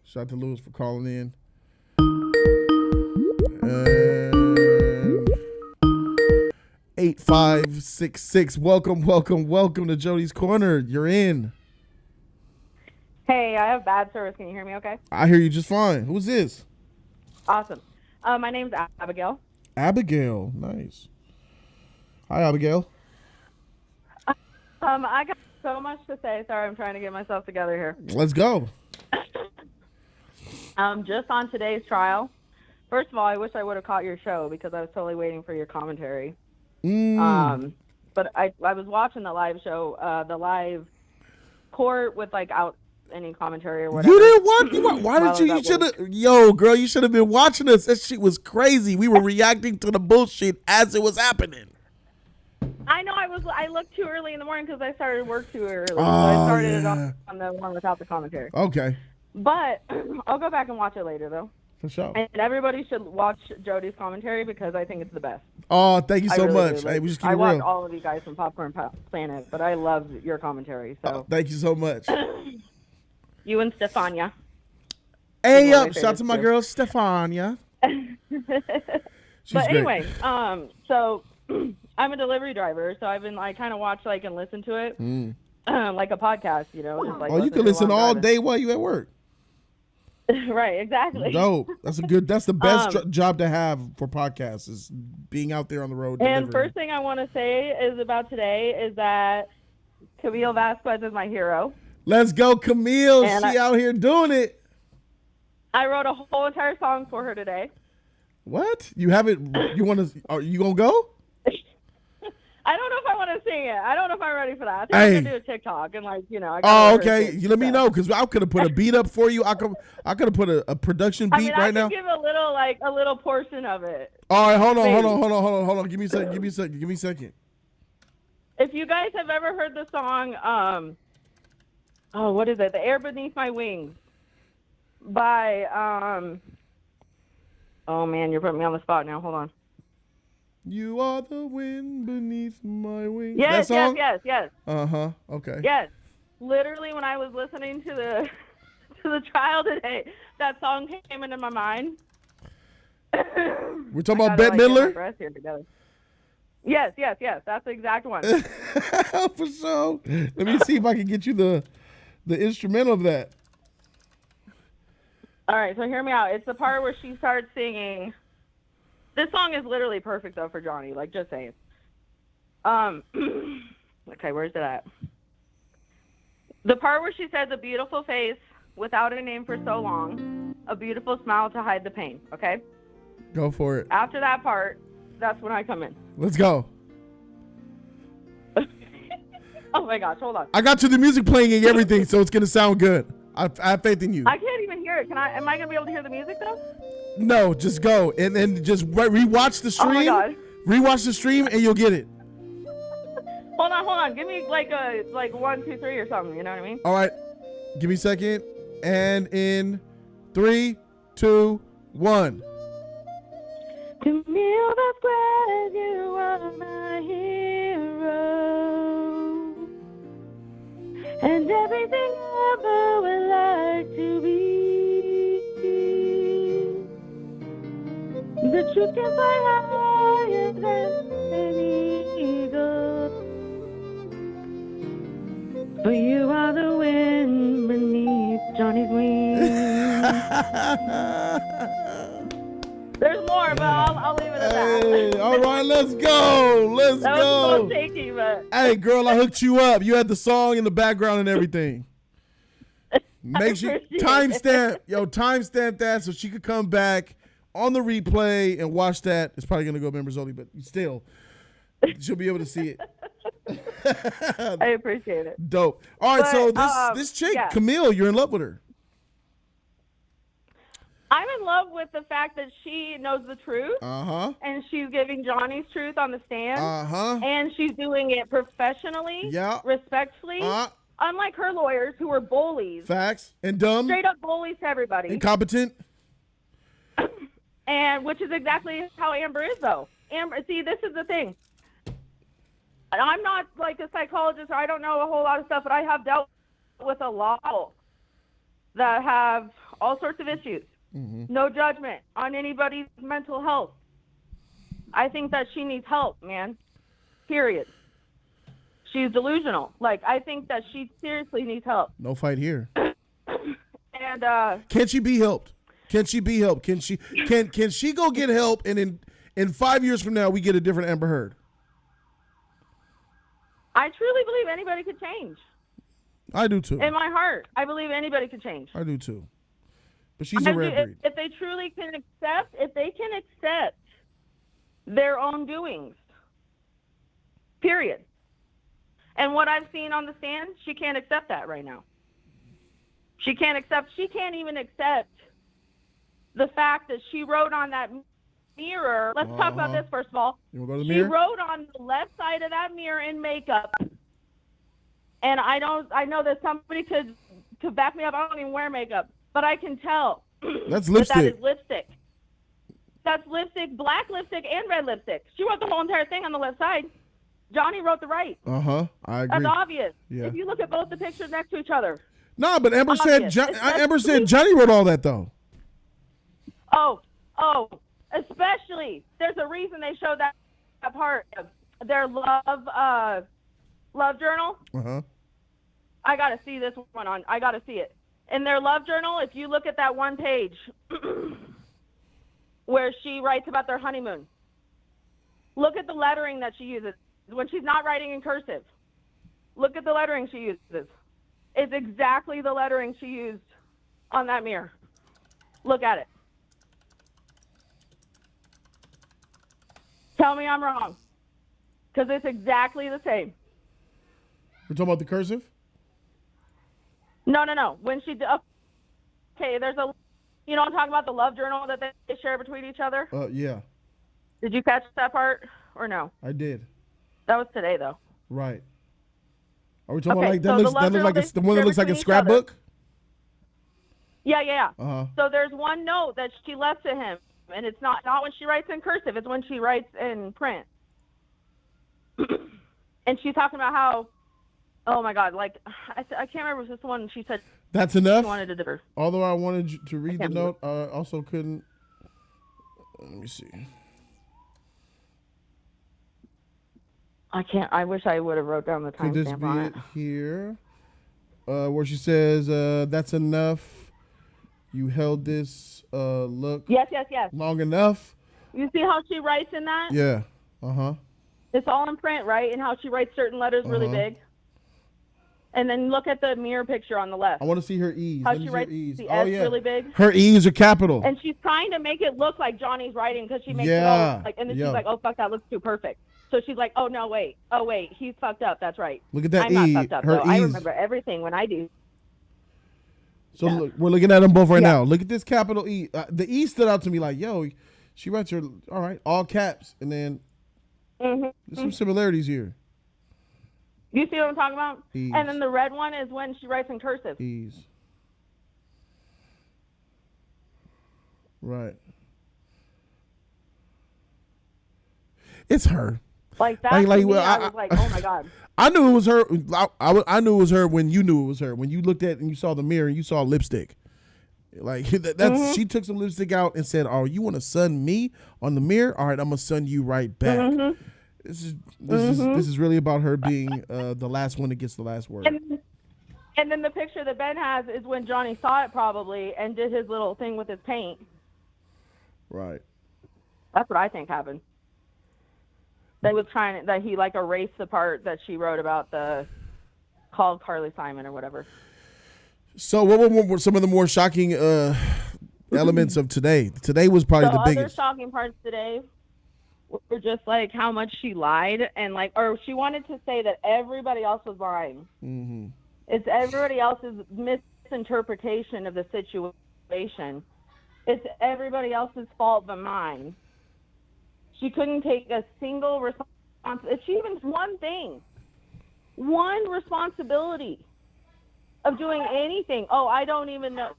Shout out to Lewis for calling in. And 8566. Welcome to Jody's Corner. You're in. Hey, I have bad service. Can you hear me okay? I hear you just fine. Who's this? Awesome. My name's Abigail. Abigail. Nice. Hi, Abigail. I got so much to say. Sorry, I'm trying to get myself together here. Let's go. Just on today's trial. First of all, I wish I would have caught your show because I was totally waiting for your commentary. But I was watching the live show, the live court without any commentary or whatever. You didn't watch? Why did you? You should have. Yo, girl, you should have been watching us. That shit was crazy. We were reacting to the bullshit as it was happening. I know I looked too early in the morning because I started work too early. So I started it off on the one without the commentary. Okay. But I'll go back and watch it later, though. For sure. And everybody should watch Jody's commentary because I think it's the best. Oh, thank you so really much. do. Hey, we just keep it I watch real. all of you guys from Popcorn Planet, but I love your commentary. So Thank you so much. you and Stefania. Hey, up! Shout out to my girl Stefania. But anyway, so I'm a delivery driver, so I've been kind of watch and listen to it, like a podcast, Just, you can listen all day while you at work. Right, exactly. Dope. That's the best job to have for podcasts is being out there on the road. And first thing I want to say is about today is that Camille Vasquez is my hero. Let's go, Camille. She out here doing it. I wrote a whole entire song for her today. What? You have it? You want to? Are you gonna go? I don't know if I want to sing it. I don't know if I'm ready for that. I think I'm gonna do a TikTok and I Oh, okay. You let me know because I could have put a beat up for you. I could have put a production beat right now. I could give a little portion of it. All right, hold on. Give me a second. If you guys have ever heard the song, what is it? The Air Beneath My Wings by oh man, you're putting me on the spot now. Hold on. You are the wind beneath my wings. Yes, that song? yes. Okay. Yes. Literally, when I was listening to the trial today, that song came into my mind. We're talking about Bette Midler? Yes. That's the exact one. For sure. Let me see if I can get you the instrumental of that. All right, so hear me out. It's the part where she starts singing. This song is literally perfect, though, for Johnny. Just saying. Okay, where's it at? The part where she says, a beautiful face without a name for so long, a beautiful smile to hide the pain, okay? Go for it. After that part, that's when I come in. Let's go. Oh, my gosh, hold on. I got you the music playing and everything, so it's going to sound good. I have faith in you. I can't even hear it. Am I going to be able to hear the music, though? No, just go and then just rewatch the stream. Oh my God. Rewatch the stream and you'll get it. Hold on. Give me a 1, 2, 3 or something. You know what I mean? All right. Give me a second. And in 3, 2, 1. Camille Vasquez, you are my hero, and everything I ever would like to be. The truth can fly higher than an eagle, but you are the wind beneath Johnny's wings. There's more, but I'll leave it at that. All right, let's go. Let's that go. Was so shaky, but hey, girl, I hooked you up. You had the song in the background and everything. Make sure timestamp that so she could come back on the replay and watch that. It's probably gonna go members only, but still, she'll be able to see it. I appreciate it. Dope. All right, But, so this chick, yeah. Camille, you're in love with her. I'm in love with the fact that she knows the truth. Uh-huh. And she's giving Johnny's truth on the stand. Uh-huh. And she's doing it professionally, respectfully, unlike her lawyers who are bullies. Facts. And dumb. Straight up bullies to everybody. Incompetent. And which is exactly how Amber is, though. Amber, see, this is the thing. I'm not like a psychologist, or I don't know a whole lot of stuff, but I have dealt with a lot of people that have all sorts of issues. Mm-hmm. No judgment on anybody's mental health. I think that she needs help, man. Period. She's delusional. Like, I think that she seriously needs help. No fight here. And Can she be helped? Can she be helped? Can she go get help, and in 5 years from now we get a different Amber Heard? I truly believe anybody could change. I do too. In my heart, I believe anybody could change. I do too. But she's a rare breed. If they truly can accept, their own doings. Period. And what I've seen on the stand, she can't accept that right now. She can't even accept the fact that she wrote on that mirror. Let's talk about this first of all. You want to go to the She mirror? wrote on the left side of that mirror in makeup. And I know that somebody could back me up. I don't even wear makeup, but I can tell. That's lipstick. That is lipstick. That's lipstick, black lipstick, and red lipstick. She wrote the whole entire thing on the left side. Johnny wrote the right. Uh-huh. I agree. That's obvious. Yeah. If you look at both the pictures next to each other. No, but Amber Obvious. said Johnny wrote all that though. Oh, especially. There's a reason they showed that part of their love journal. Uh-huh. I got to see this one on. I got to see it. In their love journal, if you look at that one page where she writes about their honeymoon, look at the lettering that she uses when she's not writing in cursive. Look at the lettering she uses. It's exactly the lettering she used on that mirror. Look at it. Tell me I'm wrong. Because it's exactly the same. We're talking about the cursive? No. When she okay, there's a, you know, I'm talking about the love journal that they share between each other. Yeah. Did you catch that part or no? I did. That was today though. Right. Are we talking about like so the one that looks like a scrapbook? Yeah. Uh-huh. So there's one note that she left to him, and it's not when she writes in cursive, it's when she writes in print. And she's talking about how, oh my God, like I can't remember if this one she said. That's enough. She wanted to differ. Although I wanted you to read the note, I also couldn't. Let me see. I can't. I wish I would have wrote down the Could this timestamp be on it it. here? Where she says, "That's enough. You held this look. Yes. Long enough." You see how she writes in that? Yeah. Uh-huh. It's all in print, right? And how she writes certain letters really big. And then look at the mirror picture on the left. I want to see her E's. How Let me she see her writes E's. the S really big. Her E's are capital. And she's trying to make it look like Johnny's writing because she makes it Yeah. all like, and then Yeah. she's like, oh, fuck, that looks too perfect. So she's like, oh, no, wait. Oh, wait, he's fucked up. That's right. Look at that I'm E. not fucked up, Her though. I E's. remember everything when I do. So look, we're looking at them both right now. Look at this capital E. The E stood out to me like, yo, she writes her, all right, all caps. And then there's some similarities here. You see what I'm talking about? E's. And then the red one is when she writes in cursive. E's. Right. It's her. Like that, Like, to me, well, I was like, oh, my God. I knew it was her. I knew it was her when you knew it was her. When you looked at and you saw the mirror and you saw lipstick. Like that's she took some lipstick out and said, "Oh, you want to sun me on the mirror? All right, I'm gonna sun you right back." This is really about her being the last one that gets the last word. And then the picture that Ben has is when Johnny saw it probably and did his little thing with his paint. Right. That's what I think happened. That he like erased the part that she wrote about the called Carly Simon or whatever. So what were some of the more shocking elements of today? Today was probably the other biggest. shocking parts today were just like how much she lied and like, or she wanted to say that everybody else was lying. Mm-hmm. It's everybody else's misinterpretation of the situation. It's everybody else's fault but mine. She couldn't take a single responsibility. She even one responsibility of doing anything. Oh, I don't even know.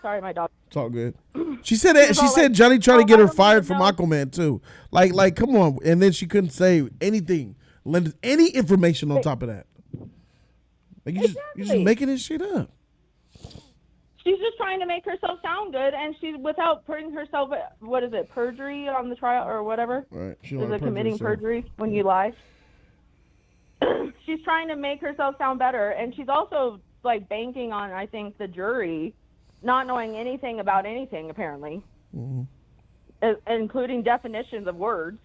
Sorry, my dog. It's all good. She said that. She said Johnny tried to get her fired from Aquaman too. Like, come on. And then she couldn't say anything, lend any information on top of that. Like you're just making this shit up. She's just trying to make herself sound good, and she's without putting herself, what is it, perjury on the trial or whatever? Right. Is it committing perjury when you lie? She's trying to make herself sound better, and she's also like banking on, I think, the jury not knowing anything about anything apparently, including definitions of words.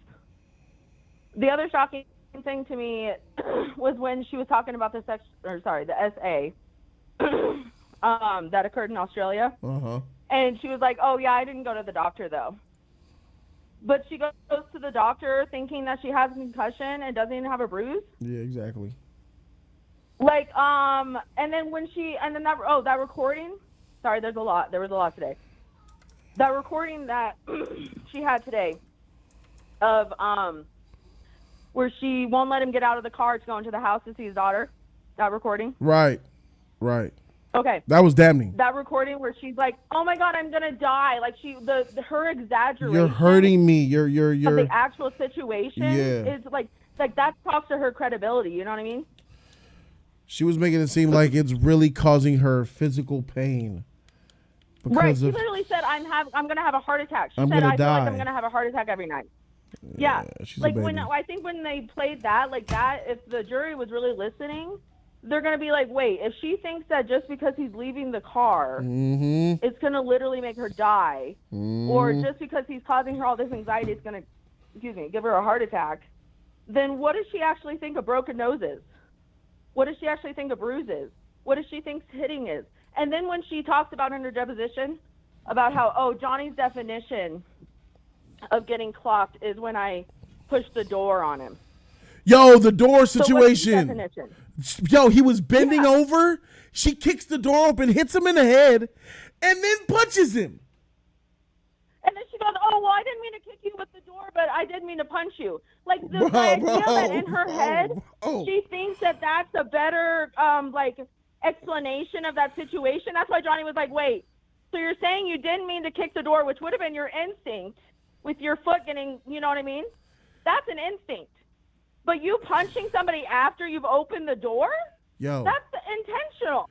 The other shocking thing to me was when she was talking about the SA. That occurred in Australia. And she was like, oh, yeah, I didn't go to the doctor, though. But she goes to the doctor thinking that she has a concussion and doesn't even have a bruise. Yeah, exactly. Like, and then that recording, sorry, there was a lot today. That recording that she had today of, where she won't let him get out of the car to go into the house to see his daughter, that recording. Right. Okay. That was damning. That recording where she's like, "Oh my God, I'm gonna die!" Like her exaggeration. You're hurting me. You're. Of the actual situation Yeah. is like that talks to her credibility. You know what I mean? She was making it seem like it's really causing her physical pain. Right. She literally said, "I'm gonna have a heart attack." She I'm said, gonna "I feel like die. I'm gonna have a heart attack every night." Yeah. She's Like a when baby. I think when they played that, like that, if the jury was really listening, they're going to be like, wait, if she thinks that just because he's leaving the car, it's going to literally make her die, or just because he's causing her all this anxiety, it's going to, give her a heart attack, then what does she actually think a broken nose is? What does she actually think a bruise is? What does she think hitting is? And then when she talks about in her deposition about how, Johnny's definition of getting clocked is when I push the door on him. Yo, the door So what's his situation. definition? Yo, he was bending over. She kicks the door open, hits him in the head, and then punches him. And then she goes, "Oh, well, I didn't mean to kick you with the door, but I did mean to punch you." Like the idea that in her head, she thinks that that's a better explanation of that situation. That's why Johnny was like, "Wait, so you're saying you didn't mean to kick the door, which would have been your instinct with your foot getting, you know what I mean? That's an instinct. But you punching somebody after you've opened the door? Yo. That's intentional.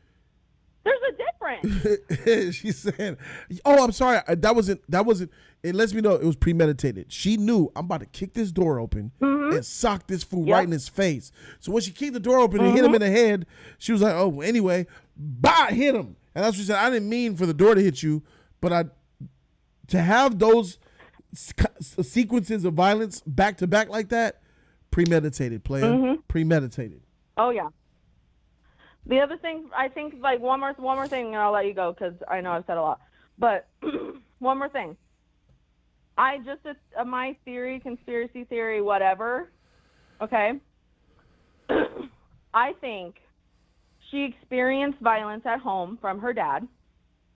There's a difference." She said, "Oh, I'm sorry. That wasn't. It lets me know it was premeditated. She knew I'm about to kick this door open and sock this fool right in his face. So when she kicked the door open and hit him in the head, she was like, oh, anyway, hit him. And that's what she said. I didn't mean for the door to hit you, but to have those sequences of violence back to back like that, premeditated, player. Premeditated." Oh, yeah. The other thing, I think, like, one more thing, and I'll let you go because I know I've said a lot. But one more thing. My theory, conspiracy theory, whatever, okay? I think she experienced violence at home from her dad.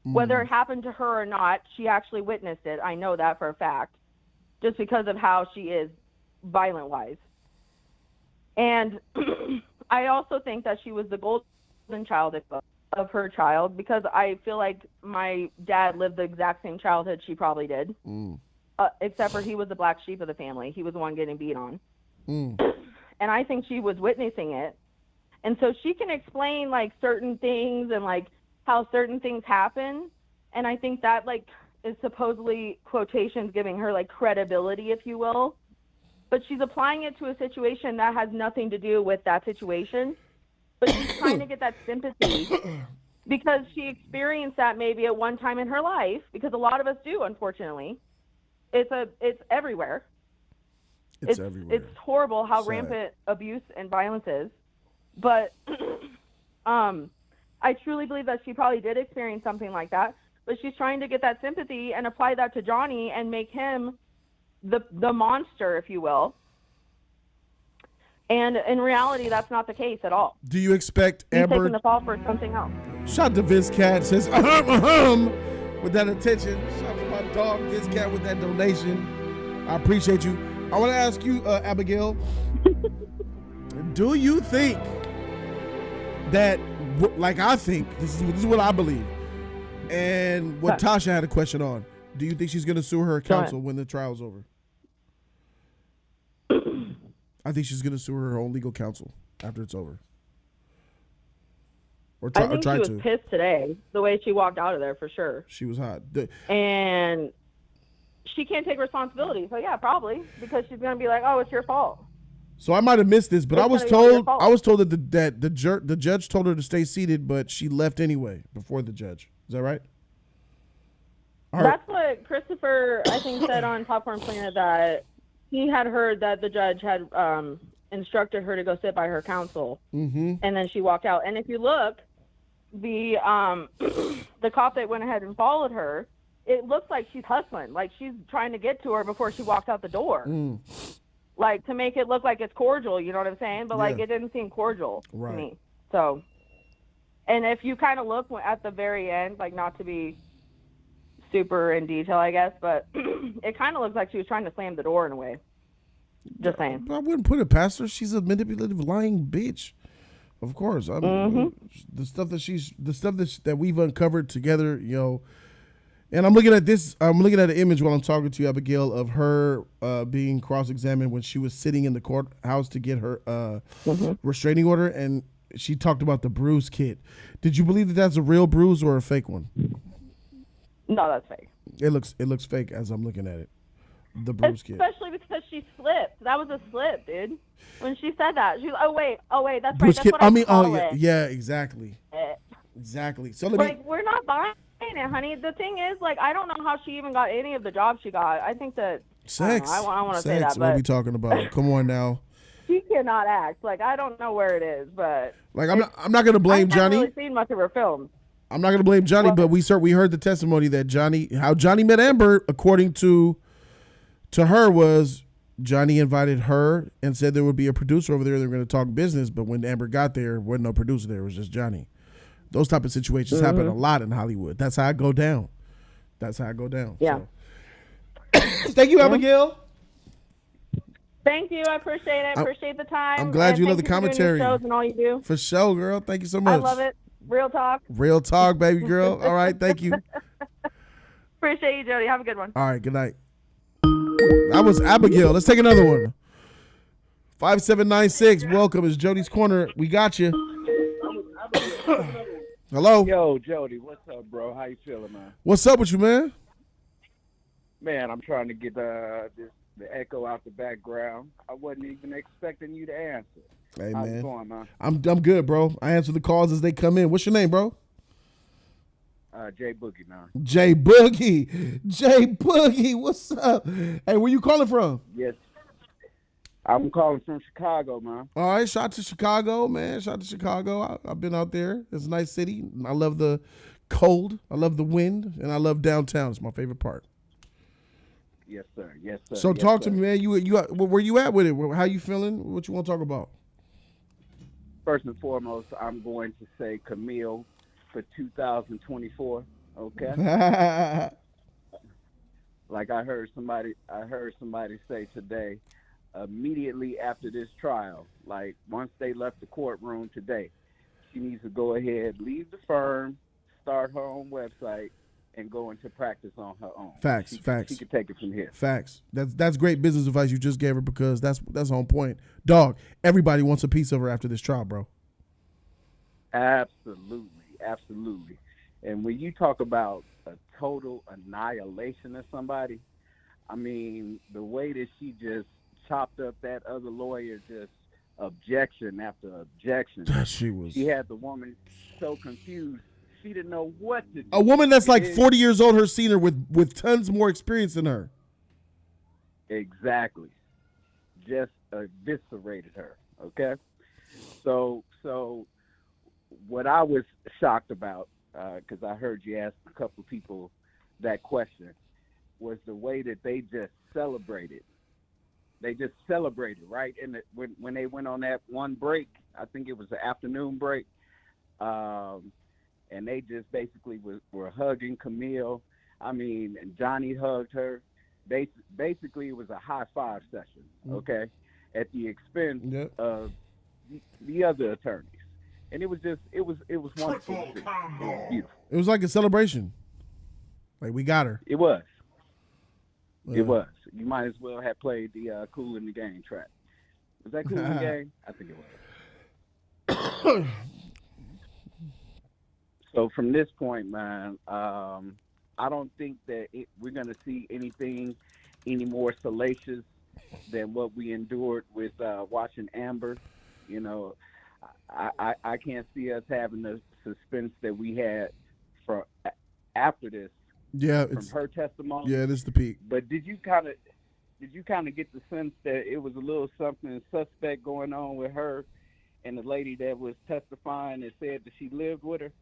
Whether it happened to her or not, she actually witnessed it. I know that for a fact, just because of how she is violent-wise. And I also think that she was the golden child of her child, because I feel like my dad lived the exact same childhood she probably did, except for he was the black sheep of the family. He was the one getting beat on. And I think she was witnessing it. And so she can explain, like, certain things and, like, how certain things happen. And I think that, like, is supposedly quotations giving her, like, credibility, if you will. But she's applying it to a situation that has nothing to do with that situation. But she's trying to get that sympathy because she experienced that maybe at one time in her life, because a lot of us do, unfortunately. It's everywhere. It's everywhere. It's horrible how Sad. rampant abuse and violence is. But I truly believe that she probably did experience something like that. But she's trying to get that sympathy and apply that to Johnny and make him the monster, if you will. And in reality, that's not the case at all. Do you expect He's Amber? taking the fall for something else. Shout out to Vince Cat, says with that attention. Shout out to my dog Vince Cat with that donation. I appreciate you. I want to ask you, Abigail, do you think that, like I think, this is what I believe, and what Tasha had a question on, do you think she's going to sue her counsel when the trial's over? I think she's going to sue her own legal counsel after it's over. I think she was pissed today, the way she walked out of there, for sure. She was hot. And she can't take responsibility. So, yeah, probably, because she's going to be like, oh, it's your fault. So I might have missed this, but I was told that the judge told her to stay seated, but she left anyway before the judge. Is that right? That's what Christopher, I think, said on Popcorn Planet, that he had heard that the judge had instructed her to go sit by her counsel, and then she walked out. And if you look, the cop that went ahead and followed her, it looks like she's hustling, like she's trying to get to her before she walks out the door, like to make it look like it's cordial. You know what I'm saying? But like it didn't seem cordial to me. So, and if you kind of look at the very end, like not to be super in detail, I guess, but it kind of looks like she was trying to slam the door in a way. Just saying. I wouldn't put it past her. She's a manipulative, lying bitch. Of course. I mean, the stuff that we've uncovered together, you know. And I'm looking at this. I'm looking at an image while I'm talking to you, Abigail, of her being cross-examined when she was sitting in the courthouse to get her restraining order, and she talked about the bruise kit. Did you believe that that's a real bruise or a fake one? No, that's fake. It looks fake as I'm looking at it. The bruise kit. Especially because she slipped. That was a slip, dude. When she said that, she was, oh wait, that's bruise right. That's what I I mean, call it. yeah, exactly. Exactly. So we're not buying it, honey. The thing is, like, I don't know how she even got any of the jobs she got. I think that sex. I want to say Sex. that, What but are we talking about? Come on now. she cannot act. Like, I don't know where it is, but like I'm not gonna blame Johnny. I've not really seen much of her films. I'm not gonna blame Johnny, but we heard the testimony that how Johnny met Amber, according to her, was Johnny invited her and said there would be a producer over there. They were going to talk business, but when Amber got there wasn't no producer there. It was just Johnny. Those type of situations happen a lot in Hollywood. That's how I go down. Yeah. So. Thank you, Abigail. Thank you. I appreciate it. I appreciate the time. I'm glad you love the thank you for doing commentary. your shows and all you do. For sure, girl. Thank you so much. I love it. Real talk. Real talk, baby girl. All right. Thank you. Appreciate you, Jody. Have a good one. All right. Good night. That was Abigail. Let's take another one. 5796. Welcome. It's Jody's Corner. We got you. Hello. Yo, Jody. What's up, bro? How you feeling, man? What's up with you, man? Man, I'm trying to get the echo out the background. I wasn't even expecting you to answer. Hey, How's man. it going, man? I'm good, bro. I answer the calls as they come in. What's your name, bro? Jay Boogie, man. Jay Boogie. What's up? Hey, where you calling from? Yes. I'm calling from Chicago, man. All right, shout out to Chicago, man. Shout out to Chicago. I've been out there. It's a nice city. I love the cold. I love the wind, and I love downtown. It's my favorite part. Yes, sir. Yes, sir. So talk to me, man. You where you at with it? How you feeling? What you want to talk about? First and foremost, I'm going to say Camille for 2024. Okay. Like I heard somebody say today, immediately after this trial, like once they left the courtroom today, she needs to go ahead, leave the firm, start her own website, and go into practice on her own. Facts. She can take it from here. Facts. That's great business advice you just gave her, because that's on point. Dog, everybody wants a piece of her after this trial, bro. Absolutely. And when you talk about a total annihilation of somebody, I mean, the way that she just chopped up that other lawyer, just objection after objection. She had the woman so confused. She didn't know what to do. A woman that's like 40 years old, her senior, with tons more experience than her. Exactly. Just eviscerated her. Okay. So what I was shocked about, because I heard you ask a couple people that question, was the way that they just celebrated. They just celebrated, right? And when they went on that one break, I think it was the afternoon break, and they just basically were hugging Camille. I mean, and Johnny hugged her. Basically, it was a high five session, okay, at the expense of the other attorneys. And it was wonderful. It was beautiful. It was like a celebration. Like, we got her. It was. It was. You might as well have played the Cool in the Game track. Was that Cool in the Game? I think it was. So from this point, man, I don't think that we're going to see anything any more salacious than what we endured with watching Amber. You know, I can't see us having the suspense that we had for after this. Yeah, from her testimony. Yeah, this is the peak. But did you kind of get the sense that it was a little something suspect going on with her and the lady that was testifying and said that she lived with her?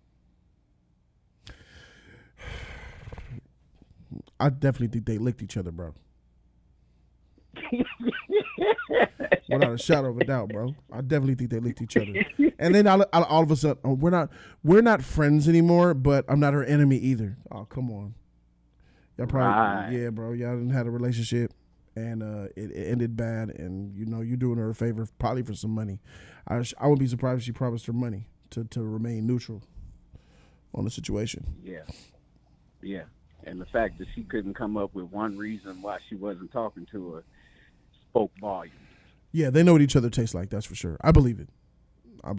I definitely think they licked each other, bro. Without a shadow of a doubt, bro. I definitely think they licked each other. And then all of a sudden, we're not friends anymore, but I'm not her enemy either. Oh, come on. Y'all probably, yeah, bro. Y'all didn't have a relationship, and it ended bad, and you know you're doing her a favor, probably for some money. I wouldn't be surprised if she promised her money to remain neutral on the situation. Yeah. And the fact that she couldn't come up with one reason why she wasn't talking to her spoke volumes. Yeah, they know what each other tastes like. That's for sure. I believe it. I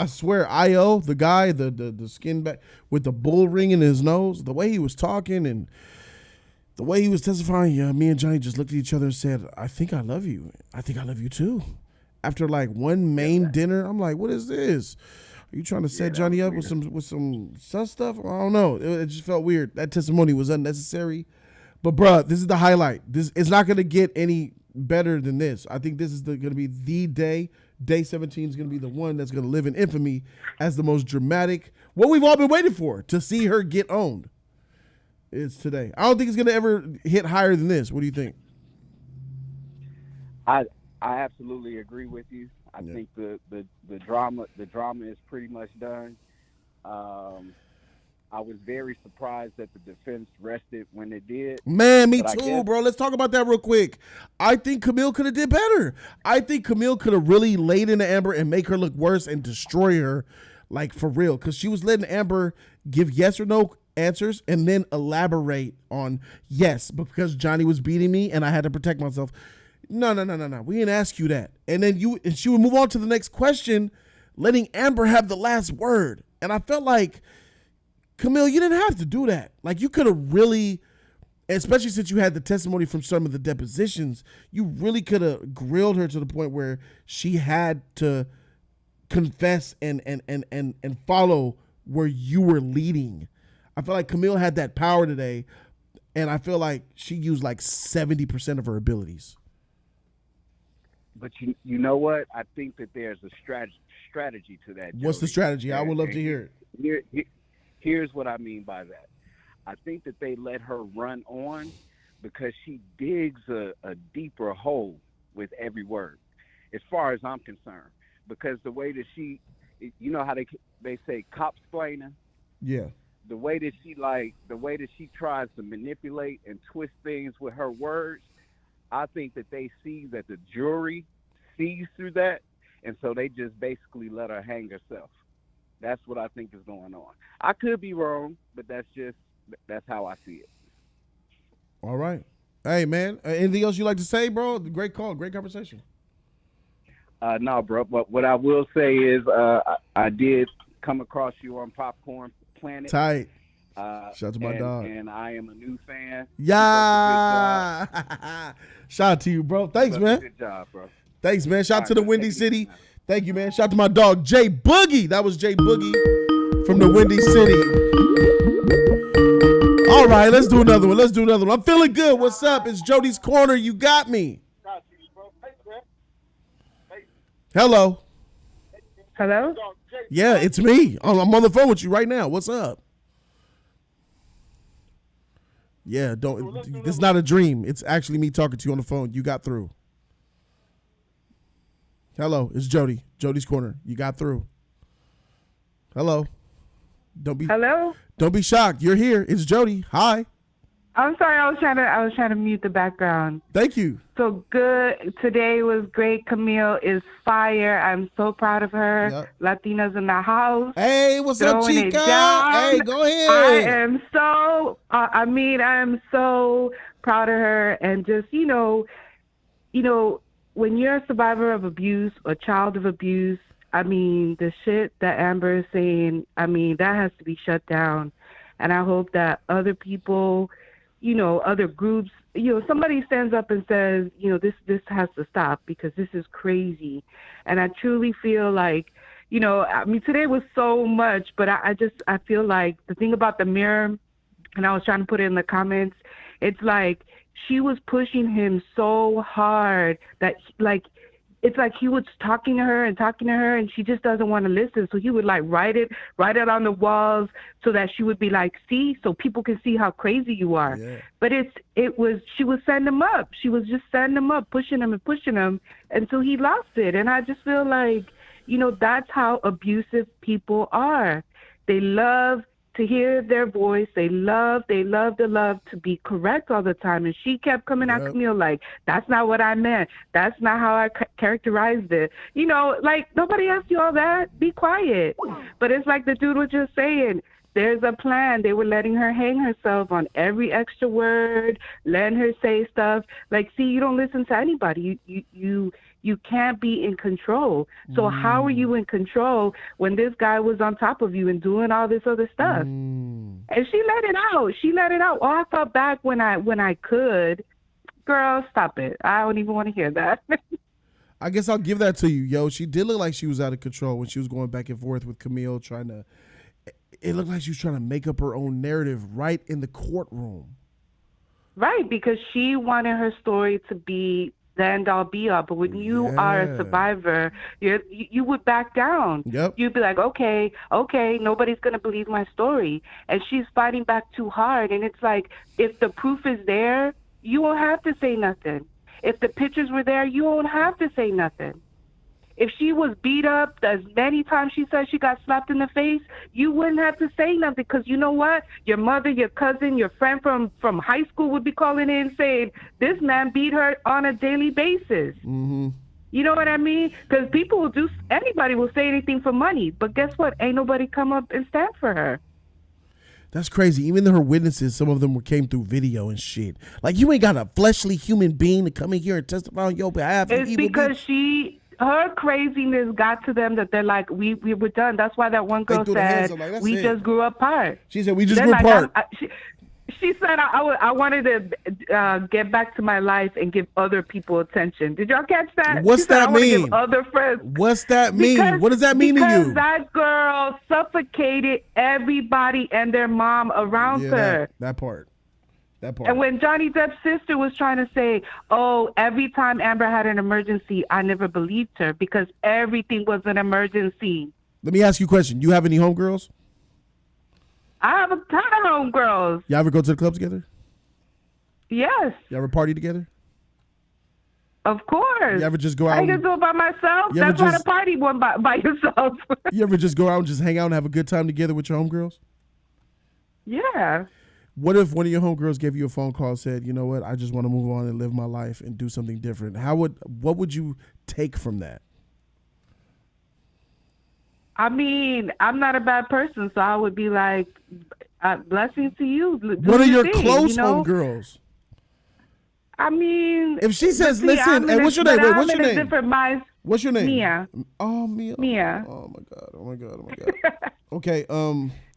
swear, I.O., the guy, the skin back with the bull ring in his nose, the way he was talking and the way he was testifying, yeah, me and Johnny just looked at each other and said, I think I love you. I think I love you too. After like one main dinner, I'm like, what is this? Are you trying to set Johnny up with some sus stuff? I don't know. It just felt weird. That testimony was unnecessary. But bruh, this is the highlight. It's not gonna get any better than this. I think this is going to be the day. Day 17 is going to be the one that's going to live in infamy as the most dramatic, what we've all been waiting for, to see her get owned. It's today. I don't think it's going to ever hit higher than this. What do you think? I absolutely agree with you. I think the drama is pretty much done. I was very surprised that the defense rested when it did. Man, me too, bro. Let's talk about that real quick. I think Camille could have did better. I think Camille could have really laid into Amber and make her look worse and destroy her, like, for real. Because she was letting Amber give yes or no answers and then elaborate on yes, because Johnny was beating me and I had to protect myself. No. We didn't ask you that. And then she would move on to the next question, letting Amber have the last word. And I felt like, Camille, you didn't have to do that. Like, you could have really, especially since you had the testimony from some of the depositions, you really could have grilled her to the point where she had to confess and follow where you were leading. I feel like Camille had that power today, and I feel like she used like 70% of her abilities. But you know what? I think that there's a strategy to that. What's the strategy? I would love to hear it. Here's what I mean by that. I think that they let her run on because she digs a deeper hole with every word, as far as I'm concerned. Because the way that she, you know how they say cops explaining? Yeah. The way that she tries to manipulate and twist things with her words, I think that they see that the jury sees through that, and so they just basically let her hang herself. That's what I think is going on. I could be wrong, but that's how I see it. All right. Hey, man, anything else you like to say, bro? Great call. Great conversation. No, bro. But what I will say is I did come across you on Popcorn Planet. Tight. Shout out to my dog. And I am a new fan. Yeah. Shout out to you, bro. Thanks, man. Good job, bro. Thanks, man. Shout out to the Windy City. Thank you, man. Shout out to my dog, Jay Boogie. That was Jay Boogie from the Windy City. All right, let's do another one. I'm feeling good. What's up? It's Jody's Corner. You got me. Hello. Hello? Yeah, it's me. I'm on the phone with you right now. What's up? Yeah, don't. This is not a dream. It's actually me talking to you on the phone. You got through. Hello, it's Jody. Jody's Corner. You got through. Hello. Hello. Don't be shocked. You're here. It's Jody. Hi. I'm sorry. I was trying to mute the background. Thank you. So good. Today was great. Camille is fire. I'm so proud of her. Yep. Latinas in the house. Hey, what's up, throwing Chica? it down. Hey, go ahead. I am so. I am so proud of her, and just when you're a survivor of abuse or child of abuse, the shit that Amber is saying, that has to be shut down. And I hope that other people, other groups, somebody stands up and says, this has to stop because this is crazy. And I truly feel like, today was so much, but I feel like the thing about the mirror, and I was trying to put it in the comments, it's like she was pushing him so hard that it's like he was talking to her and she just doesn't want to listen. So he would write it on the walls so that she would be like, see, so people can see how crazy you are. Yeah. But she was setting him up. She was just setting him up, pushing him until he lost it. And I just feel like, that's how abusive people are. They love to hear their voice. They love to be correct all the time. And she kept coming at Camille like, that's not what I meant. That's not how I characterized it. Nobody asked you all that. Be quiet. But it's like the dude was just saying, there's a plan. They were letting her hang herself on every extra word, letting her say stuff. See, you don't listen to anybody. You can't be in control. So how are you in control when this guy was on top of you and doing all this other stuff? And she let it out. Oh, I felt back when I could. Girl, stop it. I don't even want to hear that. I guess I'll give that to you, yo. She did look like she was out of control when she was going back and forth with Camille, it looked like she was trying to make up her own narrative right in the courtroom. Right, because she wanted her story to be the end all be all. But when you are a survivor, you would back down. Yep. You'd be like, okay, nobody's going to believe my story. And she's fighting back too hard. And it's like, if the proof is there, you won't have to say nothing. If the pictures were there, you won't have to say nothing. If she was beat up as many times she said she got slapped in the face, you wouldn't have to say nothing because you know what? Your mother, your cousin, your friend from high school would be calling in saying, this man beat her on a daily basis. Mm-hmm. You know what I mean? Because anybody will say anything for money. But guess what? Ain't nobody come up and stand for her. That's crazy. Even her witnesses, some of them came through video and shit. Like, you ain't got a fleshly human being to come in here and testify on your behalf. It's because her craziness got to them that they're like, we were done. That's why that one girl said, we just grew apart. She said, we just grew apart. She said, I wanted to get back to my life and give other people attention. Did y'all catch that? What's that mean? Give other friends. What's that mean? What does that mean to you? Because that girl suffocated everybody and their mom around her. That part. And when Johnny Depp's sister was trying to say, oh, every time Amber had an emergency, I never believed her because everything was an emergency. Let me ask you a question. You have any homegirls? I have a ton of homegirls. You ever go to the club together? Yes. You ever party together? Of course. You ever just go out? I can do it by myself. That's not a party one by yourself. You ever just go out and just hang out and have a good time together with your homegirls? Yeah. What if one of your homegirls gave you a phone call and said, you know what, I just want to move on and live my life and do something different? What would you take from that? I'm not a bad person, so I would be like, blessings to you. What are your close homegirls? If she says, listen, and what's your name? Wait, what's your name? What's your name? Mia. Oh, Mia. Mia. Oh my God. Okay.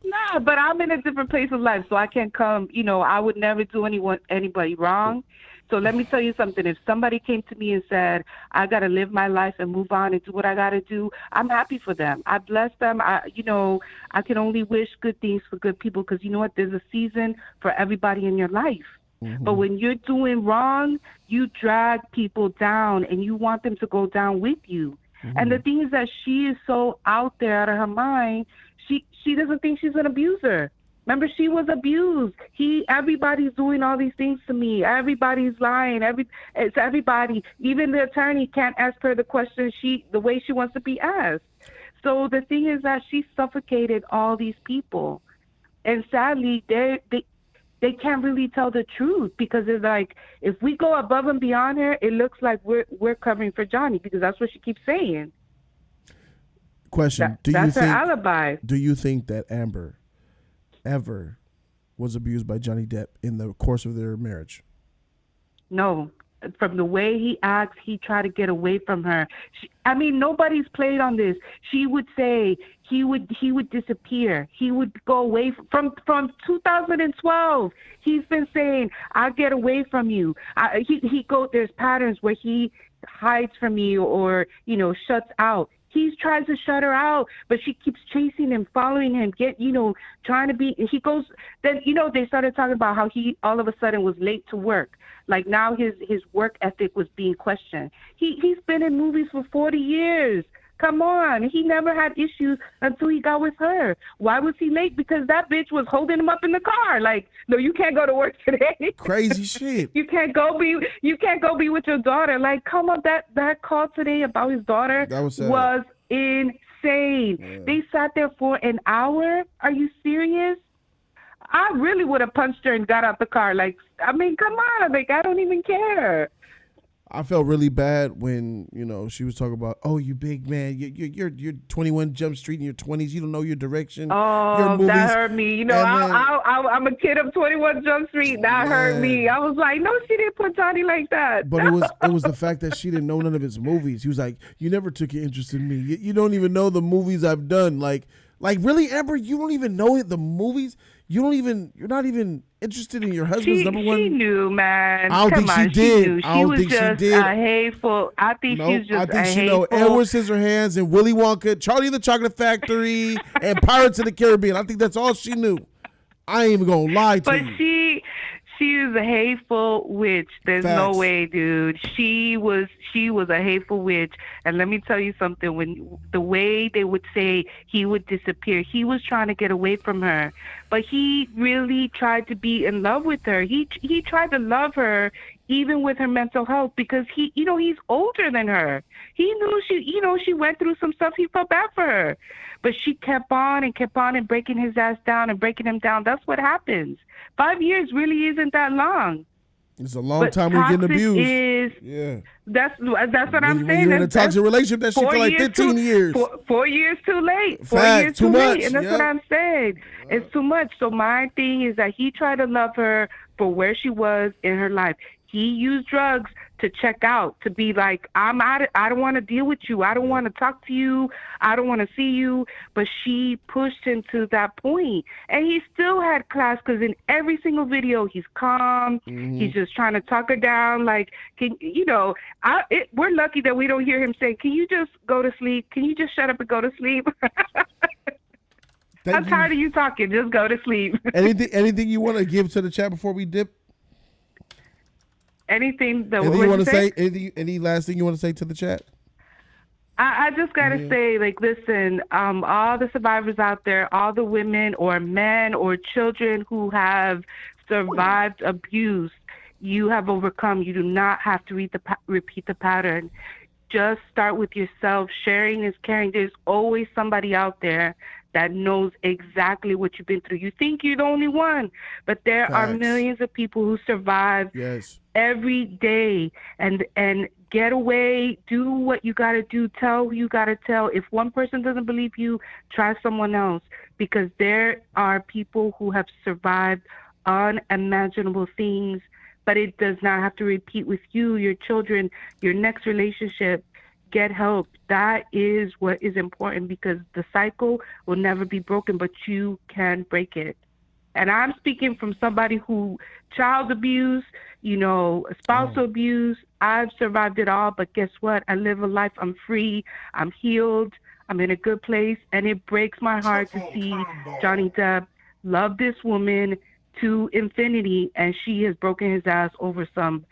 Nah, but I'm in a different place of life, so I can't come. I would never do anybody wrong. So let me tell you something. If somebody came to me and said, I got to live my life and move on and do what I got to do, I'm happy for them. I bless them. I can only wish good things for good people because you know what? There's a season for everybody in your life. Mm-hmm. But when you're doing wrong, you drag people down and you want them to go down with you. Mm-hmm. And the thing is that she is so out there out of her mind. She doesn't think she's an abuser. Remember, she was abused. Everybody's doing all these things to me. Everybody's lying. It's everybody. Even the attorney can't ask her the question the way she wants to be asked. So the thing is that she suffocated all these people, and sadly, they can't really tell the truth, because it's like, if we go above and beyond her, it looks like we're covering for Johnny, because that's what she keeps saying. Question: That's her alibi. Do you think that Amber ever was abused by Johnny Depp in the course of their marriage? No. From the way he acts, he tried to get away from her. Nobody's played on this. She would say he would disappear. He would go away from 2012. He's been saying, "I'll get away from you." There's patterns where he hides from you or shuts out. He tries to shut her out, but she keeps chasing him, following him, trying to be. He goes. Then they started talking about how he all of a sudden was late to work. Like now his work ethic was being questioned. He's been in movies for 40 years. Come on, he never had issues until he got with her. Why was he late? Because that bitch was holding him up in the car. Like, no, you can't go to work today. Crazy shit. You can't go be with your daughter. Like, come on, that call today about his daughter was insane. Yeah. They sat there for an hour. Are you serious? I really would have punched her and got out the car. Like, come on. Like, I don't even care. I felt really bad when, she was talking about, oh, you big man, you're 21 Jump Street in your 20s, you don't know your direction. Oh, that hurt me. I'm a kid of 21 Jump Street. That hurt me. I was like, no, she didn't put Johnny like that. But it was the fact that she didn't know none of his movies. He was like, you never took an interest in me. You don't even know the movies I've done. Like really, Amber, you don't even know the movies. You're not even interested in your husband's number one. She knew, man. I don't think she did. I don't think she did. A hateful. I think she's just a hateful. I think she know Edward Scissorhands and Willy Wonka, Charlie and the Chocolate Factory, and Pirates of the Caribbean. I think that's all she knew. I ain't even gonna lie to you. But she is a hateful witch. There's no way, dude. She was a hateful witch. And let me tell you something. When the way they would say he would disappear, he was trying to get away from her. But he really tried to be in love with her. He tried to love her even with her mental health, because he's older than her. He knew she went through some stuff. He felt bad for her. But she kept on and breaking his ass down and breaking him down. That's what happens. 5 years really isn't that long. It's a long time when you're getting abused. That's what I'm saying. When you're in a toxic relationship, that shit for like 15 years. 4 years too late. Fact, 4 years too much. late. And that's what I'm saying. It's too much. So my thing is that he tried to love her for where she was in her life. He used drugs to check out, to be like, I'm out. I don't want to deal with you. I don't want to talk to you. I don't want to see you. But she pushed him to that point. And he still had class, because in every single video, he's calm. Mm-hmm. He's just trying to talk her down. Like, we're lucky that we don't hear him say, can you just go to sleep? Can you just shut up and go to sleep? I'm tired of you talking. Just go to sleep. Anything you want to give to the chat before we dip? Anything you want to say? Any last thing you want to say to the chat? I just gotta say, like, listen, all the survivors out there, all the women or men or children who have survived abuse, you have overcome. You do not have to repeat the pattern. Just start with yourself. Sharing is caring. There's always somebody out there that knows exactly what you've been through. You think you're the only one, but there are millions of people who survive every day. And get away, do what you got to do, tell who you got to tell. If one person doesn't believe you, try someone else, because there are people who have survived unimaginable things, but it does not have to repeat with you, your children, your next relationship. Get help. That is what is important, because the cycle will never be broken, but you can break it. And I'm speaking from somebody who child abuse, spousal abuse. I've survived it all, but guess what? I live a life. I'm free. I'm healed. I'm in a good place. And it breaks my heart to see Johnny Depp love this woman to infinity, and she has broken his ass over some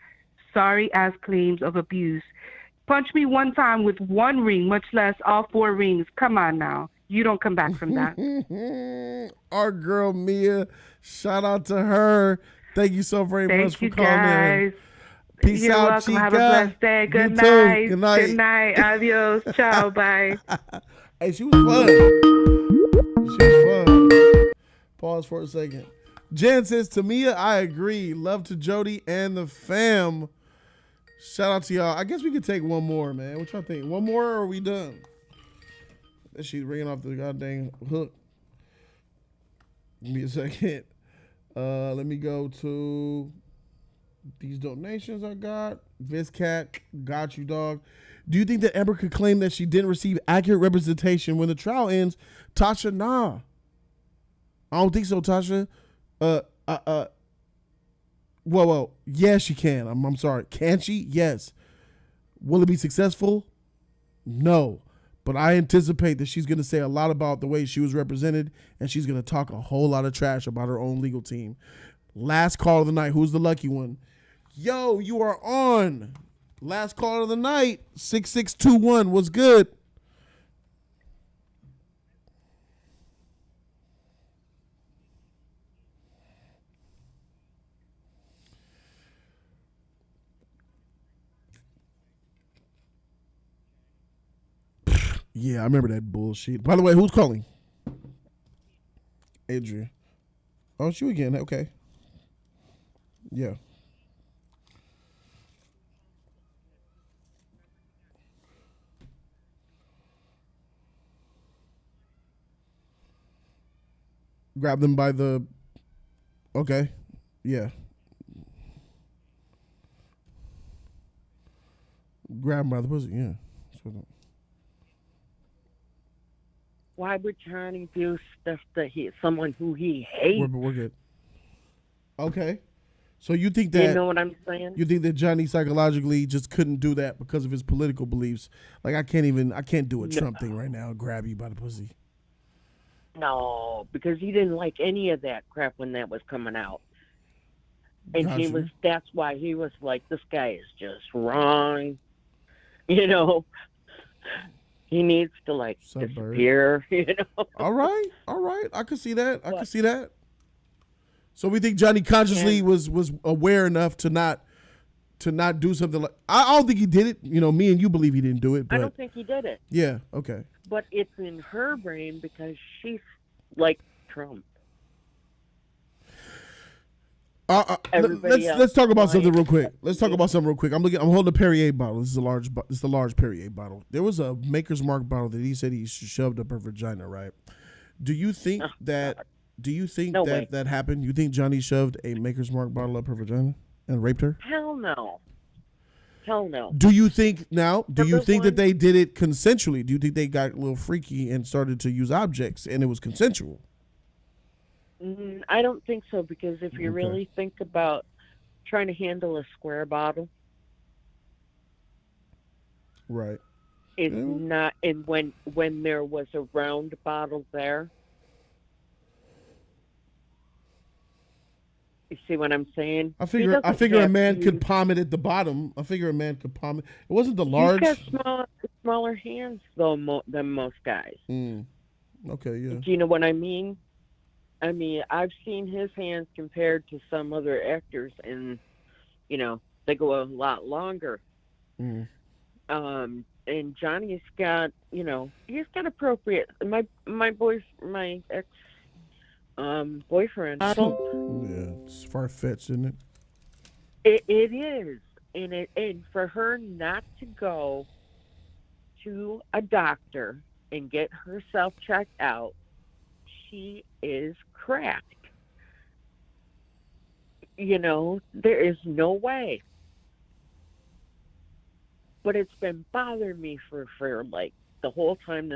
sorry ass claims of abuse. Punch me one time with one ring, much less all 4 rings. Come on now. You don't come back from that. Our girl Mia, shout out to her. Thank you so very much for calling guys. in. Peace You're out, welcome. Chica. Have a blessed day. Good You night. too. Good night. Good night. Adios. Ciao. Bye. Hey, she was fun. She was fun. Pause for a second. Jen says, Tamia, I agree. Love to Jody and the fam. Shout out to y'all. I guess we could take one more, man. What y'all think? One more or are we done? She's ringing off the goddamn hook. Give me a second. Let me go to these donations I got. Viscat, got you, dog. Do you think that Amber could claim that she didn't receive accurate representation when the trial ends? Tasha, nah. I don't think so, Tasha. Whoa. Yes, she can. I'm sorry. Can she? Yes. Will it be successful? No. But I anticipate that she's going to say a lot about the way she was represented, and she's going to talk a whole lot of trash about her own legal team. Last call of the night. Who's the lucky one? Yo, you are on. Last call of the night. 6621. What's good? Yeah, I remember that bullshit. By the way, who's calling? Adrian. Oh, it's you again. Okay. Yeah. Grab them by the... Okay. Yeah. Grab them by the pussy. Yeah. Why would Johnny do stuff to someone who he hates? We're good. Okay. So you think that... You know what I'm saying? You think that Johnny psychologically just couldn't do that because of his political beliefs? Like, I can't do a Trump thing right now and grab you by the pussy. No, because he didn't like any of that crap when that was coming out. And Gotcha. that's why he was like, this guy is just wrong. You know? He needs to, like, disappear, you know? All right. I could see that. So we think Johnny consciously was aware enough to not do something like... I don't think he did it. You know, me and you believe he didn't do it. But I don't think he did it. Yeah, okay. But it's in her brain because she's like Trump. Let's talk about something real quick. I'm holding a Perrier bottle. This is the large Perrier bottle. There was a Maker's Mark bottle that he said he shoved up her vagina, right? Do you think that happened? You think Johnny shoved a Maker's Mark bottle up her vagina and raped her? Hell no. Do you think that they did it consensually? Do you think they got a little freaky and started to use objects and it was consensual? I don't think so, because if you really think about trying to handle a square bottle, right? It's not. And when there was a round bottle there, you see what I'm saying? I figure a man could palm it at the bottom. It wasn't the large. He's got smaller hands though than most guys. Okay, yeah. Do you know what I mean? I mean, I've seen his hands compared to some other actors, and they go a lot longer. And Johnny's got, he's got appropriate. My ex boyfriend. Yeah, it's far-fetched, isn't it? It is, and for her not to go to a doctor and get herself checked out, she is cracked. There is no way. But it's been bothering me for like the whole time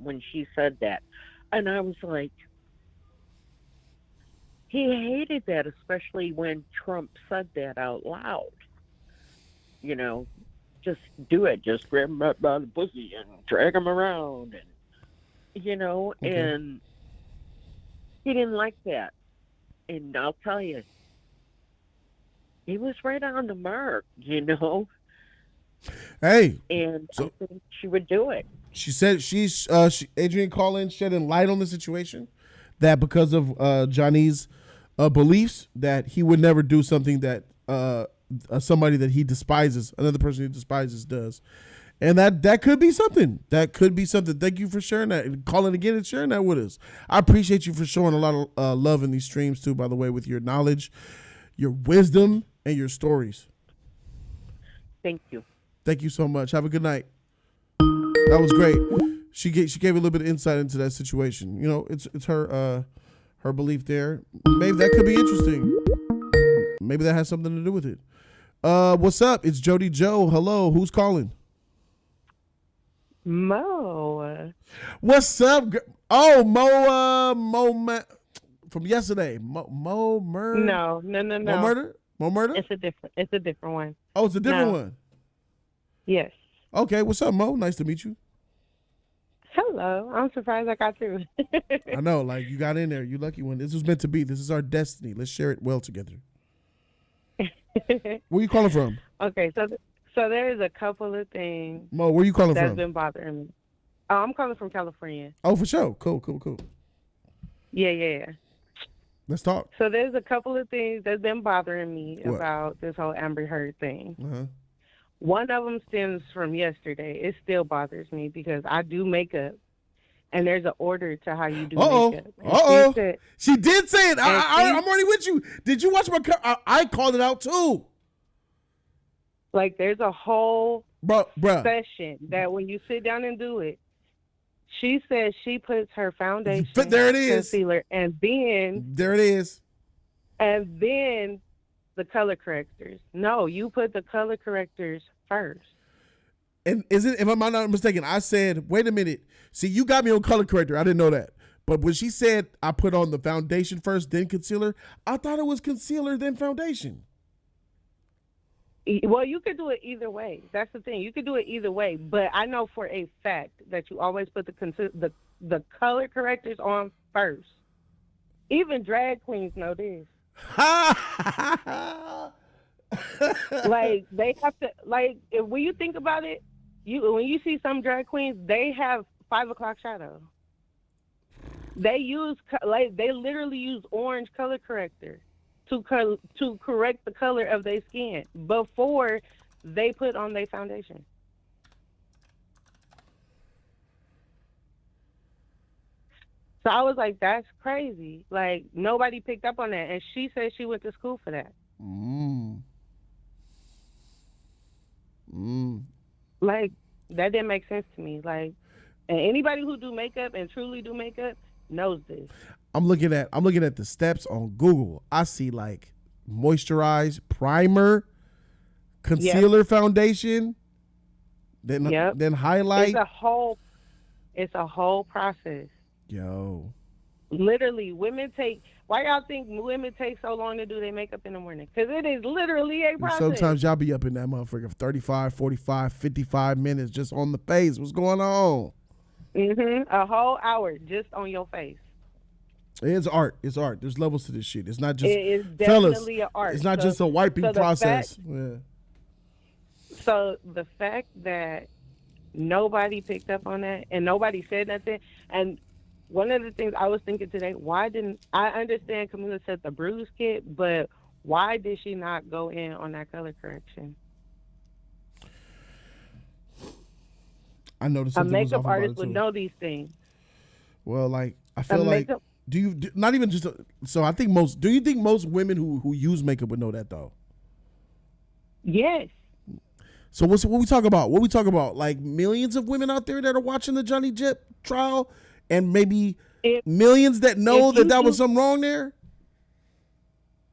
when she said that. And I was like, he hated that, especially when Trump said that out loud. Just do it. Just grab him up by the pussy and drag him around. And he didn't like that. And I'll tell you, he was right on the mark, Hey. And I think she would do it. She said Adrienne Collins shedding light on the situation that because of Johnny's beliefs that he would never do something that somebody that he despises, another person he despises, does. And that could be something. That could be something. Thank you for sharing that and calling again and sharing that with us. I appreciate you for showing a lot of love in these streams too, by the way, with your knowledge, your wisdom, and your stories. Thank you. Thank you so much. Have a good night. That was great. She gave a little bit of insight into that situation. You know, it's her belief there. Maybe that could be interesting. Maybe that has something to do with it. What's up? It's Jody Joe. Hello. Who's calling? Mo. What's up? Oh, Mo from yesterday. Mo Murder. No. Mo Murder? Mo Murder? It's a different one. Oh, it's a different one. Yes. Okay, what's up, Mo? Nice to meet you. Hello. I'm surprised I got through. I know, like you got in there. You lucky one. This was meant to be. This is our destiny. Let's share it well together. Where you calling from? Okay, so there is a couple of things. Mo, where you calling that's from? been bothering me. Oh, I'm calling from California. Oh, for sure. Cool. Yeah. Let's talk. So there's a couple of things that's been bothering me What? about this whole Amber Heard thing. Uh-huh. One of them stems from yesterday. It still bothers me because I do makeup, and there's an order to how you do makeup. And She did say it. I'm already with you. Did you watch my? I called it out too. Like there's a whole bruh. session that when you sit down and do it, she says she puts her foundation, there it is, concealer, and then there it is, and then the color correctors. No, you put the color correctors first. And if I'm not mistaken, I said, wait a minute. See, you got me on color corrector. I didn't know that. But when she said I put on the foundation first, then concealer, I thought it was concealer, then foundation. Well, you could do it either way. That's the thing. You could do it either way. But I know for a fact that you always put the color correctors on first. Even drag queens know this. Like they have to, like, when you think about it, when you see some drag queens, they have 5 o'clock shadow. They literally use orange color corrector to correct the color of their skin before they put on their foundation. So I was like, that's crazy. Like, nobody picked up on that. And she said she went to school for that. Like, that didn't make sense to me. Like, and anybody who do makeup and truly do makeup knows this. I'm looking at the steps on Google. I see like moisturize, primer, concealer, foundation, then highlight. It's a whole process. Yo. Literally, why y'all think women take so long to do their makeup in the morning? Because it is literally a process. Sometimes y'all be up in that motherfucker for 35, 45, 55 minutes just on the face. What's going on? A whole hour just on your face. It's art. It's art. There's levels to this shit. It's not just it is definitely an art. It's not just a wiping process. So the fact that nobody picked up on that and nobody said nothing, and one of the things I was thinking today, why didn't I understand Camila said the bruise kit, but why did she not go in on that color correction? I noticed a makeup artist would know these things. Well, like I feel like not even just so I think do you think most women who use makeup would know that though? Yes. So what we talk about? What we talk about? Like millions of women out there that are watching the Johnny Depp trial, and maybe millions that know that was something wrong there.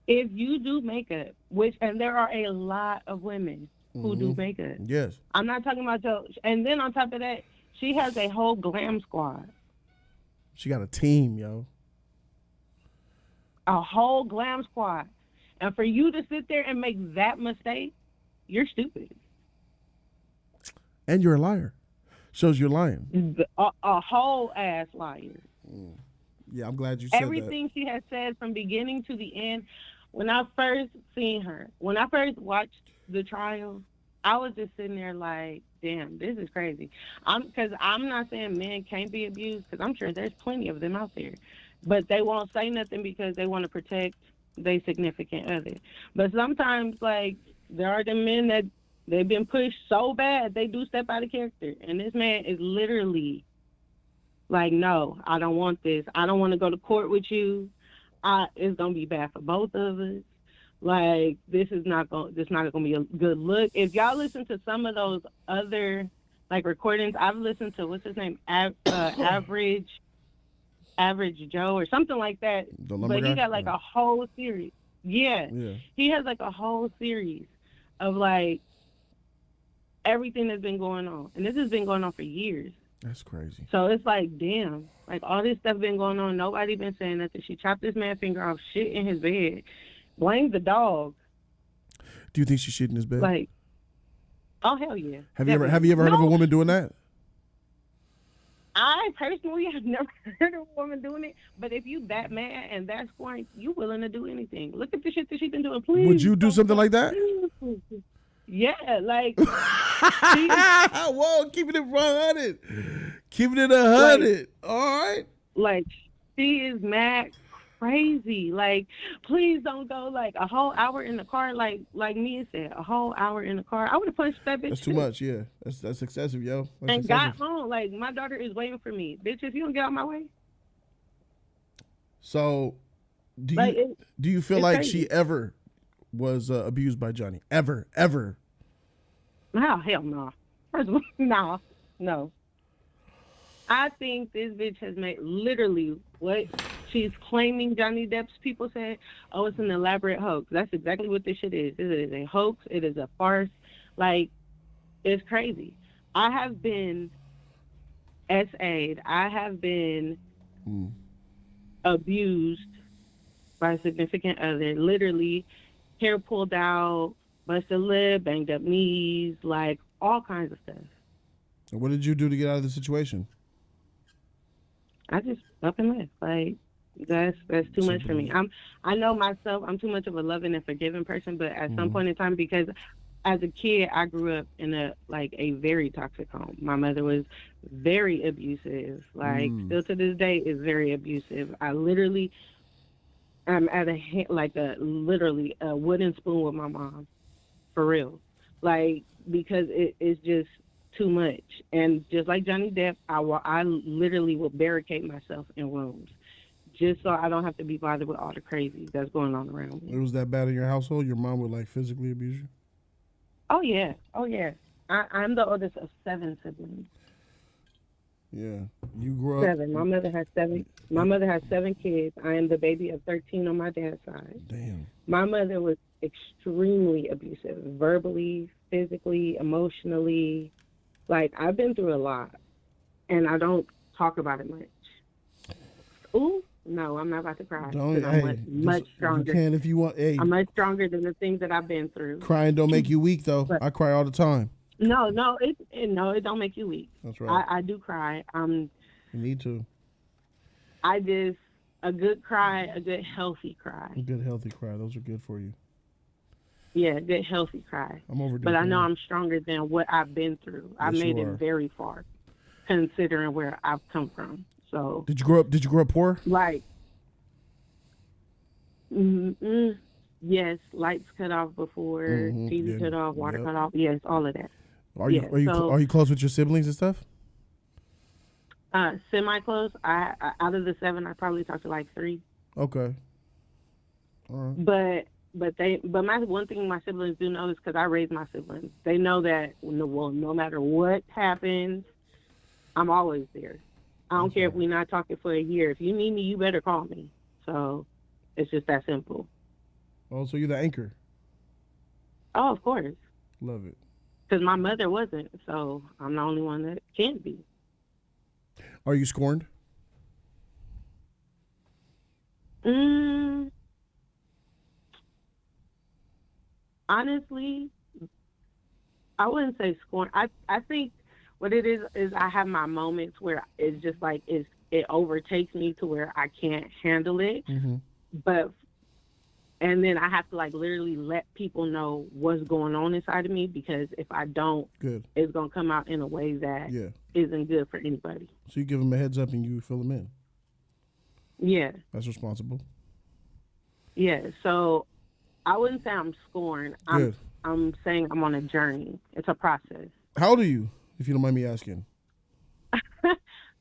If you do makeup, and there are a lot of women who do makeup. Yes. I'm not talking about and then on top of that, she has a whole glam squad. She got a team, yo. A whole glam squad. And for you to sit there and make that mistake, you're stupid. And you're a liar. Shows you're lying. A whole ass liar. Yeah, I'm glad you said Everything she has said from beginning to the end, when I first seen her, when I first watched the trial, I was just sitting there like, damn, this is crazy. Because I'm not saying men can't be abused, because I'm sure there's plenty of them out there, but they won't say nothing because they want to protect their significant other. But sometimes, like, there are the men that they've been pushed so bad they do step out of character, and this man is literally like, no, I don't want this. I don't want to go to court with you. It's gonna be bad for both of us. Like, this not gonna be a good look. If y'all listen to some of those other like recordings, I've listened to, what's his name, Average Joe or something like that. But he got like a whole series. Yeah, he has like a whole series of like everything that's been going on, and this has been going on for years. That's crazy. So it's like, damn, like all this stuff been going on. Nobody been saying nothing. She chopped this man's finger off, shit in his bed. Blame the dog. Do you think she shit in his bed? Like, oh hell yeah. Have you ever heard of a woman doing that? I personally have never heard of a woman doing it. But if you that mad and that scorned, you willing to do anything. Look at the shit that she's been doing. Please. Would you do something like that? Yeah, like. Whoa, keeping it 100. Keeping it 100. All right. Like, she is mad crazy. Like, please don't go like a whole hour in the car. Like Mia said, a whole hour in the car. I would have punched that bitch. That's too much. Yeah, that's excessive, yo. That's and excessive. got home. Like, my daughter is waiting for me. Bitch, if you don't get out my way. So, do you feel like she ever was abused by Johnny? Ever? Oh, hell no. First of all, no. I think this bitch has made literally what she's claiming Johnny Depp's people said. Oh, it's an elaborate hoax. That's exactly what this shit is. It is a hoax. It is a farce. Like, it's crazy. I have been SA'd. I have been abused by a significant other. Literally, hair pulled out, busted lip, banged up knees, like all kinds of stuff. And what did you do to get out of the situation? I just up and left. Like, that's too much for me. I know myself. I'm too much of a loving and forgiving person. But at some point in time, because as a kid, I grew up in a very toxic home. My mother was very abusive. Like, still to this day is very abusive. I literally am at literally a wooden spoon with my mom, for real. Like, because it's just too much. And just like Johnny Depp, I literally will barricade myself in rooms just so I don't have to be bothered with all the crazy that's going on around me. It was that bad in your household? Your mom would like physically abuse you? Oh yeah. I'm the oldest of 7 siblings. Yeah. You grew up 7. My mother has 7. My mother has 7 kids. I am the baby of 13 on my dad's side. Damn. My mother was extremely abusive, verbally, physically, emotionally. Like, I've been through a lot, and I don't talk about it much. Ooh, no, I'm not about to cry. I'm much stronger. You can if you want. Hey, I'm much stronger than the things that I've been through. Crying don't make you weak, though. I cry all the time. No, it don't make you weak. That's right. I do cry. You need to. A good cry, a good healthy cry. A good healthy cry. Those are good for you. Yeah, a good healthy cry. I'm overdue. But I know I'm stronger than what I've been through. I made it very far, considering where I've come from. So. Did you grow up poor? Like. Yes, lights cut off before, TV cut off, water cut off. Yes, all of that. Are you close with your siblings and stuff? Semi-close. Out of the 7, I probably talked to like 3. Okay. All right. But my one thing my siblings do know is because I raised my siblings. They know that no matter what happens, I'm always there. I don't care if we're not talking for a year. If you need me, you better call me. So it's just that simple. Oh, so you're the anchor. Oh, of course. Love it. Because my mother wasn't, so I'm the only one that can be. Are you scorned? Honestly, I wouldn't say scorned. I think what it is I have my moments where it's just like it overtakes me to where I can't handle it. But And then I have to like literally let people know what's going on inside of me, because if I don't, it's gonna come out in a way that isn't good for anybody. So you give them a heads up and you fill them in. Yeah. That's responsible. Yeah. So I wouldn't say I'm scorned. I'm saying I'm on a journey. It's a process. How old are you, if you don't mind me asking?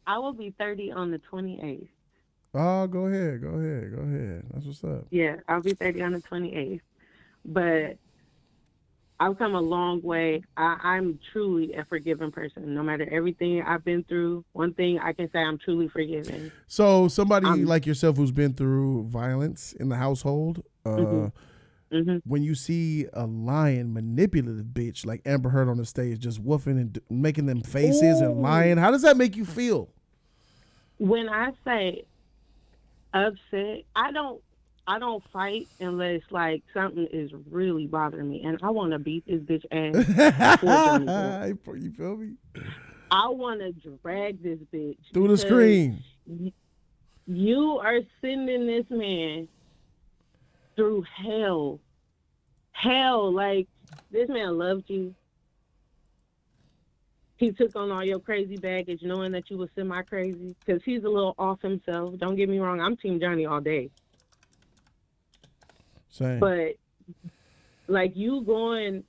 I will be 30 on the 28th. Oh, go ahead. That's what's up. Yeah, I'll be 30 on the 28th. But I've come a long way. I'm truly a forgiving person. No matter everything I've been through, one thing I can say, I'm truly forgiving. So somebody like yourself who's been through violence in the household, when you see a lying, manipulative bitch like Amber Heard on the stage just woofing and making them faces and lying, how does that make you feel? When I say upset, I don't fight unless like something is really bothering me, and I want to beat this bitch ass. You feel me? I want to drag this bitch through the screen. You are sending this man through hell. Like, this man loved you. He took on all your crazy baggage knowing that you were semi-crazy, because he's a little off himself. Don't get me wrong. I'm Team Johnny all day. Same. But, like, you going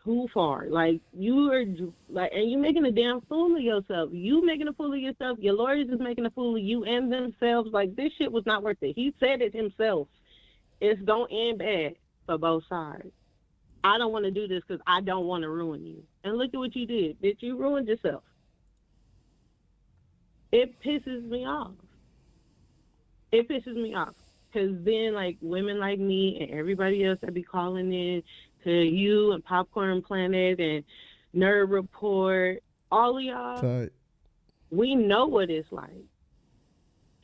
too far. Like, you are, like, and you making a damn fool of yourself. You making a fool of yourself. Your lawyers is making a fool of you and themselves. Like, this shit was not worth it. He said it himself. It's going to end bad for both sides. I don't want to do this because I don't want to ruin you. And look at what you did. Bitch, you ruined yourself. It pisses me off. Because then, like, women like me and everybody else that be calling in to you and Popcorn Planet and Nerd Report, all of y'all, we know what it's like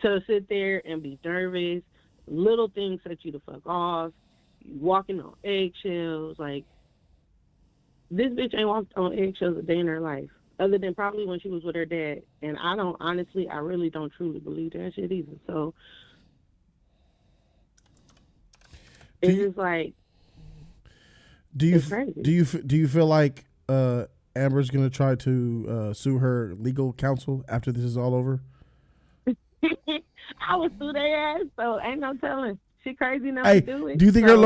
to sit there and be nervous. Little things set you the fuck off. Walking on eggshells. Like, this bitch ain't walked on eggshells a day in her life, other than probably when she was with her dad. And I really don't truly believe that shit either. So it's just like, do you feel like Amber's gonna try to sue her legal counsel after this is all over? I would sue their ass, so ain't no telling. She crazy enough to do it. Do you think your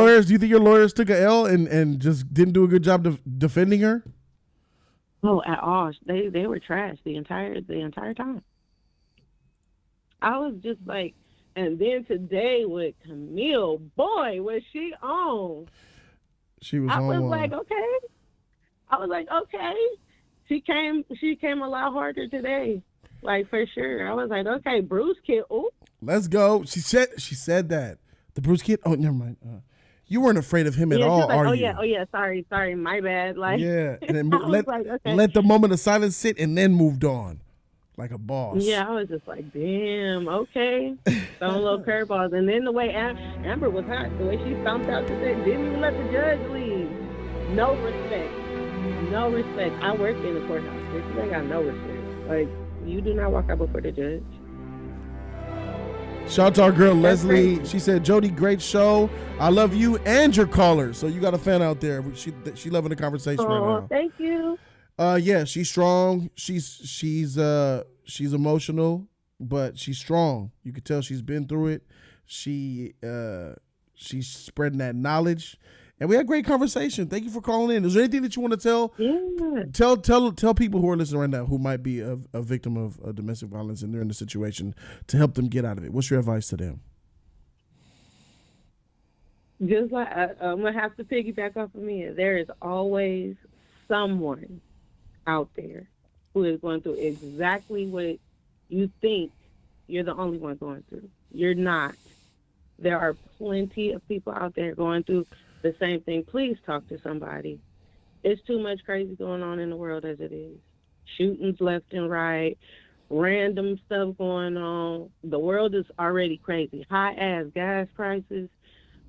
lawyers took a L and just didn't do a good job defending her? No, at all. They were trash the entire time. I was just like, and then today with Camille, boy, was she on. She was I on was one. like, okay. She came a lot harder today. Like, for sure. I was like, okay, Bruce kid. Ooh. Let's go. She said that. The Bruce kid. Oh, never mind. You weren't afraid of him at all, are you? Oh yeah. Sorry. My bad. Like, yeah. And then okay. let the moment of silence sit, and then moved on, like a boss. Yeah, I was just like, damn. Okay. Throwing little curveballs, and then the way Amber was hot, the way she stomped out today, didn't even let the judge leave. No respect. I work in the courthouse. Bitch, ain't got no respect. Like, you do not walk out before the judge. Shout out to our girl Leslie. Great. She said, Jody, great show. I love you and your caller. So you got a fan out there. She loving the conversation right now. Thank you. Yeah, she's strong. She's emotional, but she's strong. You can tell she's been through it. She's spreading that knowledge. And we had a great conversation. Thank you for calling in. Is there anything that you want to tell? Yeah. Tell people who are listening right now who might be a victim of domestic violence and they're in the situation to help them get out of it. What's your advice to them? Just like I'm gonna have to piggyback off of me. There is always someone out there who is going through exactly what you think you're the only one going through. You're not. There are plenty of people out there going through the same thing. Please talk to somebody. It's too much crazy going on in the world as it is. Shootings left and right, random stuff going on. The world is already crazy. High ass gas prices.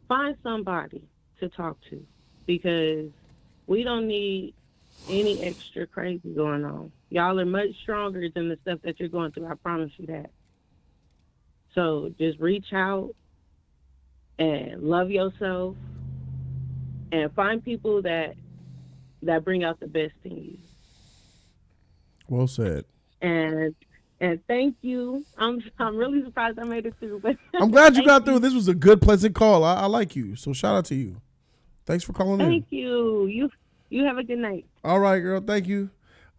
Find somebody to talk to, because we don't need any extra crazy going on. Y'all are much stronger than the stuff that you're going through. I promise you that. So just reach out and love yourself and find people that bring out the best in you. Well said. And thank you. I'm really surprised I made it through. But I'm glad you got through. This was a good, pleasant call. I like you. So shout out to you. Thanks for calling in. Thank you. You have a good night. All right, girl. Thank you.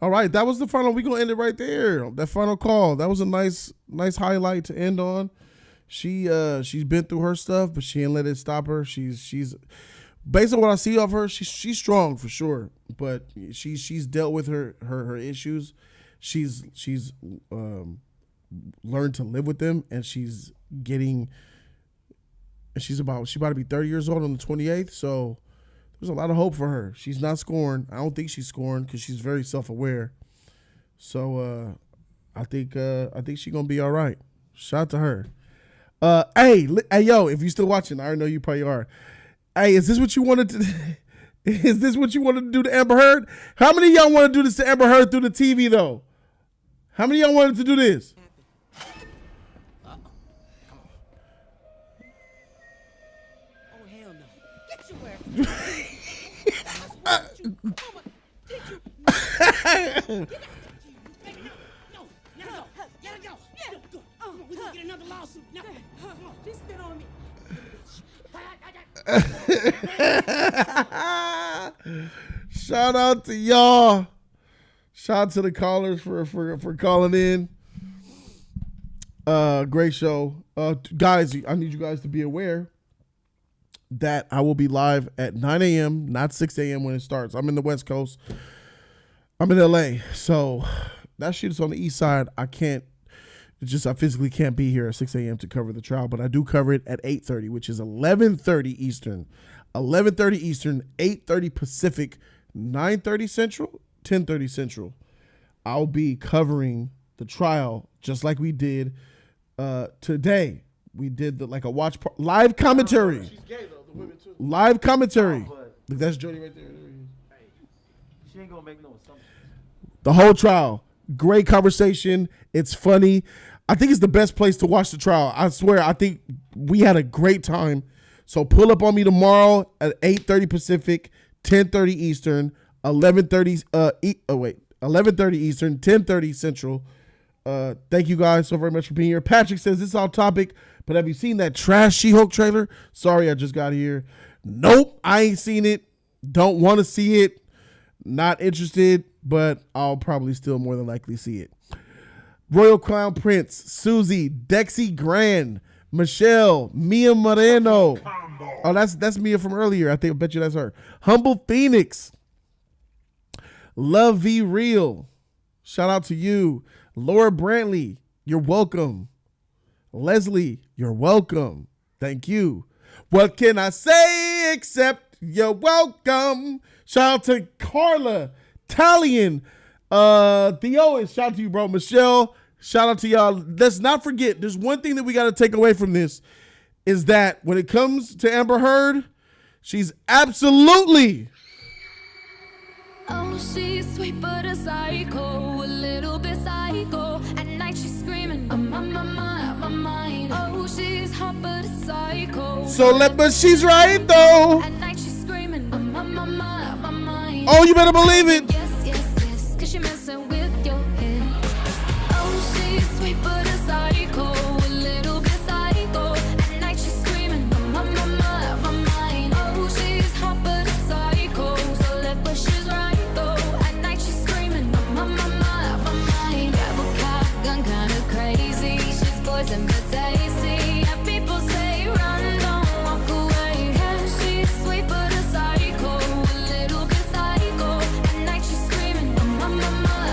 All right, that was the final. We're gonna end it right there. That final call. That was a nice highlight to end on. She's been through her stuff, but she ain't let it stop her. She's based on what I see of her, she's strong for sure. But she's dealt with her issues. She's learned to live with them, and she's about to be 30 years old on the 28th. So there's a lot of hope for her. She's not scorned. I don't think she's scorned because she's very self-aware. So I think she's gonna be all right. Shout out to her. Hey, yo, if you're still watching, I already know you probably are. Hey, is this what you wanted to? Is this what you wanted to do to Amber Heard? How many of y'all want to do this to Amber Heard through the TV though? How many of y'all wanted to do this? Shout out to y'all. Shout out to the callers for calling in. Great show. Guys, I need you guys to be aware that I will be live at 9 a.m., not 6 a.m. when it starts. I'm in the West Coast. I'm in LA. So that shit is on the East Side. I physically can't be here at 6 a.m. to cover the trial, but I do cover it at 8:30, which is 11:30 Eastern. 11:30 Eastern, 8:30 Pacific, 9:30 Central, 10:30 Central. I'll be covering the trial just like we did today. We did a live commentary. She's gay though, the women too. Live commentary. Look, that's Jody right there. She ain't gonna make no assumptions. The whole trial. Great conversation. It's funny. I think it's the best place to watch the trial. I swear, I think we had a great time. So pull up on me tomorrow at 8:30 Pacific, 10:30 Eastern, 11:30 Eastern, 10:30 Central. Thank you guys so very much for being here. Patrick says this is off topic, but have you seen that trash She-Hulk trailer? Sorry, I just got here. Nope, I ain't seen it. Don't want to see it. Not interested, but I'll probably still more than likely see it. Royal Crown Prince, Susie, Dexy Grand, Michelle, Mia Moreno. Oh, that's Mia from earlier. I bet you that's her. Humble Phoenix, Love V Real. Shout out to you. Laura Brantley, you're welcome. Leslie, you're welcome. Thank you. What can I say except you're welcome? Shout out to Carla, Talion, Theois. Shout out to you, bro. Michelle, shout out to y'all. Let's not forget, there's one thing that we got to take away from this is that when it comes to Amber Heard, she's absolutely. Oh, she's sweet but a psycho, a little bit psycho. At night she's screaming, I'm on my mind. Oh, she's hot but a psycho. But she's right though. At night she's screaming, I'm on my mind. Oh, you better believe it. Yes, 'cause she messing with